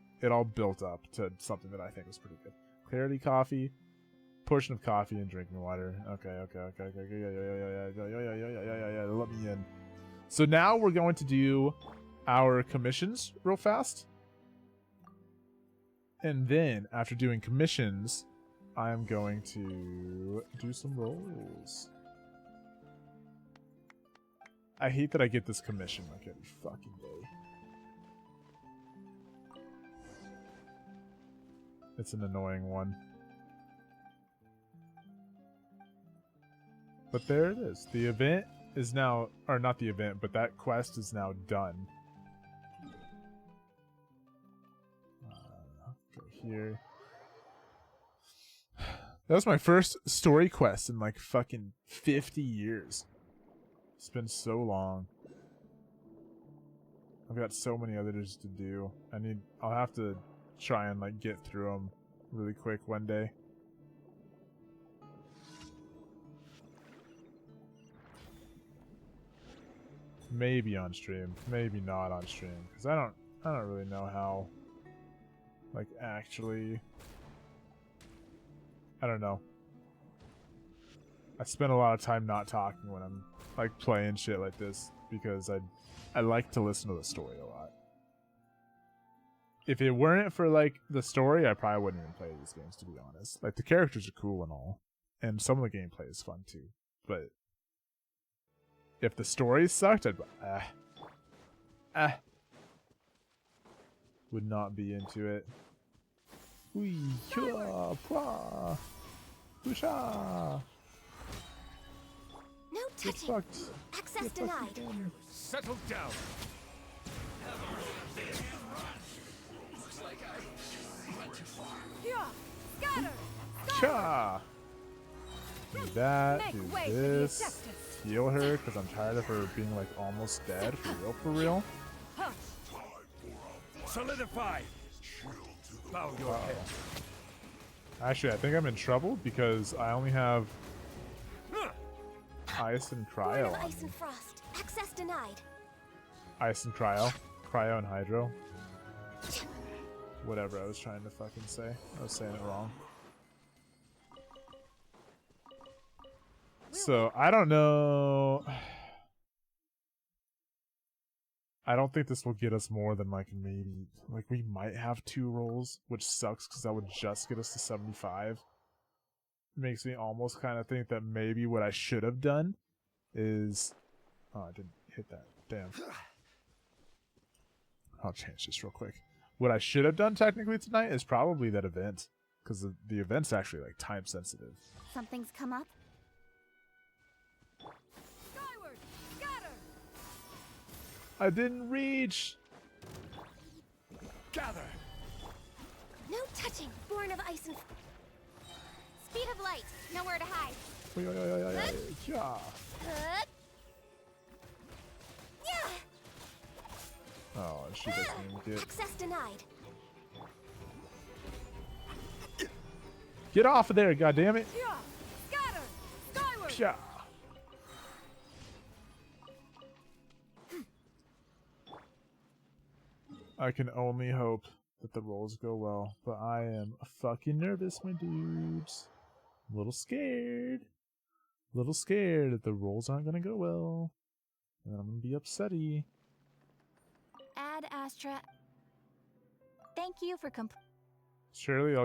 [SPEAKER 1] built up to something that I think was pretty good. Clarity coffee, portion of coffee and drinking water. Okay. Yeah. Let me in. So now we're going to do our commissions real fast. And then after doing commissions, I'm going to do some rolls. I hate that I get this commission like every fucking day. It's an annoying one. But there it is. The event is now, or not the event, but that quest is now done. Go here. That was my first story quest in like fucking 50 years. It's been so long. I've got so many others to do. I'll have to try and like get through them really quick one day. Maybe on stream, maybe not on stream, because I don't really know how, like, actually, I don't know. I spend a lot of time not talking when I'm like playing shit like this because I like to listen to the story a lot. If it weren't for like the story, I probably wouldn't even play these games, to be honest. Like the characters are cool and all, and some of the gameplay is fun too, but if the story sucked, I'd would not be into it.
[SPEAKER 2] No touching. Access denied.
[SPEAKER 9] Settle down.
[SPEAKER 1] Cha! Do that, do this. Heal her, because I'm tired of her being like almost dead, for real.
[SPEAKER 9] Solidify. Bow your head.
[SPEAKER 1] Actually, I think I'm in trouble because I only have ice and cryo on
[SPEAKER 2] Ice
[SPEAKER 1] me.
[SPEAKER 2] and frost. Access denied.
[SPEAKER 1] Ice and cryo. Cryo and hydro. Whatever I was trying to fucking say. I was saying it wrong. So, I don't know. I don't think this will get us more than like maybe, like we might have 2 rolls, which sucks because that would just get us to 75. Makes me almost kind of think that maybe what I should have done is, oh, I didn't hit that. Damn. I'll change this real quick. What I should have done technically tonight is probably that event, because the event's actually like time sensitive.
[SPEAKER 2] Something's come up.
[SPEAKER 1] I didn't reach.
[SPEAKER 9] Gather.
[SPEAKER 2] No touching. Born of ice and speed of light. Nowhere to hide.
[SPEAKER 1] Yeah. Oh, she doesn't even get.
[SPEAKER 2] Access denied.
[SPEAKER 1] Get off of there, goddammit. Psha. I can only hope that the rolls go well, but I am fucking nervous, my dudes. A little scared. A little scared that the rolls aren't gonna go well. And I'm gonna be upsetty.
[SPEAKER 2] Add Astra. Thank you for
[SPEAKER 1] Surely I'll